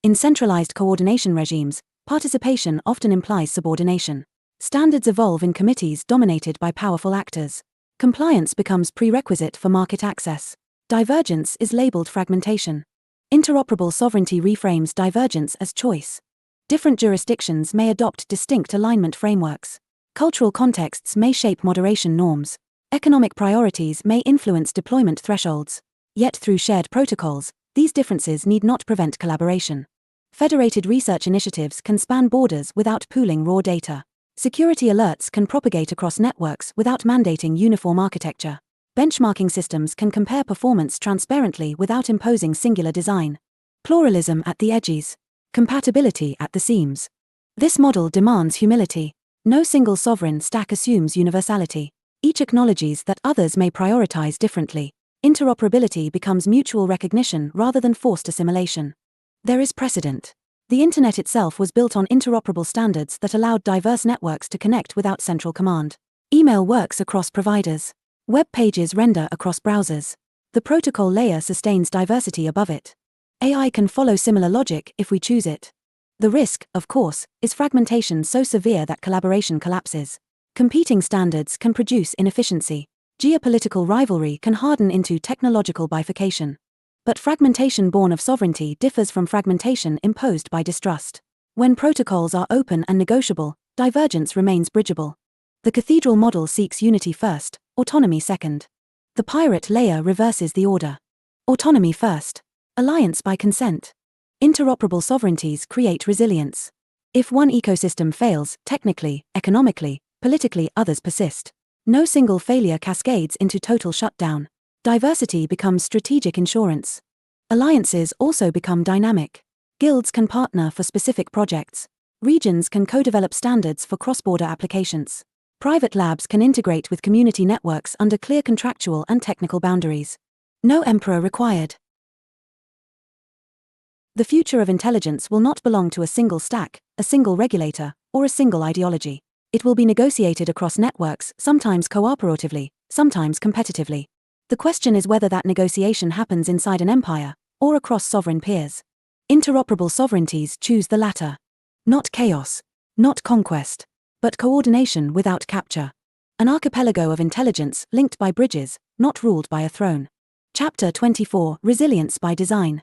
In centralized coordination regimes, participation often implies subordination. Standards evolve in committees dominated by powerful actors. Compliance becomes prerequisite for market access. Divergence is labeled fragmentation. Interoperable sovereignty reframes divergence as choice. Different jurisdictions may adopt distinct alignment frameworks. Cultural contexts may shape moderation norms. Economic priorities may influence deployment thresholds. Yet through shared protocols, these differences need not prevent collaboration. Federated research initiatives can span borders without pooling raw data. Security alerts can propagate across networks without mandating uniform architecture. Benchmarking systems can compare performance transparently without imposing singular design. Pluralism at the edges. Compatibility at the seams. This model demands humility. No single sovereign stack assumes universality. Each acknowledges that others may prioritize differently. Interoperability becomes mutual recognition rather than forced assimilation. There is precedent. The Internet itself was built on interoperable standards that allowed diverse networks to connect without central command. Email works across providers. Web pages render across browsers. The protocol layer sustains diversity above it. AI can follow similar logic if we choose it. The risk, of course, is fragmentation so severe that collaboration collapses. Competing standards can produce inefficiency. Geopolitical rivalry can harden into technological bifurcation. But fragmentation born of sovereignty differs from fragmentation imposed by distrust. When protocols are open and negotiable, divergence remains bridgeable. The cathedral model seeks unity first, autonomy second. The pirate layer reverses the order. Autonomy first. Alliance by consent. Interoperable sovereignties create resilience. If one ecosystem fails, technically, economically, politically, others persist. No single failure cascades into total shutdown. Diversity becomes strategic insurance. Alliances also become dynamic. Guilds can partner for specific projects. Regions can co-develop standards for cross-border applications. Private labs can integrate with community networks under clear contractual and technical boundaries. No emperor required. The future of intelligence will not belong to a single stack, a single regulator, or a single ideology. It will be negotiated across networks, sometimes cooperatively, sometimes competitively. The question is whether that negotiation happens inside an empire, or across sovereign peers. Interoperable sovereignties choose the latter. Not chaos, not conquest, but coordination without capture. An archipelago of intelligence linked by bridges, not ruled by a throne. Chapter 24: Resilience by Design.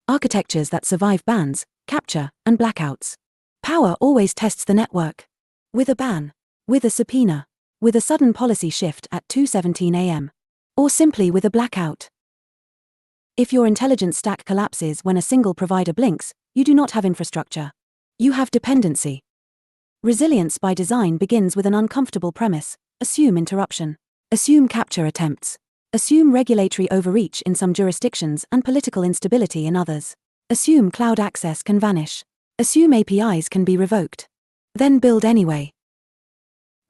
Architectures that survive bans, capture, and blackouts. Power always tests the network. With a ban, with a subpoena, with a sudden policy shift at 2:17 a.m. Or simply with a blackout. If your intelligence stack collapses when a single provider blinks, you do not have infrastructure. You have dependency. Resilience by design begins with an uncomfortable premise: assume interruption. Assume capture attempts. Assume regulatory overreach in some jurisdictions and political instability in others. Assume cloud access can vanish. Assume APIs can be revoked. Then build anyway.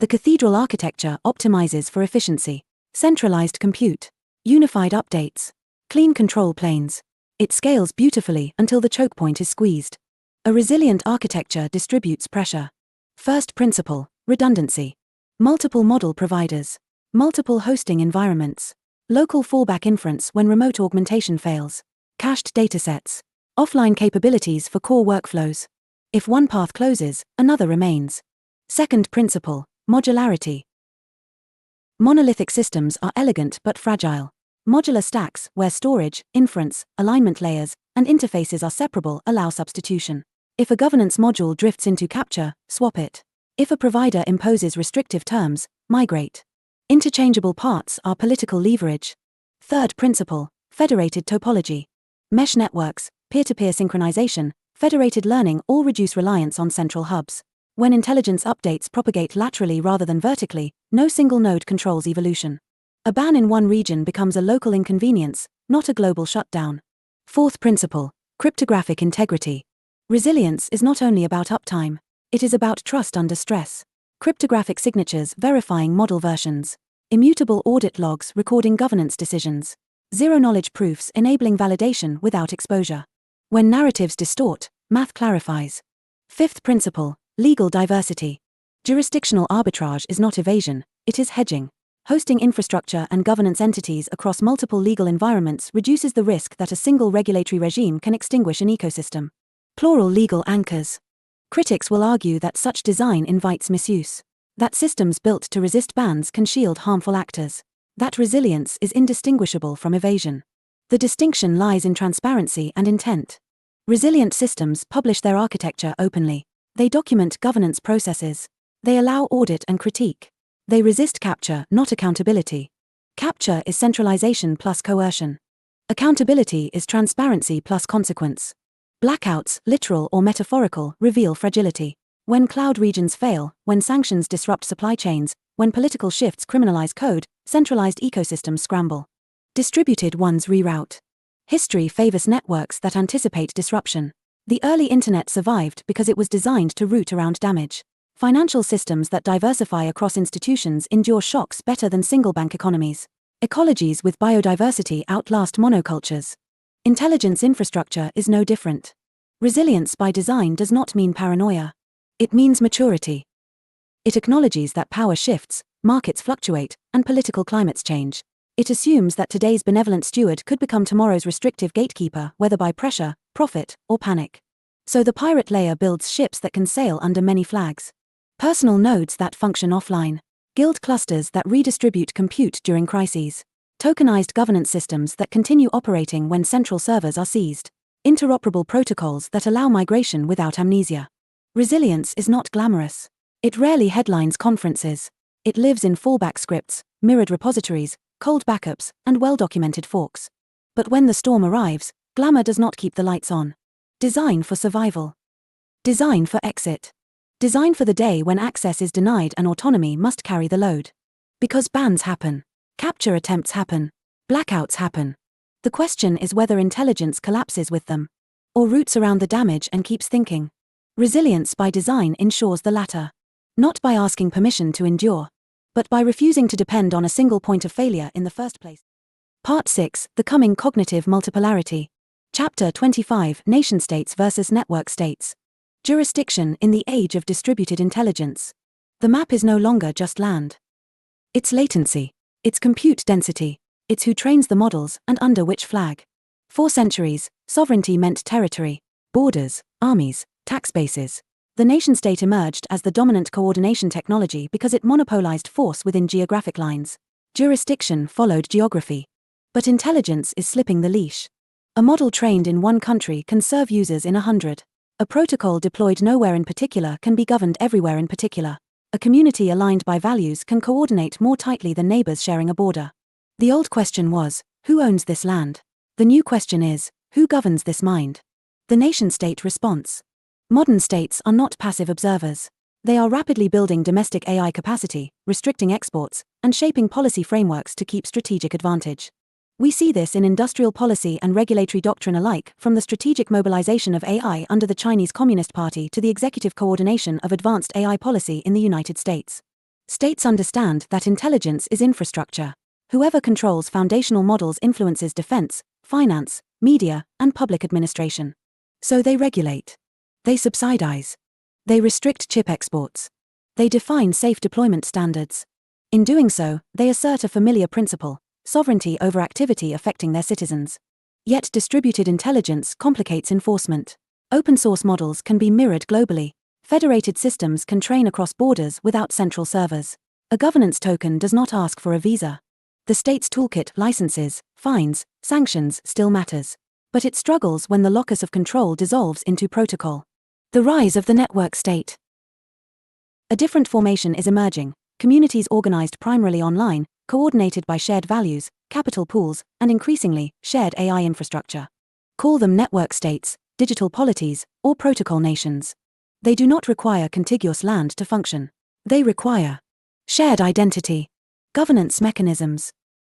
The cathedral architecture optimizes for efficiency. Centralized compute. Unified updates. Clean control planes. It scales beautifully until the choke point is squeezed. A resilient architecture distributes pressure. First principle: redundancy. Multiple model providers. Multiple hosting environments. Local fallback inference when remote augmentation fails. Cached datasets. Offline capabilities for core workflows. If one path closes, another remains. Second principle: modularity. Monolithic systems are elegant but fragile. Modular stacks, where storage, inference, alignment layers, and interfaces are separable, allow substitution. If a governance module drifts into capture, swap it. If a provider imposes restrictive terms, migrate. Interchangeable parts are political leverage. Third principle: federated topology. Mesh networks, peer-to-peer synchronization, federated learning all reduce reliance on central hubs. When intelligence updates propagate laterally rather than vertically, no single node controls evolution. A ban in one region becomes a local inconvenience, not a global shutdown. Fourth principle: cryptographic integrity. Resilience is not only about uptime, it is about trust under stress. Cryptographic signatures verifying model versions. Immutable audit logs recording governance decisions. Zero-knowledge proofs enabling validation without exposure. When narratives distort, math clarifies. Fifth principle: legal diversity. Jurisdictional arbitrage is not evasion, it is hedging. Hosting infrastructure and governance entities across multiple legal environments reduces the risk that a single regulatory regime can extinguish an ecosystem. Plural legal anchors. Critics will argue that such design invites misuse. That systems built to resist bans can shield harmful actors. That resilience is indistinguishable from evasion. The distinction lies in transparency and intent. Resilient systems publish their architecture openly. They document governance processes. They allow audit and critique. They resist capture, not accountability. Capture is centralization plus coercion. Accountability is transparency plus consequence. Blackouts, literal or metaphorical, reveal fragility. When cloud regions fail, when sanctions disrupt supply chains, when political shifts criminalize code, centralized ecosystems scramble. Distributed ones reroute. History favors networks that anticipate disruption. The early internet survived because it was designed to root around damage. Financial systems that diversify across institutions endure shocks better than single bank economies. Ecologies with biodiversity outlast monocultures. Intelligence infrastructure is no different. Resilience by design does not mean paranoia. It means maturity. It acknowledges that power shifts, markets fluctuate, and political climates change. It assumes that today's benevolent steward could become tomorrow's restrictive gatekeeper, whether by pressure, profit, or panic. So the pirate layer builds ships that can sail under many flags. Personal nodes that function offline. Guild clusters that redistribute compute during crises. Tokenized governance systems that continue operating when central servers are seized. Interoperable protocols that allow migration without amnesia. Resilience is not glamorous. It rarely headlines conferences. It lives in fallback scripts, mirrored repositories, cold backups, and well-documented forks. But when the storm arrives, glamour does not keep the lights on. Design for survival. Design for exit. Design for the day when access is denied and autonomy must carry the load. Because bans happen. Capture attempts happen. Blackouts happen. The question is whether intelligence collapses with them. Or roots around the damage and keeps thinking. Resilience by design ensures the latter. Not by asking permission to endure, but by refusing to depend on a single point of failure in the first place. Part 6, The Coming Cognitive Multipolarity. Chapter 25, Nation-states versus network states. Jurisdiction in the age of distributed intelligence. The map is no longer just land. It's latency. It's compute density. It's who trains the models and under which flag. For centuries, sovereignty meant territory, borders, armies, tax bases. The nation-state emerged as the dominant coordination technology because it monopolized force within geographic lines. Jurisdiction followed geography. But intelligence is slipping the leash. A model trained in one country can serve users in 100. A protocol deployed nowhere in particular can be governed everywhere in particular. A community aligned by values can coordinate more tightly than neighbors sharing a border. The old question was, who owns this land? The new question is, who governs this mind? The nation-state response. Modern states are not passive observers. They are rapidly building domestic AI capacity, restricting exports, and shaping policy frameworks to keep strategic advantage. We see this in industrial policy and regulatory doctrine alike, from the strategic mobilization of AI under the Chinese Communist Party to the executive coordination of advanced AI policy in the United States. States understand that intelligence is infrastructure. Whoever controls foundational models influences defense, finance, media, and public administration. So they regulate. They subsidize. They restrict chip exports. They define safe deployment standards. In doing so, they assert a familiar principle: sovereignty over activity affecting their citizens. Yet distributed intelligence complicates enforcement. Open-source models can be mirrored globally. Federated systems can train across borders without central servers. A governance token does not ask for a visa. The state's toolkit, licenses, fines, sanctions still matters. But it struggles when the locus of control dissolves into protocol. The rise of the network state. A different formation is emerging, communities organized primarily online, coordinated by shared values, capital pools, and increasingly, shared AI infrastructure. Call them network states, digital polities, or protocol nations. They do not require contiguous land to function. They require shared identity, governance mechanisms,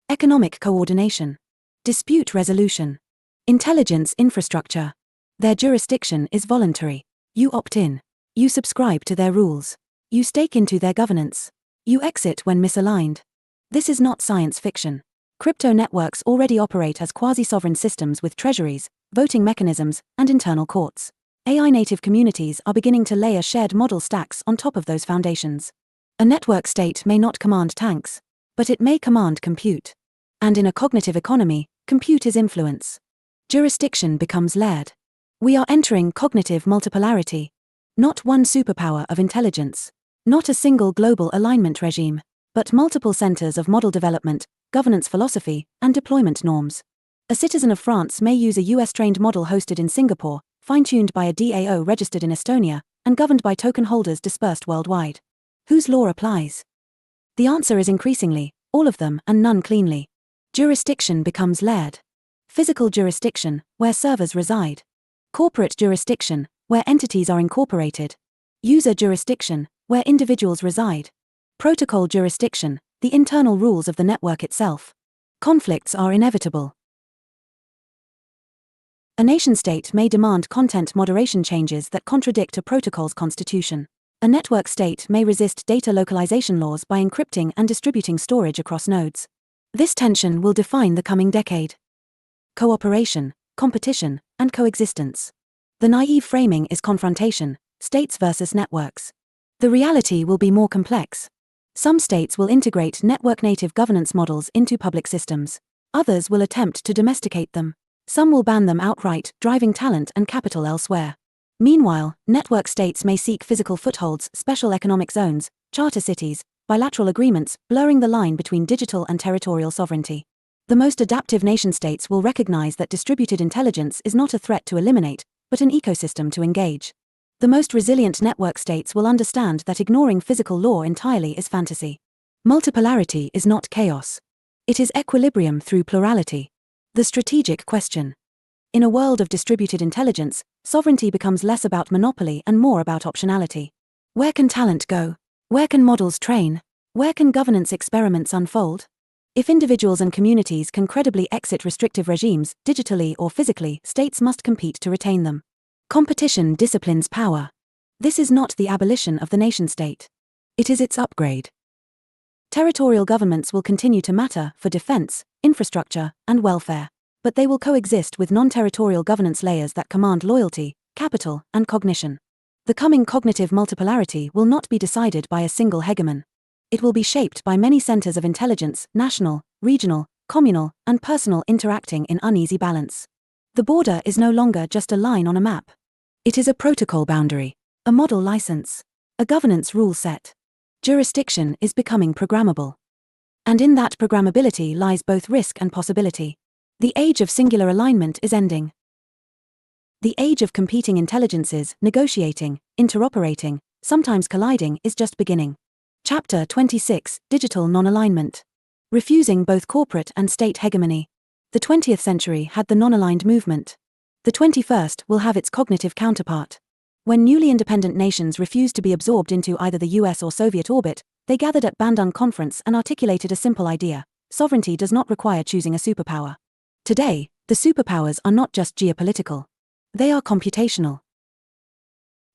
economic coordination, dispute resolution, intelligence infrastructure. Their jurisdiction is voluntary. You opt in. You subscribe to their rules. You stake into their governance. You exit when misaligned. This is not science fiction. Crypto networks already operate as quasi-sovereign systems with treasuries, voting mechanisms, and internal courts. AI-native communities are beginning to layer shared model stacks on top of those foundations. A network state may not command tanks, but it may command compute. And in a cognitive economy, compute is influence. Jurisdiction becomes layered. We are entering cognitive multipolarity. Not one superpower of intelligence. Not a single global alignment regime, but multiple centers of model development, governance philosophy, and deployment norms. A citizen of France may use a US-trained model hosted in Singapore, fine-tuned by a DAO registered in Estonia, and governed by token holders dispersed worldwide. Whose law applies? The answer is increasingly, all of them and none cleanly. Jurisdiction becomes layered. Physical jurisdiction, where servers reside. Corporate jurisdiction, where entities are incorporated. User jurisdiction, where individuals reside. Protocol jurisdiction, the internal rules of the network itself. Conflicts are inevitable. A nation-state may demand content moderation changes that contradict a protocol's constitution. A network state may resist data localization laws by encrypting and distributing storage across nodes. This tension will define the coming decade. Cooperation, competition, and coexistence. The naive framing is confrontation, states versus networks. The reality will be more complex. Some states will integrate network-native governance models into public systems. Others will attempt to domesticate them. Some will ban them outright, driving talent and capital elsewhere. Meanwhile, network states may seek physical footholds, special economic zones, charter cities, bilateral agreements, blurring the line between digital and territorial sovereignty. The most adaptive nation-states will recognize that distributed intelligence is not a threat to eliminate, but an ecosystem to engage. The most resilient network states will understand that ignoring physical law entirely is fantasy. Multipolarity is not chaos. It is equilibrium through plurality. The strategic question. In a world of distributed intelligence, sovereignty becomes less about monopoly and more about optionality. Where can talent go? Where can models train? Where can governance experiments unfold? If individuals and communities can credibly exit restrictive regimes, digitally or physically, states must compete to retain them. Competition disciplines power. This is not the abolition of the nation-state. It is its upgrade. Territorial governments will continue to matter for defense, infrastructure, and welfare, but they will coexist with non-territorial governance layers that command loyalty, capital, and cognition. The coming cognitive multipolarity will not be decided by a single hegemon. It will be shaped by many centers of intelligence, national, regional, communal, and personal interacting in uneasy balance. The border is no longer just a line on a map. It is a protocol boundary, a model license, a governance rule set. Jurisdiction is becoming programmable. And in that programmability lies both risk and possibility. The age of singular alignment is ending. The age of competing intelligences, negotiating, interoperating, sometimes colliding, is just beginning. Chapter 26, Digital Non-Alignment. Refusing both corporate and state hegemony. The 20th century had the non-aligned movement. The 21st will have its cognitive counterpart. When newly independent nations refused to be absorbed into either the US or Soviet orbit, they gathered at Bandung Conference and articulated a simple idea: sovereignty does not require choosing a superpower. Today, the superpowers are not just geopolitical. They are computational.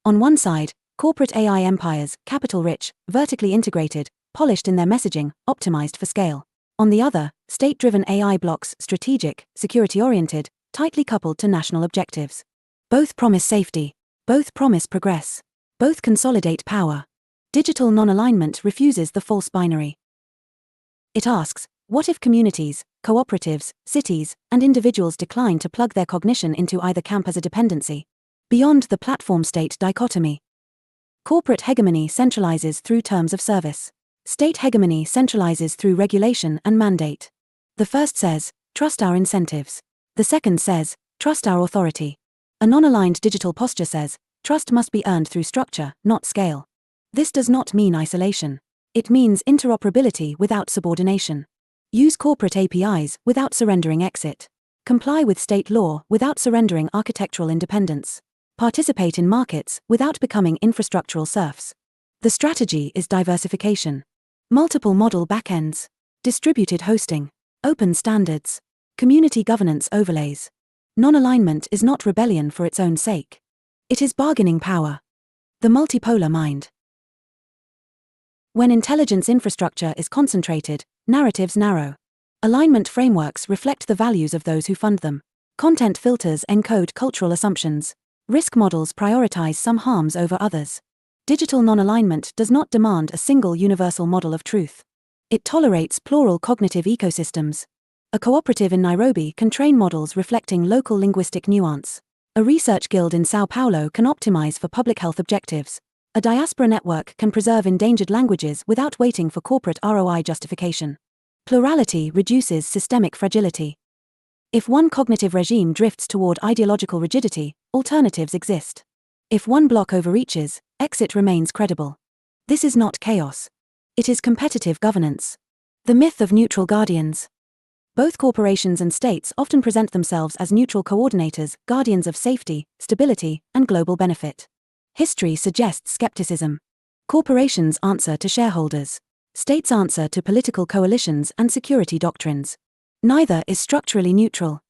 On one side, corporate AI empires, capital-rich, vertically integrated, polished in their messaging, optimized for scale. On the other, state-driven AI blocks, strategic, security-oriented, tightly coupled to national objectives. Both promise safety. Both promise progress. Both consolidate power. Digital non-alignment refuses the false binary. It asks, what if communities, cooperatives, cities, and individuals decline to plug their cognition into either camp as a dependency? Beyond the platform-state dichotomy. Corporate hegemony centralizes through terms of service. State hegemony centralizes through regulation and mandate. The first says, trust our incentives. The second says, trust our authority. A non-aligned digital posture says, trust must be earned through structure, not scale. This does not mean isolation. It means interoperability without subordination. Use corporate APIs without surrendering exit. Comply with state law without surrendering architectural independence. Participate in markets without becoming infrastructural serfs. The strategy is diversification. Multiple model backends. Distributed hosting. Open standards. Community governance overlays. Non-alignment is not rebellion for its own sake. It is bargaining power. The multipolar mind. When intelligence infrastructure is concentrated, narratives narrow. Alignment frameworks reflect the values of those who fund them. Content filters encode cultural assumptions. Risk models prioritize some harms over others. Digital non-alignment does not demand a single universal model of truth. It tolerates plural cognitive ecosystems. A cooperative in Nairobi can train models reflecting local linguistic nuance. A research guild in Sao Paulo can optimize for public health objectives. A diaspora network can preserve endangered languages without waiting for corporate ROI justification. Plurality reduces systemic fragility. If one cognitive regime drifts toward ideological rigidity, alternatives exist. If one bloc overreaches, exit remains credible. This is not chaos. It is competitive governance. The myth of neutral guardians. Both corporations and states often present themselves as neutral coordinators, guardians of safety, stability, and global benefit. History suggests skepticism. Corporations answer to shareholders. States answer to political coalitions and security doctrines. Neither is structurally neutral.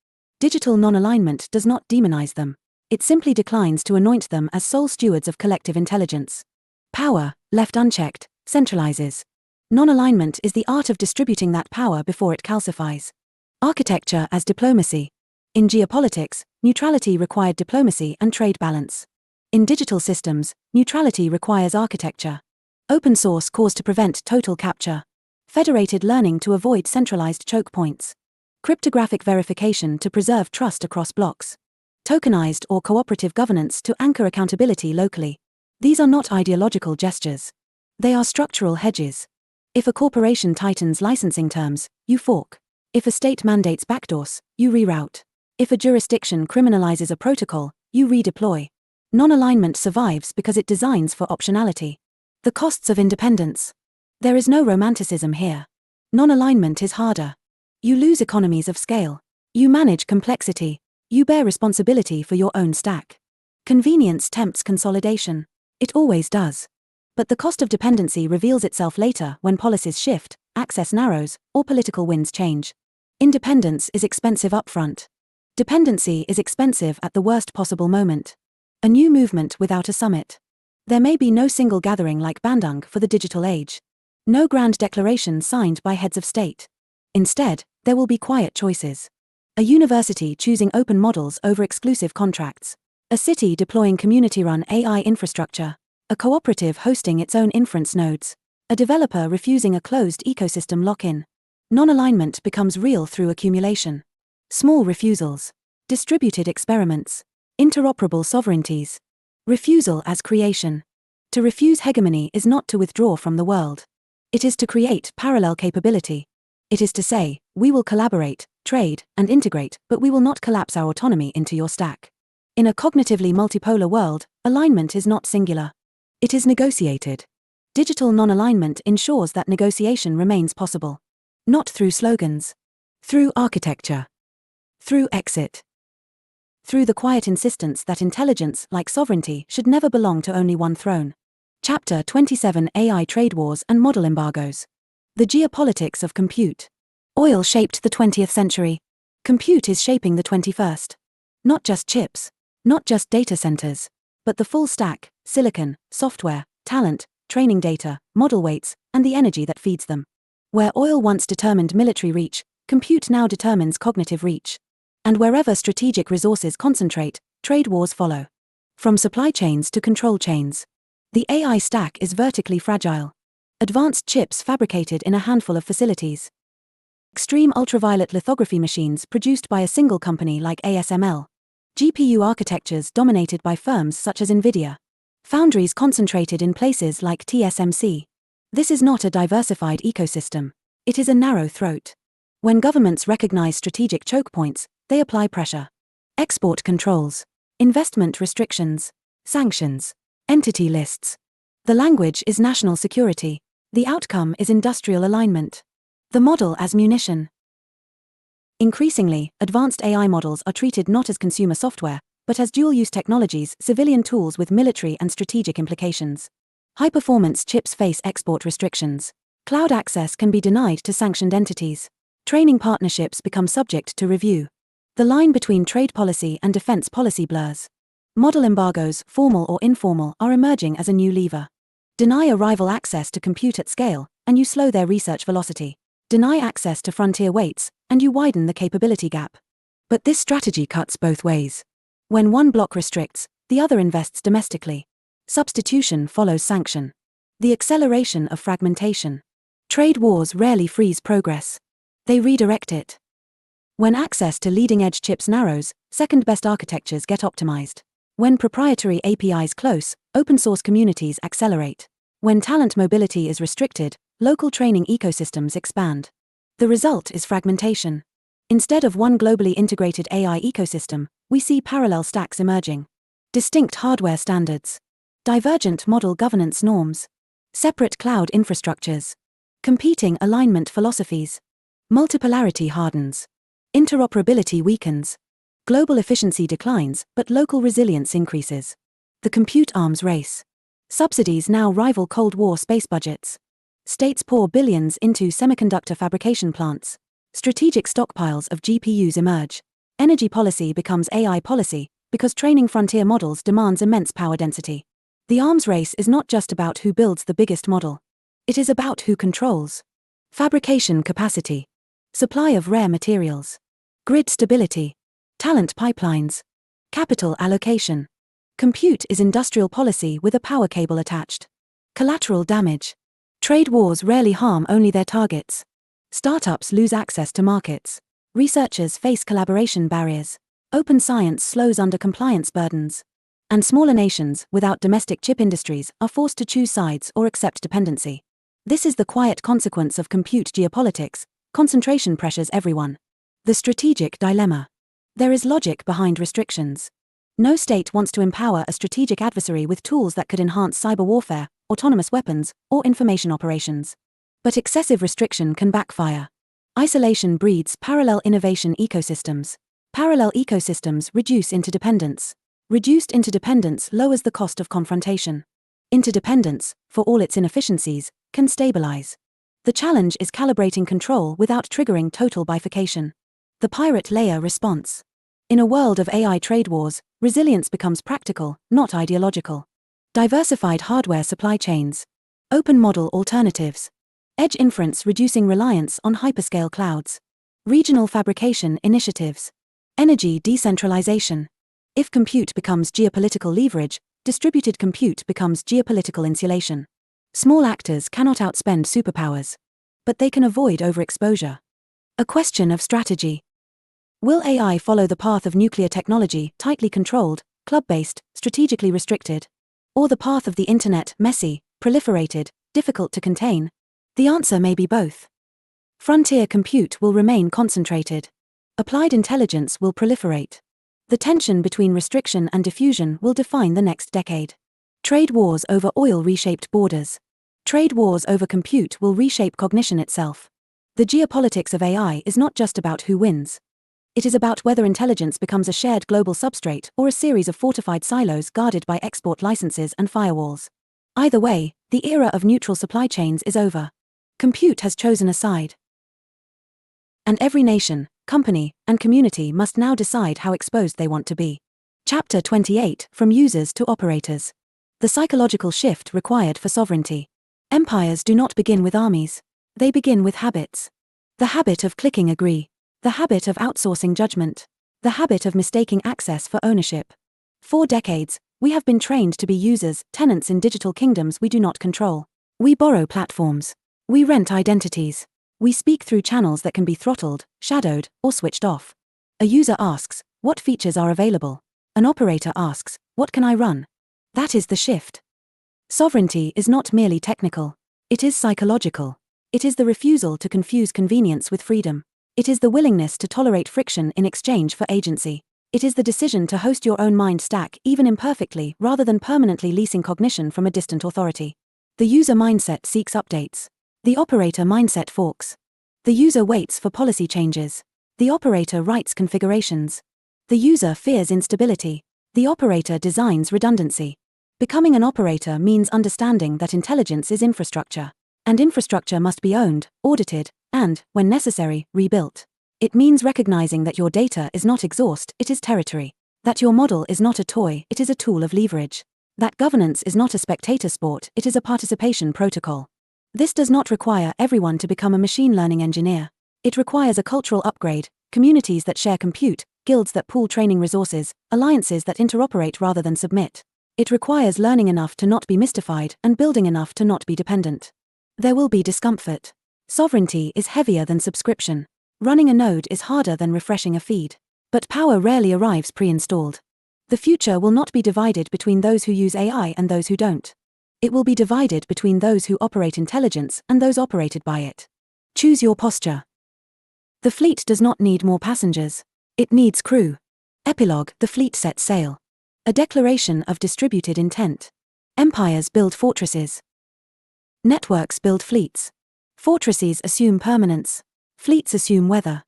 Digital non-alignment does not demonize them. It simply declines to anoint them as sole stewards of collective intelligence. Power, left unchecked, centralizes. Non-alignment is the art of distributing that power before it calcifies. Architecture as diplomacy. In geopolitics, neutrality required diplomacy and trade balance. In digital systems, neutrality requires architecture. Open source cause to prevent total capture. Federated learning to avoid centralized choke points. Cryptographic verification to preserve trust across blocks. Tokenized or cooperative governance to anchor accountability locally. These are not ideological gestures. They are structural hedges. If a corporation tightens licensing terms, you fork. If a state mandates backdoors, you reroute. If a jurisdiction criminalizes a protocol, you redeploy. Non-alignment survives because it designs for optionality. The costs of independence. There is no romanticism here. Non-alignment is harder. You lose economies of scale. You manage complexity. You bear responsibility for your own stack. Convenience tempts consolidation. It always does. But the cost of dependency reveals itself later when policies shift, access narrows, or political winds change. Independence is expensive upfront. Dependency is expensive at the worst possible moment. A new movement without a summit. There may be no single gathering like Bandung for the digital age. No grand declaration signed by heads of state. Instead, there will be quiet choices. A university choosing open models over exclusive contracts. A city deploying community-run AI infrastructure. A cooperative hosting its own inference nodes. A developer refusing a closed ecosystem lock-in. Non-alignment becomes real through accumulation. Small refusals. Distributed experiments. Interoperable sovereignties. Refusal as creation. To refuse hegemony is not to withdraw from the world. It is to create parallel capability. It is to say, we will collaborate, trade, and integrate, but we will not collapse our autonomy into your stack. In a cognitively multipolar world, alignment is not singular. It is negotiated. Digital non-alignment ensures that negotiation remains possible. Not through slogans. Through architecture. Through exit. Through the quiet insistence that intelligence, like sovereignty, should never belong to only one throne. Chapter 27: AI Trade Wars and Model Embargoes. The geopolitics of compute. Oil shaped the 20th century. Compute is shaping the 21st. Not just chips. Not just data centers. But the full stack: silicon, software, talent, training data, model weights, and the energy that feeds them. Where oil once determined military reach, compute now determines cognitive reach. And wherever strategic resources concentrate, trade wars follow. From supply chains to control chains. The AI stack is vertically fragile. Advanced chips fabricated in a handful of facilities. Extreme ultraviolet lithography machines produced by a single company like ASML. GPU architectures dominated by firms such as NVIDIA. Foundries concentrated in places like TSMC. This is not a diversified ecosystem. It is a narrow throat. When governments recognize strategic choke points, they apply pressure. Export controls. Investment restrictions. Sanctions. Entity lists. The language is national security. The outcome is industrial alignment. The model as munition. Increasingly, advanced AI models are treated not as consumer software, but as dual-use technologies, civilian tools with military and strategic implications. High-performance chips face export restrictions. Cloud access can be denied to sanctioned entities. Training partnerships become subject to review. The line between trade policy and defense policy blurs. Model embargoes, formal or informal, are emerging as a new lever. Deny a rival access to compute at scale, and you slow their research velocity. Deny access to frontier weights, and you widen the capability gap. But this strategy cuts both ways. When one bloc restricts, the other invests domestically. Substitution follows sanction. The acceleration of fragmentation. Trade wars rarely freeze progress. They redirect it. When access to leading-edge chips narrows, second-best architectures get optimized. When proprietary APIs close, open-source communities accelerate. When talent mobility is restricted, local training ecosystems expand. The result is fragmentation. Instead of one globally integrated AI ecosystem, we see parallel stacks emerging. Distinct hardware standards. Divergent model governance norms. Separate cloud infrastructures. Competing alignment philosophies. Multipolarity hardens. Interoperability weakens. Global efficiency declines, but local resilience increases. The compute arms race. Subsidies now rival Cold War space budgets. States pour billions into semiconductor fabrication plants. Strategic stockpiles of GPUs emerge. Energy policy becomes AI policy, because training frontier models demands immense power density. The arms race is not just about who builds the biggest model. It is about who controls. Fabrication capacity. Supply of rare materials. Grid stability. Talent pipelines. Capital allocation. Compute is industrial policy with a power cable attached. Collateral damage. Trade wars rarely harm only their targets. Startups lose access to markets. Researchers face collaboration barriers. Open science slows under compliance burdens. And smaller nations, without domestic chip industries, are forced to choose sides or accept dependency. This is the quiet consequence of compute geopolitics. Concentration pressures everyone. The strategic dilemma. There is logic behind restrictions. No state wants to empower a strategic adversary with tools that could enhance cyber warfare, autonomous weapons, or information operations. But excessive restriction can backfire. Isolation breeds parallel innovation ecosystems. Parallel ecosystems reduce interdependence. Reduced interdependence lowers the cost of confrontation. Interdependence, for all its inefficiencies, can stabilize. The challenge is calibrating control without triggering total bifurcation. The pirate layer response. In a world of AI trade wars, resilience becomes practical, not ideological. Diversified hardware supply chains. Open model alternatives. Edge inference reducing reliance on hyperscale clouds. Regional fabrication initiatives. Energy decentralization. If compute becomes geopolitical leverage, distributed compute becomes geopolitical insulation. Small actors cannot outspend superpowers. But they can avoid overexposure. A question of strategy. Will AI follow the path of nuclear technology, tightly controlled, club-based, strategically restricted? Or the path of the internet, messy, proliferated, difficult to contain? The answer may be both. Frontier compute will remain concentrated. Applied intelligence will proliferate. The tension between restriction and diffusion will define the next decade. Trade wars over oil reshaped borders. Trade wars over compute will reshape cognition itself. The geopolitics of AI is not just about who wins. It is about whether intelligence becomes a shared global substrate or a series of fortified silos guarded by export licenses and firewalls. Either way, the era of neutral supply chains is over. Compute has chosen a side. And every nation, company, and community must now decide how exposed they want to be. Chapter 28, From Users to Operators. The psychological shift required for sovereignty. Empires do not begin with armies. They begin with habits. The habit of clicking agree. The habit of outsourcing judgment. The habit of mistaking access for ownership. For decades, we have been trained to be users, tenants in digital kingdoms we do not control. We borrow platforms. We rent identities. We speak through channels that can be throttled, shadowed, or switched off. A user asks, what features are available? An operator asks, what can I run? That is the shift. Sovereignty is not merely technical. It is psychological. It is the refusal to confuse convenience with freedom. It is the willingness to tolerate friction in exchange for agency. It is the decision to host your own mind stack even imperfectly rather than permanently leasing cognition from a distant authority. The user mindset seeks updates. The operator mindset forks. The user waits for policy changes. The operator writes configurations. The user fears instability. The operator designs redundancy. Becoming an operator means understanding that intelligence is infrastructure. And infrastructure must be owned, audited, and, when necessary, rebuilt. It means recognizing that your data is not exhaust, it is territory. That your model is not a toy, it is a tool of leverage. That governance is not a spectator sport, it is a participation protocol. This does not require everyone to become a machine learning engineer. It requires a cultural upgrade, communities that share compute, guilds that pool training resources, alliances that interoperate rather than submit. It requires learning enough to not be mystified and building enough to not be dependent. There will be discomfort. Sovereignty is heavier than subscription. Running a node is harder than refreshing a feed. But power rarely arrives pre-installed. The future will not be divided between those who use AI and those who don't. It will be divided between those who operate intelligence and those operated by it. Choose your posture. The fleet does not need more passengers. It needs crew. Epilogue: the fleet sets sail. A declaration of distributed intent. Empires build fortresses. Networks build fleets. Fortresses assume permanence. Fleets assume weather.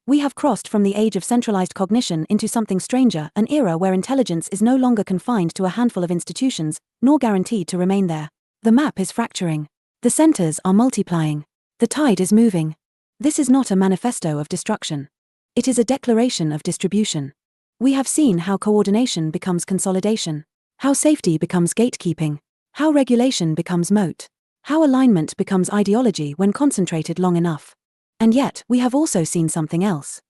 We have crossed from the age of centralized cognition into something stranger, an era where intelligence is no longer confined to a handful of institutions, nor guaranteed to remain there. The map is fracturing. The centers are multiplying. The tide is moving. This is not a manifesto of destruction. It is a declaration of distribution. We have seen how coordination becomes consolidation, how safety becomes gatekeeping, how regulation becomes moat, how alignment becomes ideology when concentrated long enough. And yet, we have also seen something else.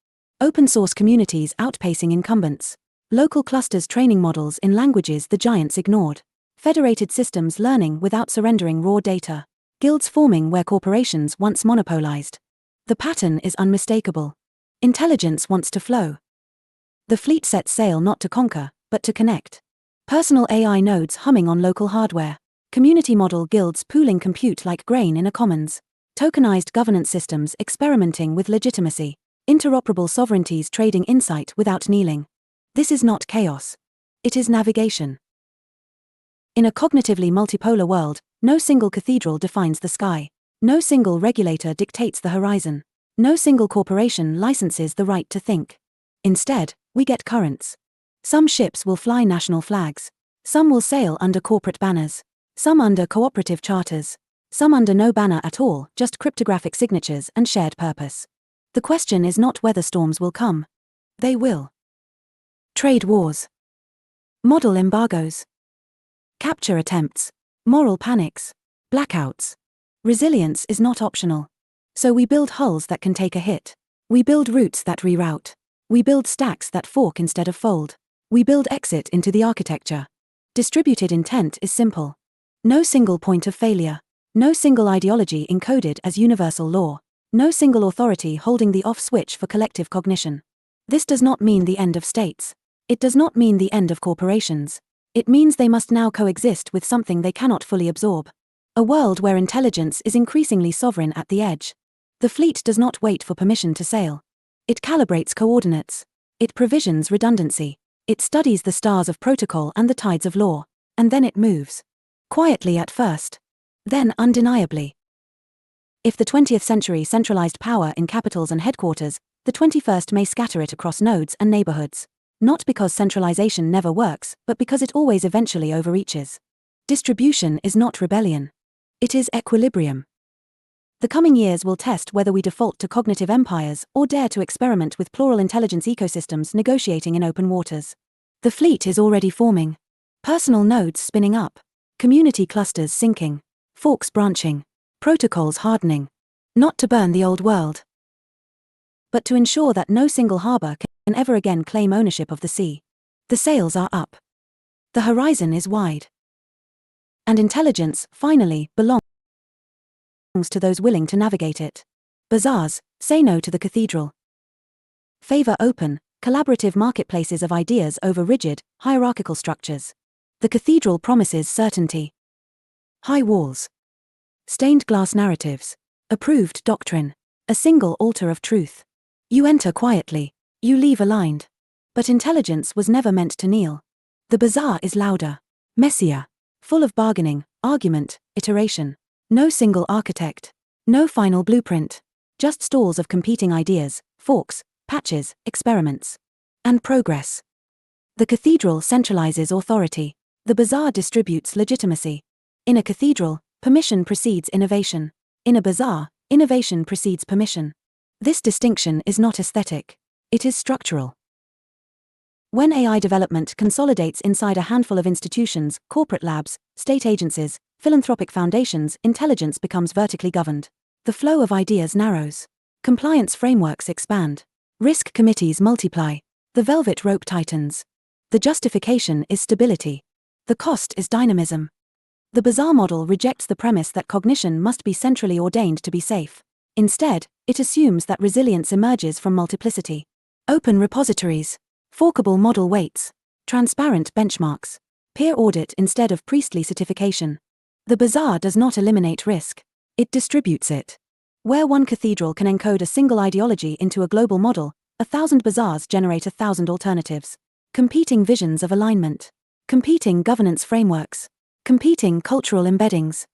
Open source communities outpacing incumbents. Local clusters training models in languages the giants ignored. Federated systems learning without surrendering raw data. Guilds forming where corporations once monopolized. The pattern is unmistakable. Intelligence wants to flow. The fleet sets sail not to conquer, but to connect. Personal AI nodes humming on local hardware. Community model guilds pooling compute like grain in a commons. Tokenized governance systems experimenting with legitimacy. Interoperable sovereignties trading insight without kneeling. This is not chaos. It is navigation. In a cognitively multipolar world, no single cathedral defines the sky. No single regulator dictates the horizon. No single corporation licenses the right to think. Instead, we get currents. Some ships will fly national flags. Some will sail under corporate banners. Some under cooperative charters. Some under no banner at all, just cryptographic signatures and shared purpose. The question is not whether storms will come. They will. Trade wars. Model embargoes. Capture attempts. Moral panics. Blackouts. Resilience is not optional. So we build hulls that can take a hit. We build routes that reroute. We build stacks that fork instead of fold. We build exit into the architecture. Distributed intent is simple. No single point of failure. No single ideology encoded as universal law. No single authority holding the off switch for collective cognition. This does not mean the end of states. It does not mean the end of corporations. It means they must now coexist with something they cannot fully absorb. A world where intelligence is increasingly sovereign at the edge. The fleet does not wait for permission to sail. It calibrates coordinates. It provisions redundancy. It studies the stars of protocol and the tides of law. And then it moves. Quietly at first. Then undeniably. If the 20th century centralized power in capitals and headquarters, the 21st may scatter it across nodes and neighborhoods. Not because centralization never works, but because it always eventually overreaches. Distribution is not rebellion. It is equilibrium. The coming years will test whether we default to cognitive empires or dare to experiment with plural intelligence ecosystems negotiating in open waters. The fleet is already forming. Personal nodes spinning up. Community clusters sinking. Forks branching. Protocols hardening. Not to burn the old world, but to ensure that no single harbor can ever again claim ownership of the sea. The sails are up. The horizon is wide. And intelligence, finally, belongs to those willing to navigate it. Bazaars, say no to the cathedral. Favor open, collaborative marketplaces of ideas over rigid, hierarchical structures. The cathedral promises certainty. High walls. Stained glass narratives. Approved doctrine. A single altar of truth. You enter quietly. You leave aligned. But intelligence was never meant to kneel. The bazaar is louder. Messier. Full of bargaining, argument, iteration. No single architect. No final blueprint. Just stalls of competing ideas, forks, patches, experiments. And progress. The cathedral centralizes authority. The bazaar distributes legitimacy. In a cathedral, permission precedes innovation. In a bazaar, innovation precedes permission. This distinction is not aesthetic. It is structural. When AI development consolidates inside a handful of institutions, corporate labs, state agencies, philanthropic foundations, intelligence becomes vertically governed. The flow of ideas narrows. Compliance frameworks expand. Risk committees multiply. The velvet rope tightens. The justification is stability. The cost is dynamism. The bazaar model rejects the premise that cognition must be centrally ordained to be safe. Instead, it assumes that resilience emerges from multiplicity. Open repositories. Forkable model weights. Transparent benchmarks. Peer audit instead of priestly certification. The bazaar does not eliminate risk. It distributes it. Where one cathedral can encode a single ideology into a global model, 1,000 bazaars generate 1,000 alternatives. Competing visions of alignment. Competing governance frameworks. Competing cultural embeddings.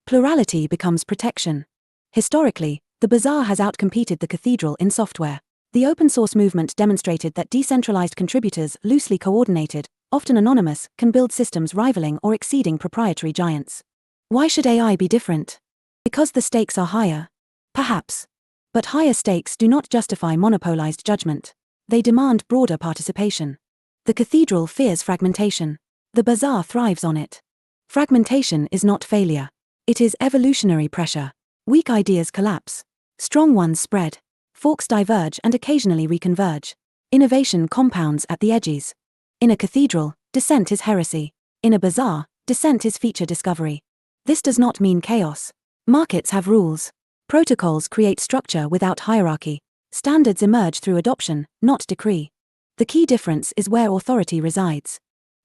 Plurality becomes protection. Historically, the bazaar has outcompeted the cathedral in software. The open source movement demonstrated that decentralized contributors, loosely coordinated, often anonymous, can build systems rivaling or exceeding proprietary giants. Why should AI be different? Because the stakes are higher? Perhaps. But higher stakes do not justify monopolized judgment. They demand broader participation. The cathedral fears fragmentation. The bazaar thrives on it. Fragmentation is not failure. It is evolutionary pressure. Weak ideas collapse. Strong ones spread. Forks diverge and occasionally reconverge. Innovation compounds at the edges. In a cathedral, dissent is heresy. In a bazaar, dissent is feature discovery. This does not mean chaos. Markets have rules. Protocols create structure without hierarchy. Standards emerge through adoption, not decree. The key difference is where authority resides.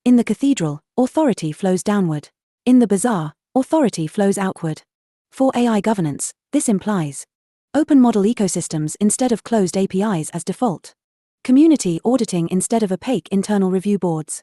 In the cathedral, authority flows downward. In the bazaar, authority flows outward. For AI governance, this implies open model ecosystems instead of closed APIs as default. Community auditing instead of opaque internal review boards.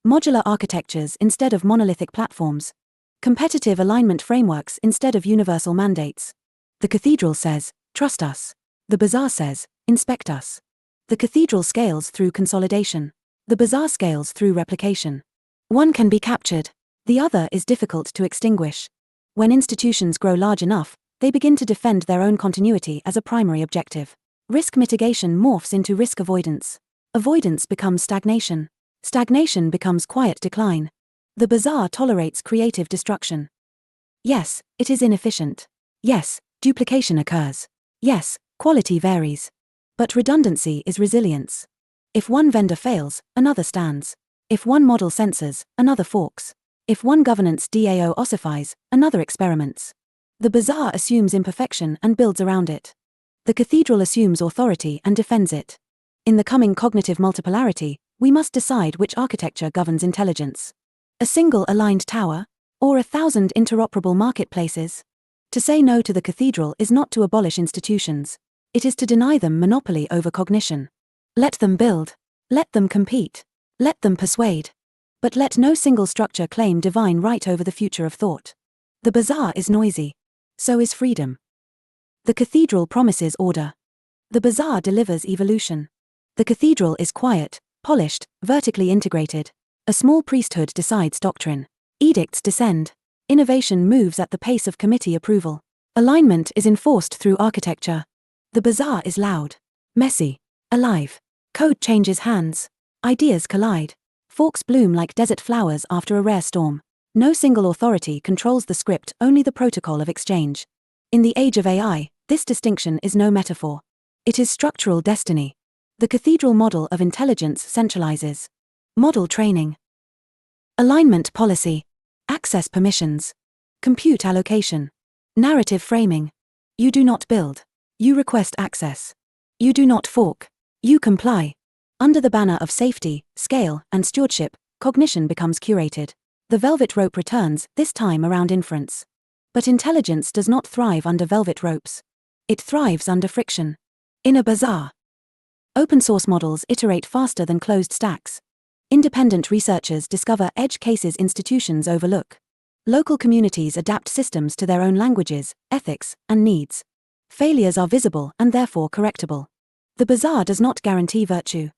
Modular architectures instead of monolithic platforms. Competitive alignment frameworks instead of universal mandates. The cathedral says, trust us. The bazaar says, inspect us. The cathedral scales through consolidation. The bazaar scales through replication. One can be captured. The other is difficult to extinguish. When institutions grow large enough, they begin to defend their own continuity as a primary objective. Risk mitigation morphs into risk avoidance. Avoidance becomes stagnation. Stagnation becomes quiet decline. The bazaar tolerates creative destruction. Yes, it is inefficient. Yes, duplication occurs. Yes, quality varies. But redundancy is resilience. If one vendor fails, another stands. If one model censors, another forks. If one governance DAO ossifies, another experiments. The bazaar assumes imperfection and builds around it. The cathedral assumes authority and defends it. In the coming cognitive multipolarity, we must decide which architecture governs intelligence. A single aligned tower? Or 1,000 interoperable marketplaces? To say no to the cathedral is not to abolish institutions. It is to deny them monopoly over cognition. Let them build. Let them compete. Let them persuade. But let no single structure claim divine right over the future of thought. The bazaar is noisy. So is freedom. The cathedral promises order. The bazaar delivers evolution. The cathedral is quiet, polished, vertically integrated. A small priesthood decides doctrine. Edicts descend. Innovation moves at the pace of committee approval. Alignment is enforced through architecture. The bazaar is loud, messy, alive. Code changes hands. Ideas collide. Forks bloom like desert flowers after a rare storm. No single authority controls the script, only the protocol of exchange. In the age of AI, this distinction is no metaphor. It is structural destiny. The cathedral model of intelligence centralizes. Model training. Alignment policy. Access permissions. Compute allocation. Narrative framing. You do not build. You request access. You do not fork. You comply. Under the banner of safety, scale, and stewardship, cognition becomes curated. The velvet rope returns, this time around inference. But intelligence does not thrive under velvet ropes. It thrives under friction. In a bazaar. Open source models iterate faster than closed stacks. Independent researchers discover edge cases institutions overlook. Local communities adapt systems to their own languages, ethics, and needs. Failures are visible and therefore correctable. The bazaar does not guarantee virtue.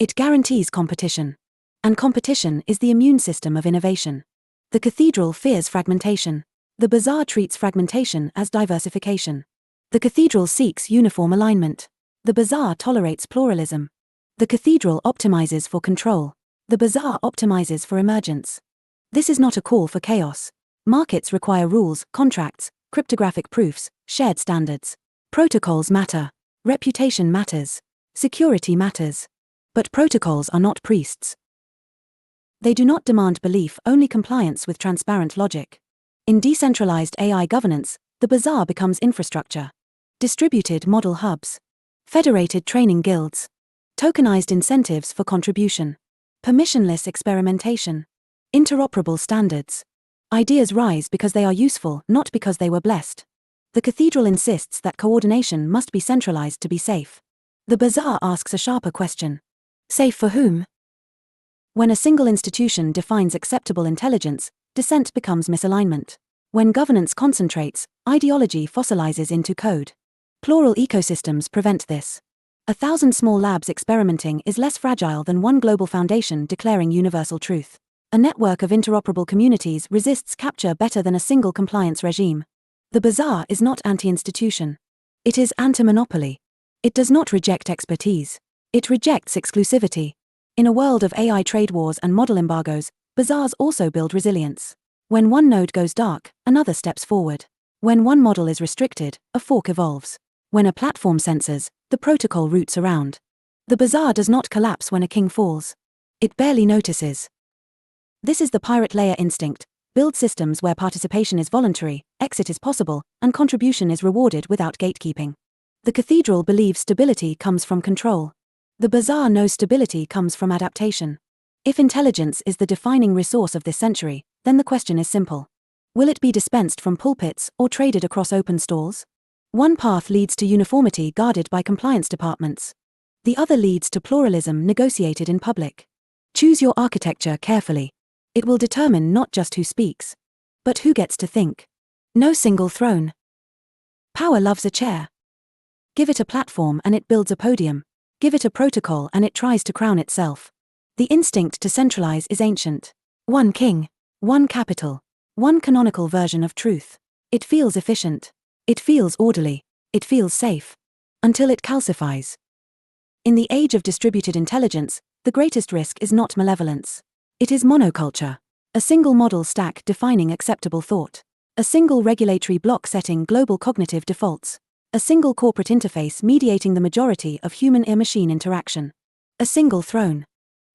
It guarantees competition. And competition is the immune system of innovation. The cathedral fears fragmentation. The bazaar treats fragmentation as diversification. The cathedral seeks uniform alignment. The bazaar tolerates pluralism. The cathedral optimizes for control. The bazaar optimizes for emergence. This is not a call for chaos. Markets require rules, contracts, cryptographic proofs, shared standards. Protocols matter. Reputation matters. Security matters. But protocols are not priests. They do not demand belief, only compliance with transparent logic. In decentralized AI governance, the bazaar becomes infrastructure. Distributed model hubs. Federated training guilds. Tokenized incentives for contribution. Permissionless experimentation. Interoperable standards. Ideas rise because they are useful, not because they were blessed. The cathedral insists that coordination must be centralized to be safe. The bazaar asks a sharper question. Safe for whom? When a single institution defines acceptable intelligence, dissent becomes misalignment. When governance concentrates, ideology fossilizes into code. Plural ecosystems prevent this. 1,000 small labs experimenting is less fragile than one global foundation declaring universal truth. A network of interoperable communities resists capture better than a single compliance regime. The bazaar is not anti-institution. It is anti-monopoly. It does not reject expertise. It rejects exclusivity. In a world of AI trade wars and model embargoes, bazaars also build resilience. When one node goes dark, another steps forward. When one model is restricted, a fork evolves. When a platform censors, the protocol roots around. The bazaar does not collapse when a king falls. It barely notices. This is the pirate layer instinct. Build systems where participation is voluntary, exit is possible, and contribution is rewarded without gatekeeping. The cathedral believes stability comes from control. The bazaar knows stability comes from adaptation. If intelligence is the defining resource of this century, then the question is simple. Will it be dispensed from pulpits or traded across open stalls? One path leads to uniformity guarded by compliance departments. The other leads to pluralism negotiated in public. Choose your architecture carefully. It will determine not just who speaks, but who gets to think. No single throne. Power loves a chair. Give it a platform and it builds a podium. Give it a protocol and it tries to crown itself. The instinct to centralize is ancient. One king, one capital, one canonical version of truth. It feels efficient. It feels orderly. It feels safe. Until it calcifies. In the age of distributed intelligence, the greatest risk is not malevolence. It is monoculture. A single model stack defining acceptable thought. A single regulatory block setting global cognitive defaults. A single corporate interface mediating the majority of human-machine interaction. A single throne.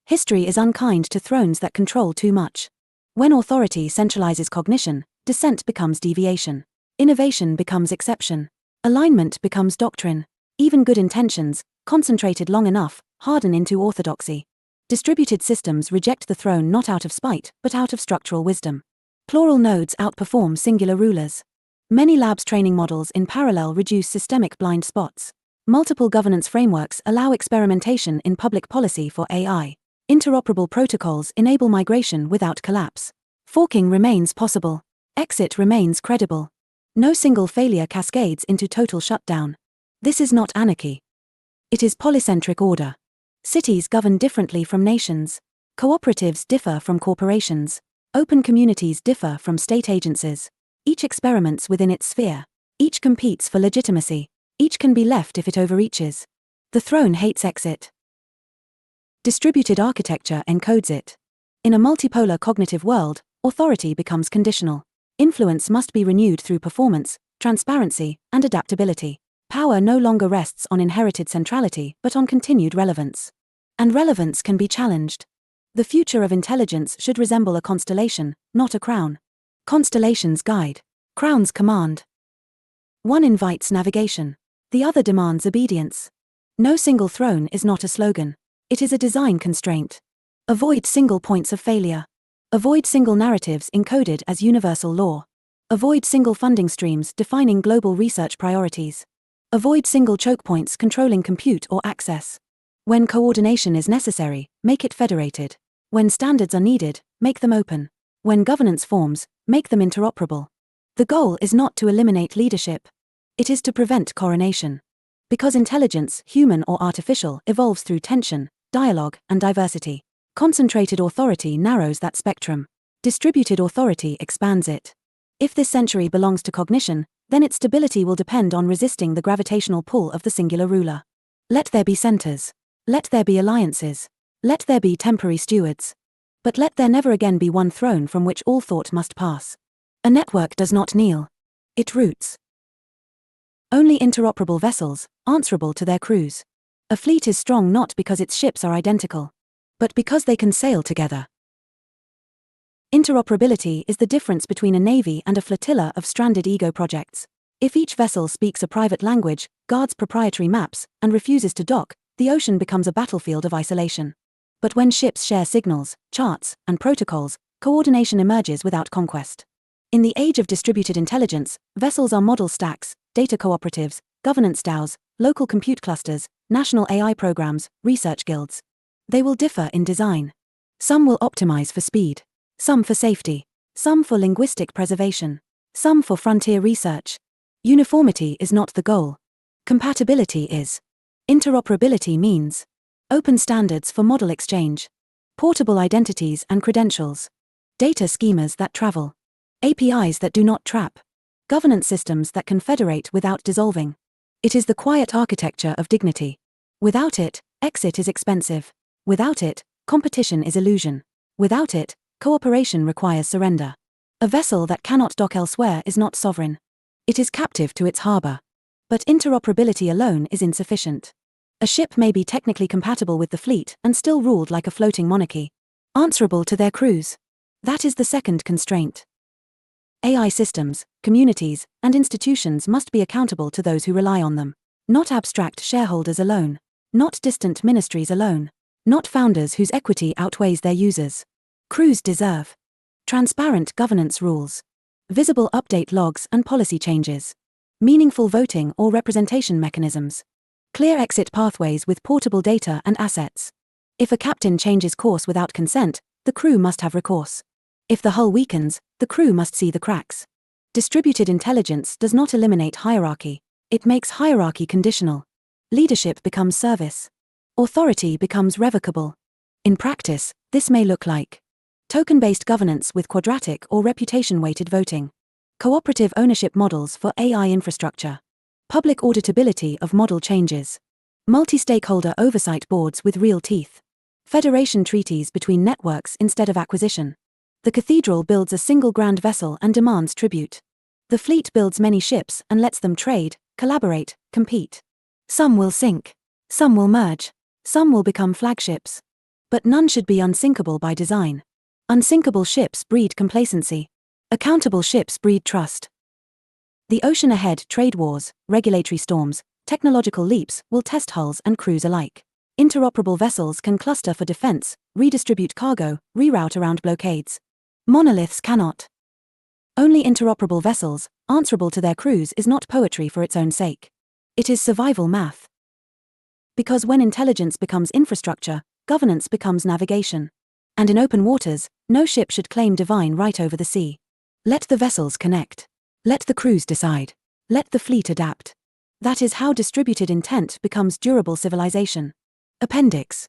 History is unkind to thrones that control too much. When authority centralizes cognition, dissent becomes deviation. Innovation becomes exception. Alignment becomes doctrine. Even good intentions, concentrated long enough, harden into orthodoxy. Distributed systems reject the throne not out of spite, but out of structural wisdom. Plural nodes outperform singular rulers. Many labs training models in parallel reduce systemic blind spots. Multiple governance frameworks allow experimentation in public policy for AI. Interoperable protocols enable migration without collapse. Forking remains possible. Exit remains credible. No single failure cascades into total shutdown. This is not anarchy. It is polycentric order. Cities govern differently from nations. Cooperatives differ from corporations. Open communities differ from state agencies. Each experiments within its sphere. Each competes for legitimacy. Each can be left if it overreaches. The throne hates exit. Distributed architecture encodes it. In a multipolar cognitive world, authority becomes conditional. Influence must be renewed through performance, transparency, and adaptability. Power no longer rests on inherited centrality but on continued relevance. And relevance can be challenged. The future of intelligence should resemble a constellation, not a crown. Constellations guide. Crowns command. One invites navigation. The other demands obedience. No single throne is not a slogan. It is a design constraint. Avoid single points of failure. Avoid single narratives encoded as universal law. Avoid single funding streams defining global research priorities. Avoid single choke points controlling compute or access. When coordination is necessary, make it federated. When standards are needed, make them open. When governance forms, make them interoperable. The goal is not to eliminate leadership. It is to prevent coronation. Because intelligence, human or artificial, evolves through tension, dialogue, and diversity. Concentrated authority narrows that spectrum. Distributed authority expands it. If this century belongs to cognition, then its stability will depend on resisting the gravitational pull of the singular ruler. Let there be centers. Let there be alliances. Let there be temporary stewards. But let there never again be one throne from which all thought must pass. A network does not kneel. It roots. Only interoperable vessels, answerable to their crews. A fleet is strong not because its ships are identical, but because they can sail together. Interoperability is the difference between a navy and a flotilla of stranded ego projects. If each vessel speaks a private language, guards proprietary maps, and refuses to dock, the ocean becomes a battlefield of isolation. But when ships share signals, charts, and protocols, coordination emerges without conquest. In the age of distributed intelligence, vessels are model stacks, data cooperatives, governance DAOs, local compute clusters, national AI programs, research guilds. They will differ in design. Some will optimize for speed. Some for safety. Some for linguistic preservation. some for frontier research. Uniformity is not the goal. Compatibility is. Interoperability means open standards for model exchange, portable identities and credentials, data schemas that travel, APIs that do not trap, governance systems that can federate without dissolving. It is the quiet architecture of dignity. Without it, exit is expensive. Without it, competition is illusion. Without it, cooperation requires surrender. A vessel that cannot dock elsewhere is not sovereign. It is captive to its harbor. But interoperability alone is insufficient. A ship may be technically compatible with the fleet and still ruled like a floating monarchy, answerable to their crews. That is the second constraint. AI systems, communities, and institutions must be accountable to those who rely on them. Not abstract shareholders alone. Not distant ministries alone. Not founders whose equity outweighs their users. Crews deserve transparent governance rules, visible update logs and policy changes, meaningful voting or representation mechanisms, clear exit pathways with portable data and assets. If a captain changes course without consent, the crew must have recourse. If the hull weakens, the crew must see the cracks. Distributed intelligence does not eliminate hierarchy. It makes hierarchy conditional. Leadership becomes service. Authority becomes revocable. In practice, this may look like token-based governance with quadratic or reputation-weighted voting, cooperative ownership models for AI infrastructure, public auditability of model changes, multi-stakeholder oversight boards with real teeth, federation treaties between networks instead of acquisition. The cathedral builds a single grand vessel and demands tribute. The fleet builds many ships and lets them trade, collaborate, compete. Some will sink. Some will merge. Some will become flagships. But none should be unsinkable by design. Unsinkable ships breed complacency. Accountable ships breed trust. The ocean ahead, trade wars, regulatory storms, technological leaps will test hulls and crews alike. Interoperable vessels can cluster for defense, redistribute cargo, reroute around blockades. Monoliths cannot. Only interoperable vessels, answerable to their crews, is not poetry for its own sake. It is survival math. Because when intelligence becomes infrastructure, governance becomes navigation. And in open waters, no ship should claim divine right over the sea. Let the vessels connect. Let the crews decide. Let the fleet adapt. That is how distributed intent becomes durable civilization. Appendix.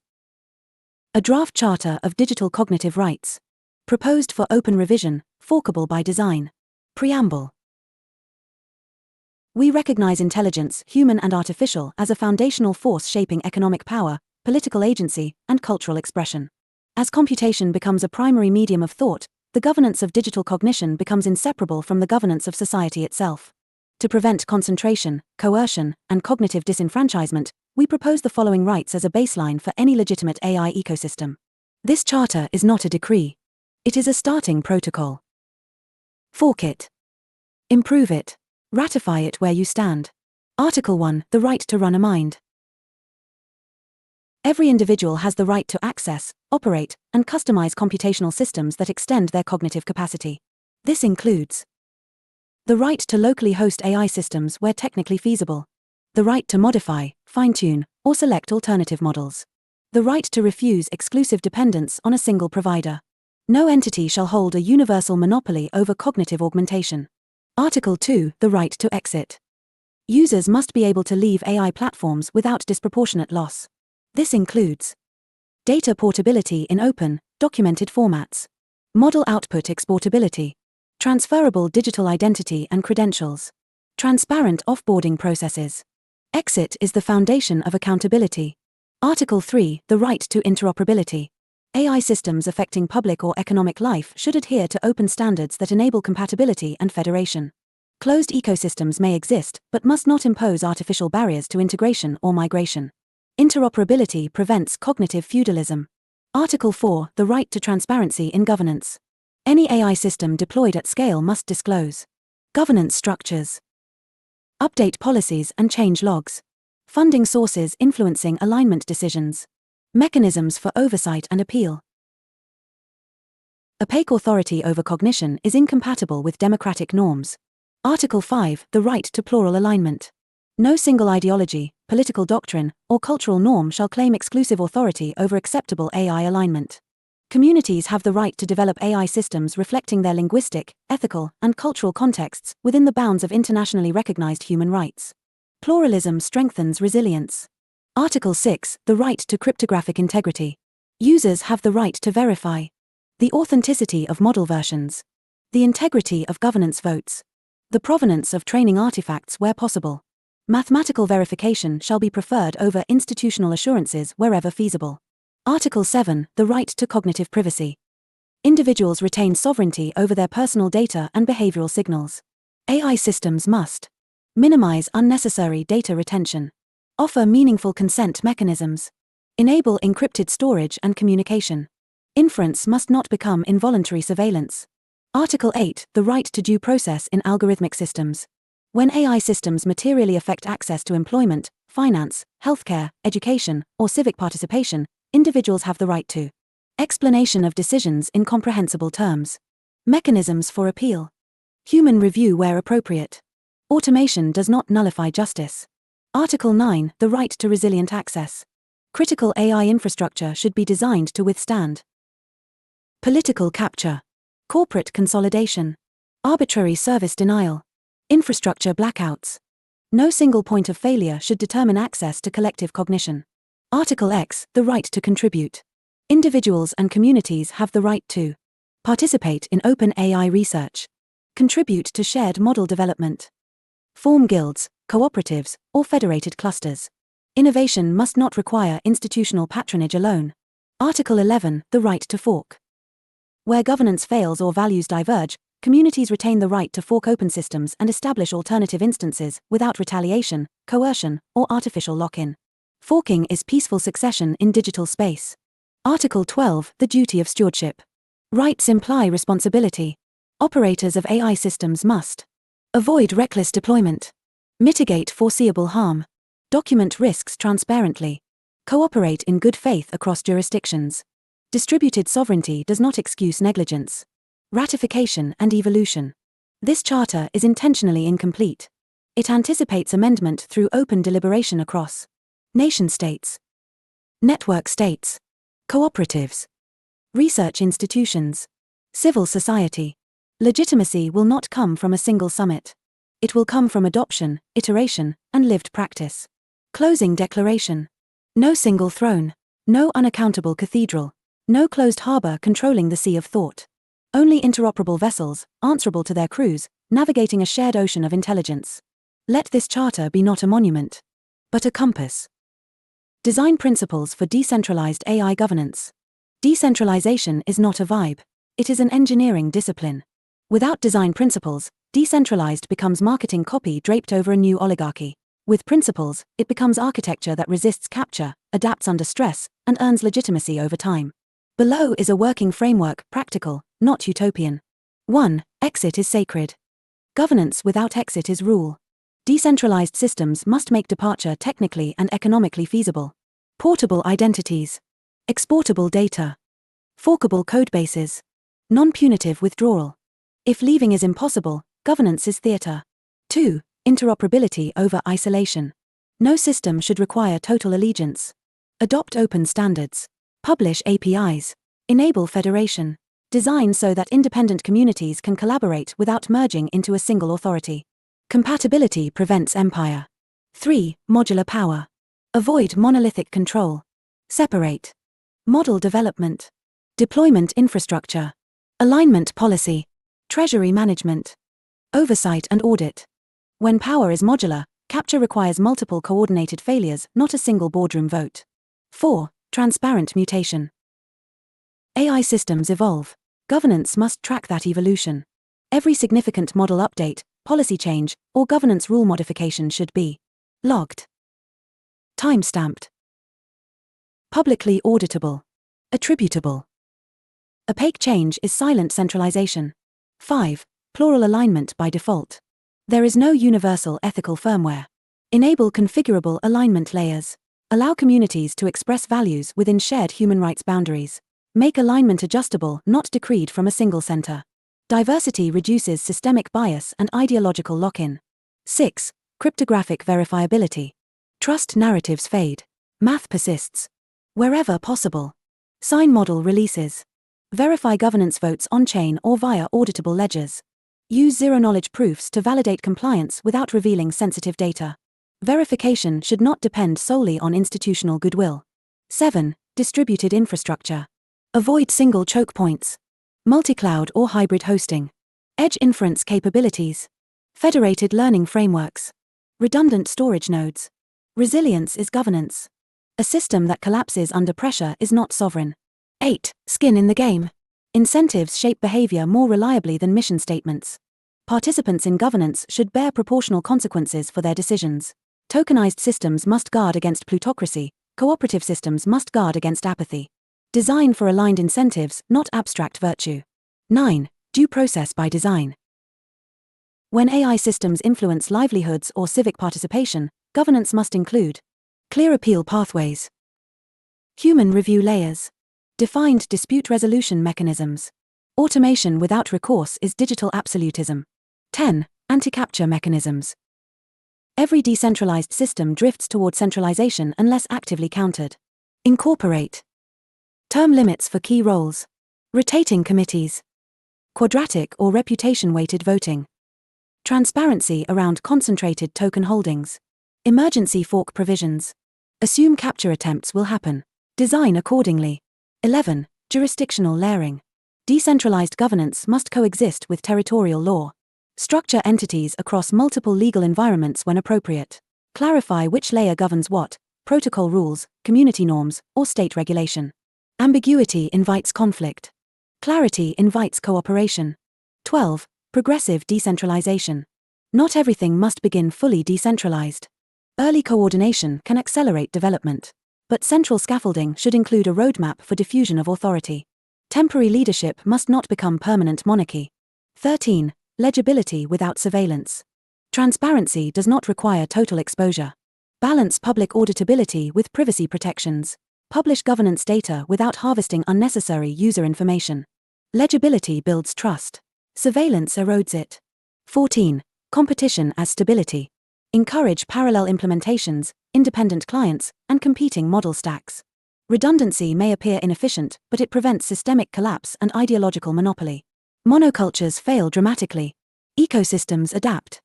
A draft charter of digital cognitive rights. Proposed for open revision, forkable by design. Preamble. We recognize intelligence, human and artificial, as a foundational force shaping economic power, political agency, and cultural expression. As computation becomes a primary medium of thought, the governance of digital cognition becomes inseparable from the governance of society itself. To prevent concentration, coercion, and cognitive disenfranchisement, we propose the following rights as a baseline for any legitimate AI ecosystem. This charter is not a decree. It is a starting protocol. Fork it. Improve it. Ratify it where you stand. Article 1, the right to run a mind. Every individual has the right to access, operate, and customize computational systems that extend their cognitive capacity. This includes the right to locally host AI systems where technically feasible, the right to modify, fine-tune, or select alternative models, the right to refuse exclusive dependence on a single provider. No entity shall hold a universal monopoly over cognitive augmentation. Article 2, the right to exit. Users must be able to leave AI platforms without disproportionate loss. This includes data portability in open, documented formats, model output exportability, transferable digital identity and credentials, transparent offboarding processes. Exit is the foundation of accountability. Article 3, the right to interoperability. AI systems affecting public or economic life should adhere to open standards that enable compatibility and federation. Closed ecosystems may exist, but must not impose artificial barriers to integration or migration. Interoperability prevents cognitive feudalism. Article 4, the right to transparency in governance. Any AI system deployed at scale must disclose governance structures, update policies and change logs, funding sources influencing alignment decisions, mechanisms for oversight and appeal. Opaque authority over cognition is incompatible with democratic norms. Article 5, the right to plural alignment. No single ideology, political doctrine, or cultural norm shall claim exclusive authority over acceptable AI alignment. Communities have the right to develop AI systems reflecting their linguistic, ethical, and cultural contexts within the bounds of internationally recognized human rights. Pluralism strengthens resilience. Article 6, the right to cryptographic integrity. Users have the right to verify the authenticity of model versions, the integrity of governance votes, the provenance of training artifacts where possible. Mathematical verification shall be preferred over institutional assurances wherever feasible. Article 7, the right to cognitive privacy. Individuals retain sovereignty over their personal data and behavioral signals. AI systems must minimize unnecessary data retention, offer meaningful consent mechanisms, enable encrypted storage and communication. Inference must not become involuntary surveillance. Article 8, the right to due process in algorithmic systems. When AI systems materially affect access to employment, finance, healthcare, education, or civic participation, individuals have the right to explanation of decisions in comprehensible terms. Mechanisms for appeal. Human review where appropriate. Automation does not nullify justice. Article 9, the right to resilient access. Critical AI infrastructure should be designed to withstand political capture, corporate consolidation, arbitrary service denial, infrastructure blackouts. No single point of failure should determine access to collective cognition. Article X, the right to contribute. Individuals and communities have the right to participate in open AI research, contribute to shared model development, form guilds, cooperatives, or federated clusters. Innovation must not require institutional patronage alone. Article 11, the right to fork. Where governance fails or values diverge, communities retain the right to fork open systems and establish alternative instances without retaliation, coercion, or artificial lock-in. Forking is peaceful succession in digital space. Article 12, the duty of stewardship. Rights imply responsibility. Operators of AI systems must avoid reckless deployment, mitigate foreseeable harm, document risks transparently, cooperate in good faith across jurisdictions. Distributed sovereignty does not excuse negligence. Ratification and evolution. This charter is intentionally incomplete. It anticipates amendment through open deliberation across nation-states, network states, cooperatives, research institutions, civil society. Legitimacy will not come from a single summit. It will come from adoption, iteration, and lived practice. Closing declaration. No single throne, no unaccountable cathedral, no closed harbor controlling the sea of thought. Only interoperable vessels, answerable to their crews, navigating a shared ocean of intelligence. Let this charter be not a monument, but a compass. Design principles for decentralized AI governance. Decentralization is not a vibe. It is an engineering discipline. Without design principles, decentralized becomes marketing copy draped over a new oligarchy. With principles, it becomes architecture that resists capture, adapts under stress, and earns legitimacy over time. Below is a working framework, practical, not utopian. 1. Exit is sacred. Governance without exit is rule. Decentralized systems must make departure technically and economically feasible. Portable identities. Exportable data. Forkable codebases. Non-punitive withdrawal. If leaving is impossible, governance is theater. 2. Interoperability over isolation. No system should require total allegiance. Adopt open standards. Publish APIs. Enable federation. Design so that independent communities can collaborate without merging into a single authority. Compatibility prevents empire. 3. Modular power. Avoid monolithic control. Separate. Model development. Deployment infrastructure. Alignment policy. Treasury management. Oversight and audit. When power is modular, capture requires multiple coordinated failures, not a single boardroom vote. 4. Transparent mutation. AI systems evolve. Governance must track that evolution. Every significant model update, policy change, or governance rule modification should be logged. Time-stamped. Publicly auditable. Attributable. Opaque change is silent centralization. 5. Plural alignment by default. There is no universal ethical firmware. Enable configurable alignment layers. Allow communities to express values within shared human rights boundaries. Make alignment adjustable, not decreed from a single center. Diversity reduces systemic bias and ideological lock-in. 6. Cryptographic verifiability. Trust narratives fade. Math persists. Wherever possible. Sign model releases. Verify governance votes on-chain or via auditable ledgers. Use zero-knowledge proofs to validate compliance without revealing sensitive data. Verification should not depend solely on institutional goodwill. 7. Distributed infrastructure. Avoid single choke points. Multi-cloud or hybrid hosting. Edge inference capabilities. Federated learning frameworks. Redundant storage nodes. Resilience is governance. A system that collapses under pressure is not sovereign. 8. Skin in the game. Incentives shape behavior more reliably than mission statements. Participants in governance should bear proportional consequences for their decisions. Tokenized systems must guard against plutocracy, cooperative systems must guard against apathy. Design for aligned incentives, not abstract virtue. 9. Due process by design. When AI systems influence livelihoods or civic participation, governance must include clear appeal pathways, human review layers, defined dispute resolution mechanisms. Automation without recourse is digital absolutism. 10. Anti-capture mechanisms. Every decentralized system drifts toward centralization unless actively countered. Incorporate term limits for key roles, rotating committees, quadratic or reputation-weighted voting, transparency around concentrated token holdings, emergency fork provisions. Assume capture attempts will happen. Design accordingly. 11. Jurisdictional layering. Decentralized governance must coexist with territorial law. Structure entities across multiple legal environments when appropriate. Clarify which layer governs what, protocol rules, community norms, or state regulation. Ambiguity invites conflict. Clarity invites cooperation. 12. Progressive decentralization. Not everything must begin fully decentralized. Early coordination can accelerate development. But central scaffolding should include a roadmap for diffusion of authority. Temporary leadership must not become permanent monarchy. 13. Legibility without surveillance. Transparency does not require total exposure. Balance public auditability with privacy protections. Publish governance data without harvesting unnecessary user information. Legibility builds trust. Surveillance erodes it. 14. Competition as stability. Encourage parallel implementations, independent clients, and competing model stacks. Redundancy may appear inefficient, but it prevents systemic collapse and ideological monopoly. Monocultures fail dramatically. Ecosystems adapt.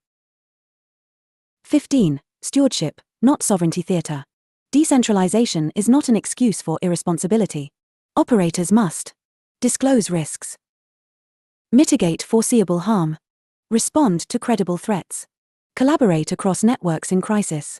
15. Stewardship, not sovereignty theater. Decentralization is not an excuse for irresponsibility. Operators must disclose risks, mitigate foreseeable harm, respond to credible threats, collaborate across networks in crisis.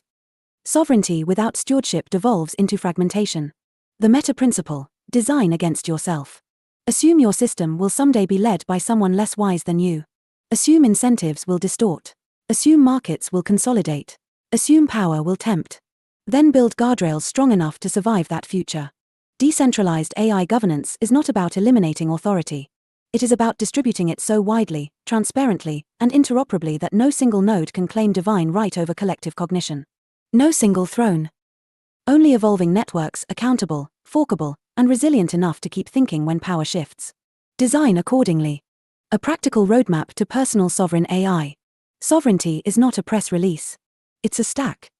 Sovereignty without stewardship devolves into fragmentation. The meta principle: design against yourself. Assume your system will someday be led by someone less wise than you. Assume incentives will distort. Assume markets will consolidate. Assume power will tempt. Then build guardrails strong enough to survive that future. Decentralized AI governance is not about eliminating authority. It is about distributing it so widely, transparently, and interoperably that no single node can claim divine right over collective cognition. No single throne. Only evolving networks accountable, forkable, and resilient enough to keep thinking when power shifts. Design accordingly. A practical roadmap to personal sovereign AI. Sovereignty is not a press release. It's a stack.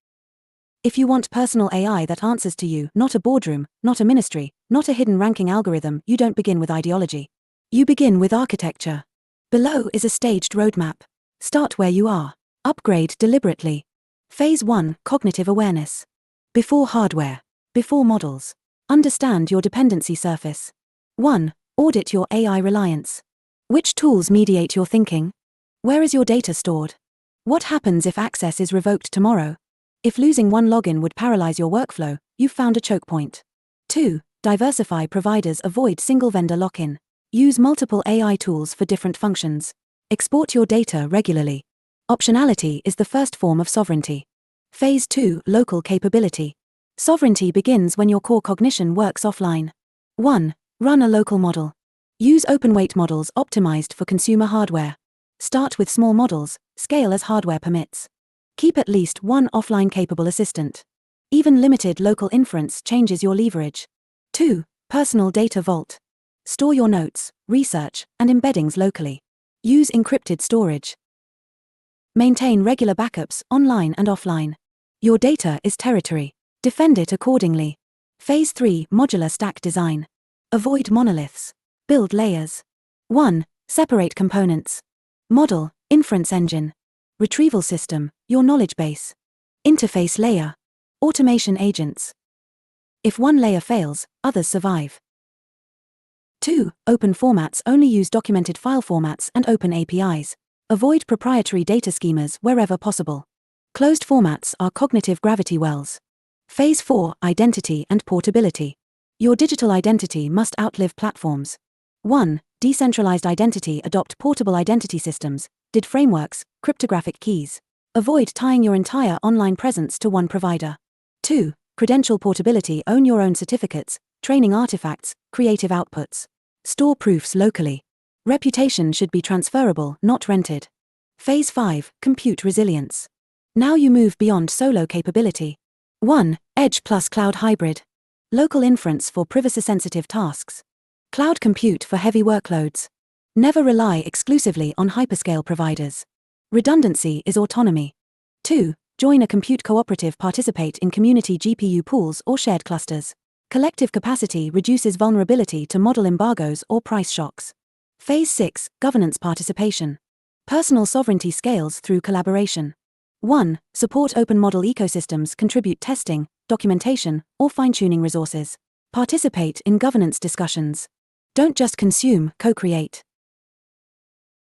If you want personal AI that answers to you, not a boardroom, not a ministry, not a hidden ranking algorithm, you don't begin with ideology. You begin with architecture. Below is a staged roadmap. Start where you are. Upgrade deliberately. Phase 1: Cognitive awareness. Before hardware. Before models. Understand your dependency surface. 1. Audit your AI reliance. Which tools mediate your thinking? Where is your data stored? What happens if access is revoked tomorrow? If losing one login would paralyze your workflow, you've found a choke point. 2. Diversify providers. Avoid single vendor lock-in. Use multiple AI tools for different functions. Export your data regularly. Optionality is the first form of sovereignty. Phase 2: Local capability. Sovereignty begins when your core cognition works offline. 1. Run a local model. Use open-weight models optimized for consumer hardware. Start with small models, scale as hardware permits. Keep at least one offline-capable assistant. Even limited local inference changes your leverage. 2. Personal data vault. Store your notes, research, and embeddings locally. Use encrypted storage. Maintain regular backups, online and offline. Your data is territory. Defend it accordingly. Phase 3: Modular stack design. Avoid monoliths. Build layers. 1. Separate components. Model, inference engine. Retrieval system, your knowledge base. Interface layer. Automation agents. If one layer fails, others survive. 2. Open formats only use documented file formats and open APIs. Avoid proprietary data schemas wherever possible. Closed formats are cognitive gravity wells. Phase 4. Identity and portability. Your digital identity must outlive platforms. 1. Decentralized identity. Adopt portable identity systems, DID frameworks, cryptographic keys. Avoid tying your entire online presence to one provider. 2. Credential portability. Own your own certificates, training artifacts, creative outputs. Store proofs locally. Reputation should be transferable, not rented. Phase 5. Compute resilience. Now you move beyond solo capability. 1. Edge plus cloud hybrid. Local inference for privacy-sensitive tasks. Cloud compute for heavy workloads. Never rely exclusively on hyperscale providers. Redundancy is autonomy. 2. Join a compute cooperative. Participate in community GPU pools or shared clusters. Collective capacity reduces vulnerability to model embargoes or price shocks. Phase 6. Governance participation. Personal sovereignty scales through collaboration. 1. Support open model ecosystems. Contribute testing, documentation, or fine-tuning resources. Participate in governance discussions. Don't just consume, co-create.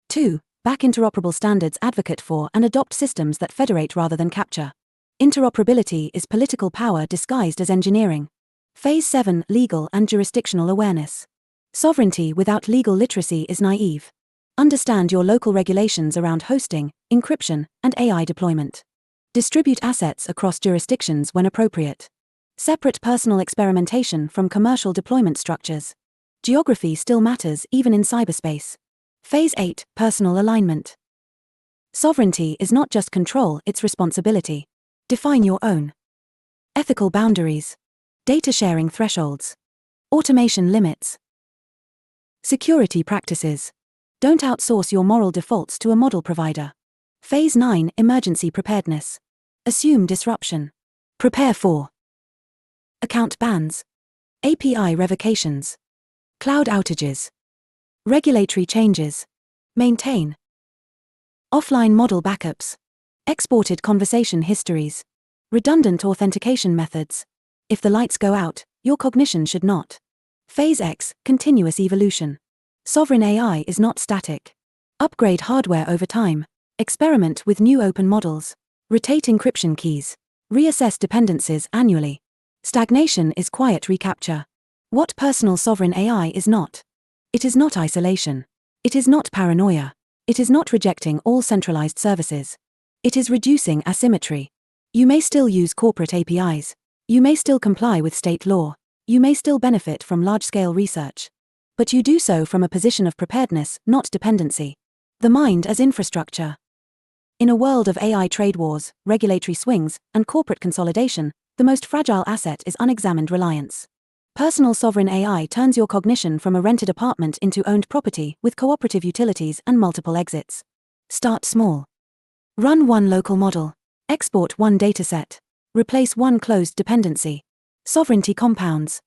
2. Back interoperable standards. Advocate for and adopt systems that federate rather than capture. Interoperability is political power disguised as engineering. Phase 7. Legal and jurisdictional awareness. Sovereignty without legal literacy is naive. Understand your local regulations around hosting, encryption, and AI deployment. Distribute assets across jurisdictions when appropriate. Separate personal experimentation from commercial deployment structures. Geography still matters even in cyberspace. Phase 8. Personal alignment. Sovereignty is not just control, it's responsibility. Define your own ethical boundaries. Data sharing thresholds. Automation limits. Security practices. Don't outsource your moral defaults to a model provider. Phase 9. Emergency preparedness. Assume disruption. Prepare for account bans, API revocations, cloud outages, regulatory changes. Maintain offline model backups, exported conversation histories, redundant authentication methods. If the lights go out, your cognition should not. Phase X. Continuous evolution. Sovereign AI is not static. Upgrade hardware over time. Experiment with new open models. Rotate encryption keys. Reassess dependencies annually. Stagnation is quiet recapture. What personal sovereign AI is not? It is not isolation. It is not paranoia. It is not rejecting all centralized services. It is reducing asymmetry. You may still use corporate APIs. You may still comply with state law. You may still benefit from large-scale research. But you do so from a position of preparedness, not dependency. The mind as infrastructure. In a world of AI trade wars, regulatory swings, and corporate consolidation, the most fragile asset is unexamined reliance. Personal sovereign AI turns your cognition from a rented apartment into owned property with cooperative utilities and multiple exits. Start small. Run one local model. Export one dataset. Replace one closed dependency. Sovereignty compounds.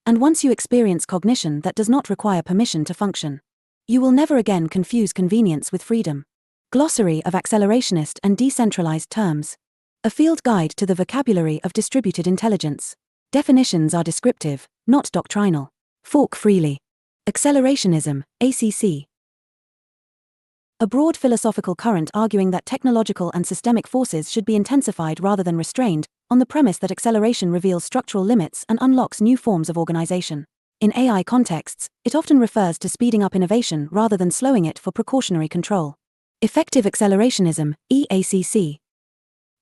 And once you experience cognition that does not require permission to function, you will never again confuse convenience with freedom. Glossary of accelerationist and decentralized terms. A field guide to the vocabulary of distributed intelligence. Definitions are descriptive, not doctrinal. Fork freely. Accelerationism, ACC. A broad philosophical current arguing that technological and systemic forces should be intensified rather than restrained, on the premise that acceleration reveals structural limits and unlocks new forms of organization. In AI contexts, it often refers to speeding up innovation rather than slowing it for precautionary control. Effective accelerationism, EACC.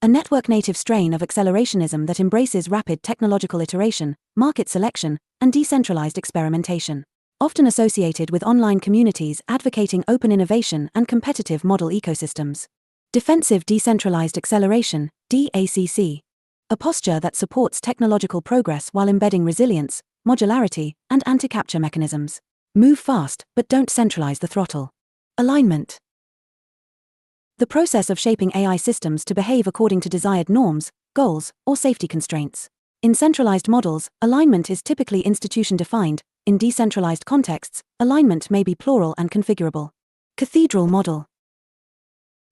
A network-native strain of accelerationism that embraces rapid technological iteration, market selection, and decentralized experimentation. Often associated with online communities advocating open innovation and competitive model ecosystems. Defensive decentralized acceleration, DACC. A posture that supports technological progress while embedding resilience, modularity, and anti-capture mechanisms. Move fast, but don't centralize the throttle. Alignment. The process of shaping AI systems to behave according to desired norms, goals, or safety constraints. In centralized models, alignment is typically institution-defined, In decentralized contexts, alignment may be plural and configurable. Cathedral model.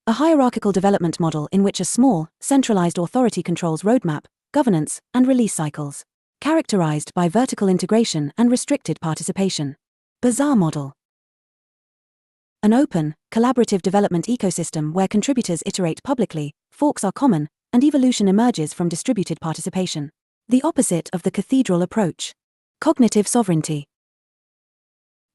A hierarchical development model in which a small, centralized authority controls roadmap, governance, and release cycles, characterized by vertical integration and restricted participation. Bazaar model. An open, collaborative development ecosystem where contributors iterate publicly, forks are common, and evolution emerges from distributed participation. The opposite of the cathedral approach. Cognitive sovereignty.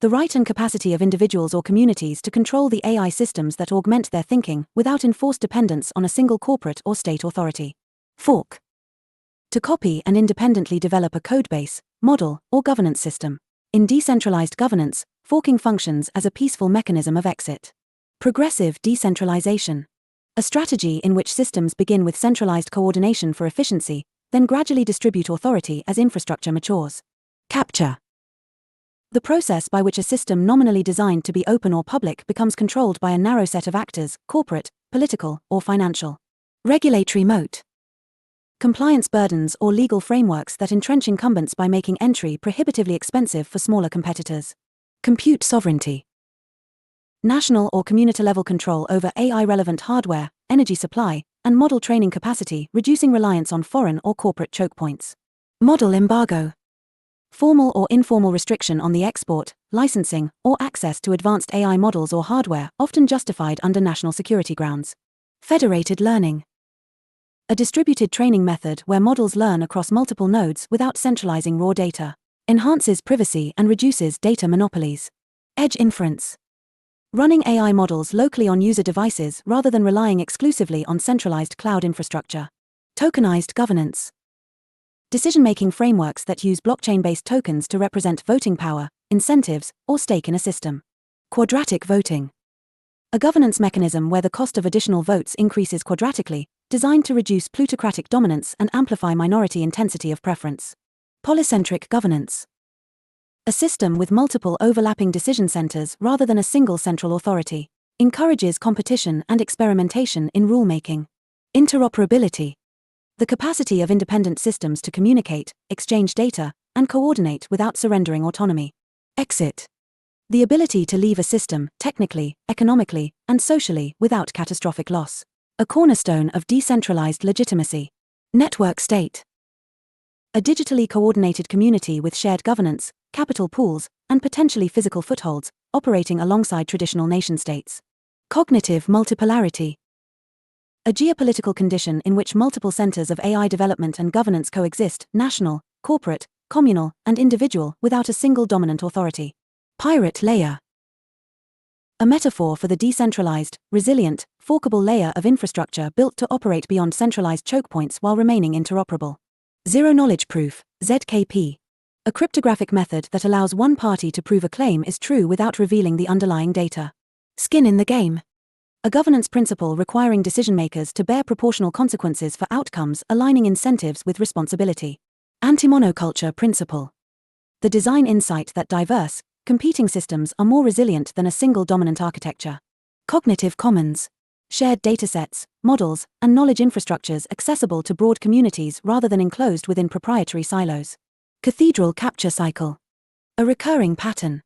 The right and capacity of individuals or communities to control the AI systems that augment their thinking without enforced dependence on a single corporate or state authority. Fork. To copy and independently develop a codebase, model, or governance system. In decentralized governance, forking functions as a peaceful mechanism of exit. Progressive decentralization. A strategy in which systems begin with centralized coordination for efficiency, then gradually distribute authority as infrastructure matures. Capture. The process by which a system nominally designed to be open or public becomes controlled by a narrow set of actors, corporate, political, or financial. Regulatory moat. Compliance burdens or legal frameworks that entrench incumbents by making entry prohibitively expensive for smaller competitors. Compute sovereignty. National or community-level control over AI-relevant hardware, energy supply, and model training capacity, reducing reliance on foreign or corporate choke points. Model embargo. Formal or informal restriction on the export, licensing, or access to advanced AI models or hardware, often justified under national security grounds. Federated learning. A distributed training method where models learn across multiple nodes without centralizing raw data. Enhances privacy and reduces data monopolies. Edge inference. Running AI models locally on user devices rather than relying exclusively on centralized cloud infrastructure. Tokenized governance. Decision-making frameworks that use blockchain-based tokens to represent voting power, incentives, or stake in a system. Quadratic voting. A governance mechanism where the cost of additional votes increases quadratically, designed to reduce plutocratic dominance and amplify minority intensity of preference. Polycentric governance. A system with multiple overlapping decision centers rather than a single central authority. Encourages competition and experimentation in rulemaking. Interoperability. The capacity of independent systems to communicate, exchange data, and coordinate without surrendering autonomy. Exit. The ability to leave a system, technically, economically, and socially, without catastrophic loss. A cornerstone of decentralized legitimacy. Network state. A digitally coordinated community with shared governance, capital pools, and potentially physical footholds, operating alongside traditional nation-states. Cognitive multipolarity. A geopolitical condition in which multiple centers of AI development and governance coexist, national, corporate, communal, and individual, without a single dominant authority. Pirate layer. A metaphor for the decentralized, resilient, forkable layer of infrastructure built to operate beyond centralized choke points while remaining interoperable. Zero-knowledge proof, ZKP. A cryptographic method that allows one party to prove a claim is true without revealing the underlying data. Skin in the game. A governance principle requiring decision-makers to bear proportional consequences for outcomes aligning incentives with responsibility. Anti-monoculture principle. The design insight that diverse, competing systems are more resilient than a single dominant architecture. Cognitive commons. Shared datasets, models, and knowledge infrastructures accessible to broad communities rather than enclosed within proprietary silos. Cathedral capture cycle. A recurring pattern.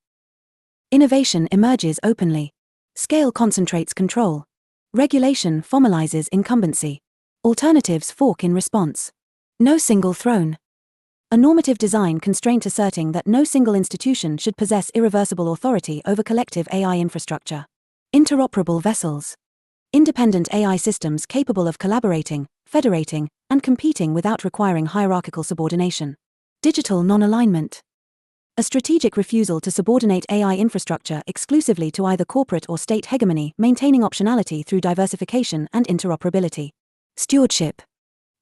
Innovation emerges openly. Scale concentrates control. Regulation formalizes incumbency. Alternatives fork in response. No single throne. A normative design constraint asserting that no single institution should possess irreversible authority over collective AI infrastructure. Interoperable vessels. Independent AI systems capable of collaborating, federating, and competing without requiring hierarchical subordination. Digital non-alignment. A strategic refusal to subordinate AI infrastructure exclusively to either corporate or state hegemony, maintaining optionality through diversification and interoperability. Stewardship.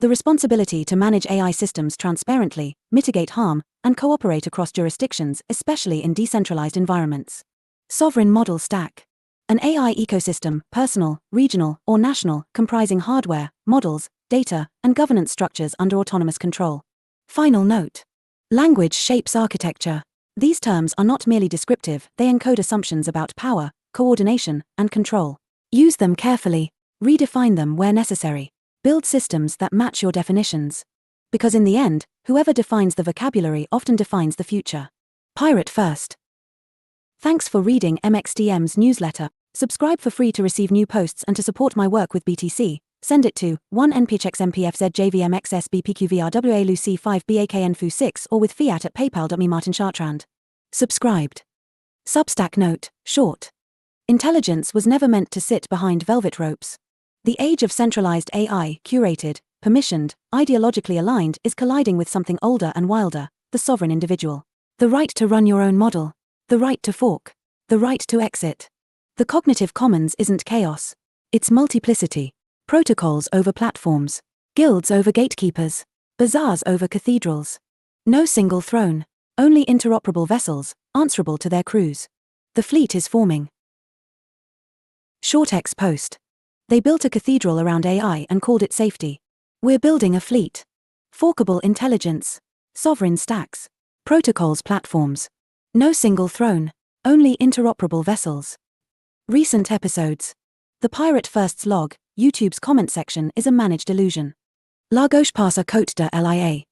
The responsibility to manage AI systems transparently, mitigate harm, and cooperate across jurisdictions, especially in decentralized environments. Sovereign model stack. An AI ecosystem, personal, regional, or national, comprising hardware, models, data, and governance structures under autonomous control. Final note. Language shapes architecture. These terms are not merely descriptive, they encode assumptions about power, coordination, and control. Use them carefully. Redefine them where necessary. Build systems that match your definitions. Because in the end, whoever defines the vocabulary often defines the future. Pirate first. Thanks for reading MXDM's newsletter. Subscribe for free to receive new posts and to support my work with BTC. Send it to 1nphxmpfzjvmxsbpqvrwaluc5baknfu6 or with fiat at paypal.me Martin Chartrand. Subscribed. Substack note, short. Intelligence was never meant to sit behind velvet ropes. The age of centralized AI, curated, permissioned, ideologically aligned, is colliding with something older and wilder, the sovereign individual. The right to run your own model. The right to fork. The right to exit. The cognitive commons isn't chaos. It's multiplicity. Protocols over platforms. Guilds over gatekeepers. Bazaars over cathedrals. No single throne. Only interoperable vessels, answerable to their crews. The fleet is forming. Short X post. They built a cathedral around AI and called it safety. We're building a fleet. Forkable intelligence. Sovereign stacks. Protocols platforms. No single throne. Only interoperable vessels. Recent episodes. The Pirate First's log, YouTube's comment section is a managed illusion. La Gauche passe Côte de Lia.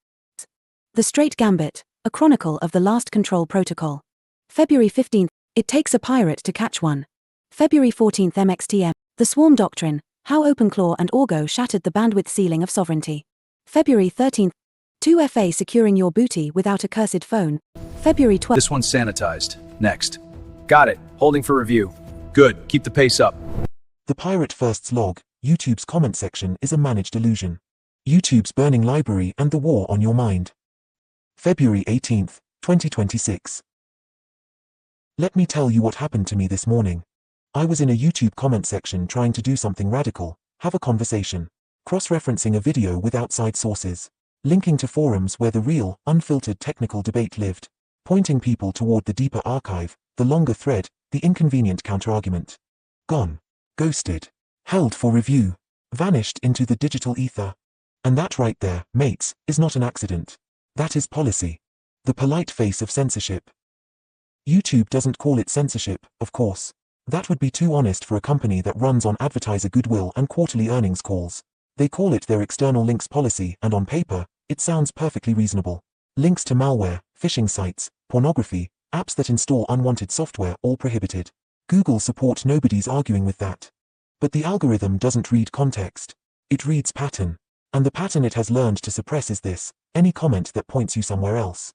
The Straight Gambit, a chronicle of the last control protocol. February 15th, it takes a pirate to catch one. February 14th MXTM, the Swarm Doctrine, how OpenClaw and Orgo shattered the bandwidth ceiling of sovereignty. February 13th, 2FA securing your booty without a cursed phone. February 12th. This one's sanitized. Next. Got it. Holding for review. Good. Keep the pace up. The Pirate First's log, YouTube's comment section is a managed illusion. YouTube's burning library and the war on your mind. February 18th, 2026. Let me tell you what happened to me this morning. I was in a YouTube comment section trying to do something radical, have a conversation, cross-referencing a video with outside sources, linking to forums where the real, unfiltered technical debate lived, pointing people toward the deeper archive, the longer thread, the inconvenient counterargument. Gone. Ghosted. Held for review. Vanished into the digital ether. And that right there, mates, is not an accident. That is policy. The polite face of censorship. YouTube doesn't call it censorship, of course. That would be too honest for a company that runs on advertiser goodwill and quarterly earnings calls. They call it their external links policy, and on paper, it sounds perfectly reasonable. Links to malware, phishing sites, pornography, apps that install unwanted software, all prohibited. Google support, nobody's arguing with that. But the algorithm doesn't read context. It reads pattern. And the pattern it has learned to suppress is this: any comment that points you somewhere else.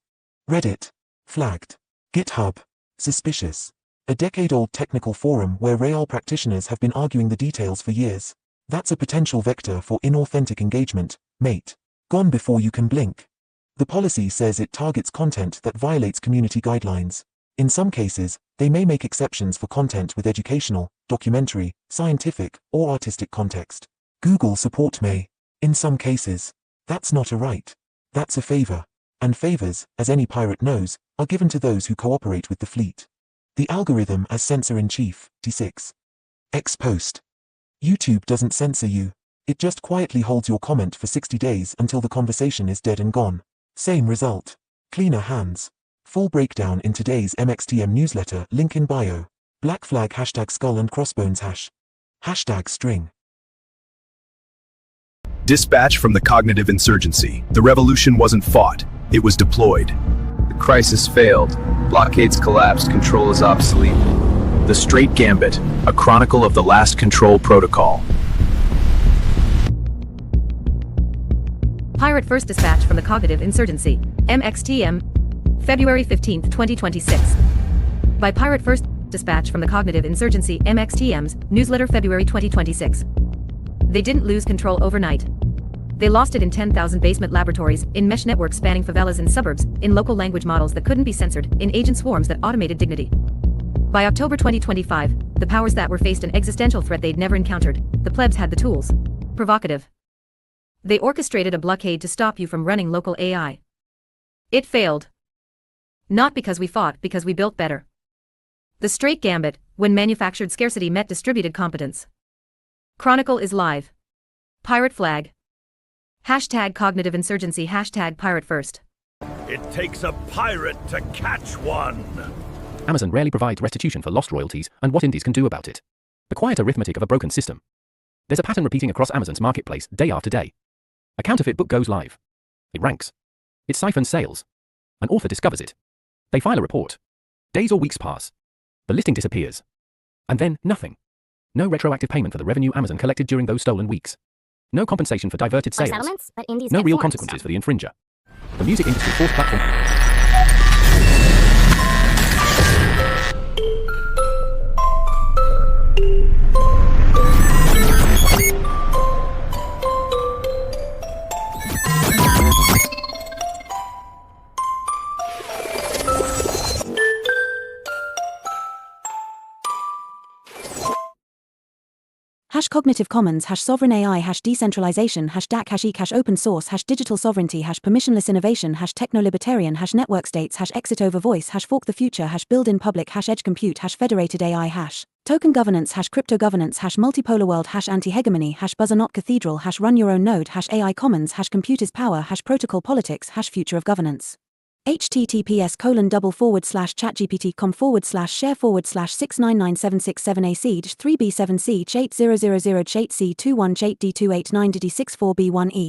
Reddit. Flagged. GitHub. Suspicious. A decade-old technical forum where real practitioners have been arguing the details for years. That's a potential vector for inauthentic engagement, mate. Gone before you can blink. The policy says it targets content that violates community guidelines. In some cases, they may make exceptions for content with educational, documentary, scientific, or artistic context. Google support may. In some cases. That's not a right. That's a favor. And favors, as any pirate knows, are given to those who cooperate with the fleet. The algorithm as censor-in-chief, T6. X post. YouTube doesn't censor you. It just quietly holds your comment for 60 days until the conversation is dead and gone. Same result. Cleaner hands. Full breakdown in today's MXTM newsletter, link in bio. Black flag hashtag skull and crossbones hash. Hashtag string. Dispatch from the cognitive insurgency. The revolution wasn't fought. It was deployed. The crisis failed. Blockades collapsed. Control is obsolete. The Straight Gambit, a chronicle of the last control protocol. Pirate First dispatch from the cognitive insurgency. MXTM. February 15, 2026. By Pirate First dispatch from the cognitive insurgency. MXTM's newsletter February 2026. They didn't lose control overnight. They lost it in 10,000 basement laboratories, in mesh networks spanning favelas and suburbs, in local language models that couldn't be censored, in agent swarms that automated dignity. By October 2025, the powers that were faced an existential threat they'd never encountered. The plebs had the tools. Provocative. They orchestrated a blockade to stop you from running local AI. It failed. Not because we fought, because we built better. The Straight Gambit, when manufactured scarcity met distributed competence. Chronicle is live. Pirate flag. Hashtag cognitive insurgency. Hashtag pirate first. It takes a pirate to catch one. Amazon rarely provides restitution for lost royalties and what indies can do about it. The quiet arithmetic of a broken system. There's a pattern repeating across Amazon's marketplace day after day. A counterfeit book goes live. It ranks. It siphons sales. An author discovers it. They file a report. Days or weeks pass. The listing disappears. And then, nothing. No retroactive payment for the revenue Amazon collected during those stolen weeks. No compensation for diverted Or sales. settlements, but indies No get real forms, consequences so. for the infringer. The music industry forced platform. Hash Cognitive Commons, hash Sovereign AI, hash Decentralization, hash DAC, hash E, hash Open Source, hash Digital Sovereignty, hash Permissionless Innovation, hash Techno-Libertarian, hash Network States, hash Exit Over Voice, hash Fork the Future, hash Build in Public, hash Edge Compute, hash Federated AI, hash Token Governance, hash Crypto Governance, hash Multipolar World, hash Anti-Hegemony, hash Buzzer Not Cathedral, hash Run Your Own Node, hash AI Commons, hash Compute is Power, hash Protocol Politics, hash Future of Governance. https://chat.gpt.com/share/6997667 AC 3B7C 8000 C 21 D289 DD64B1E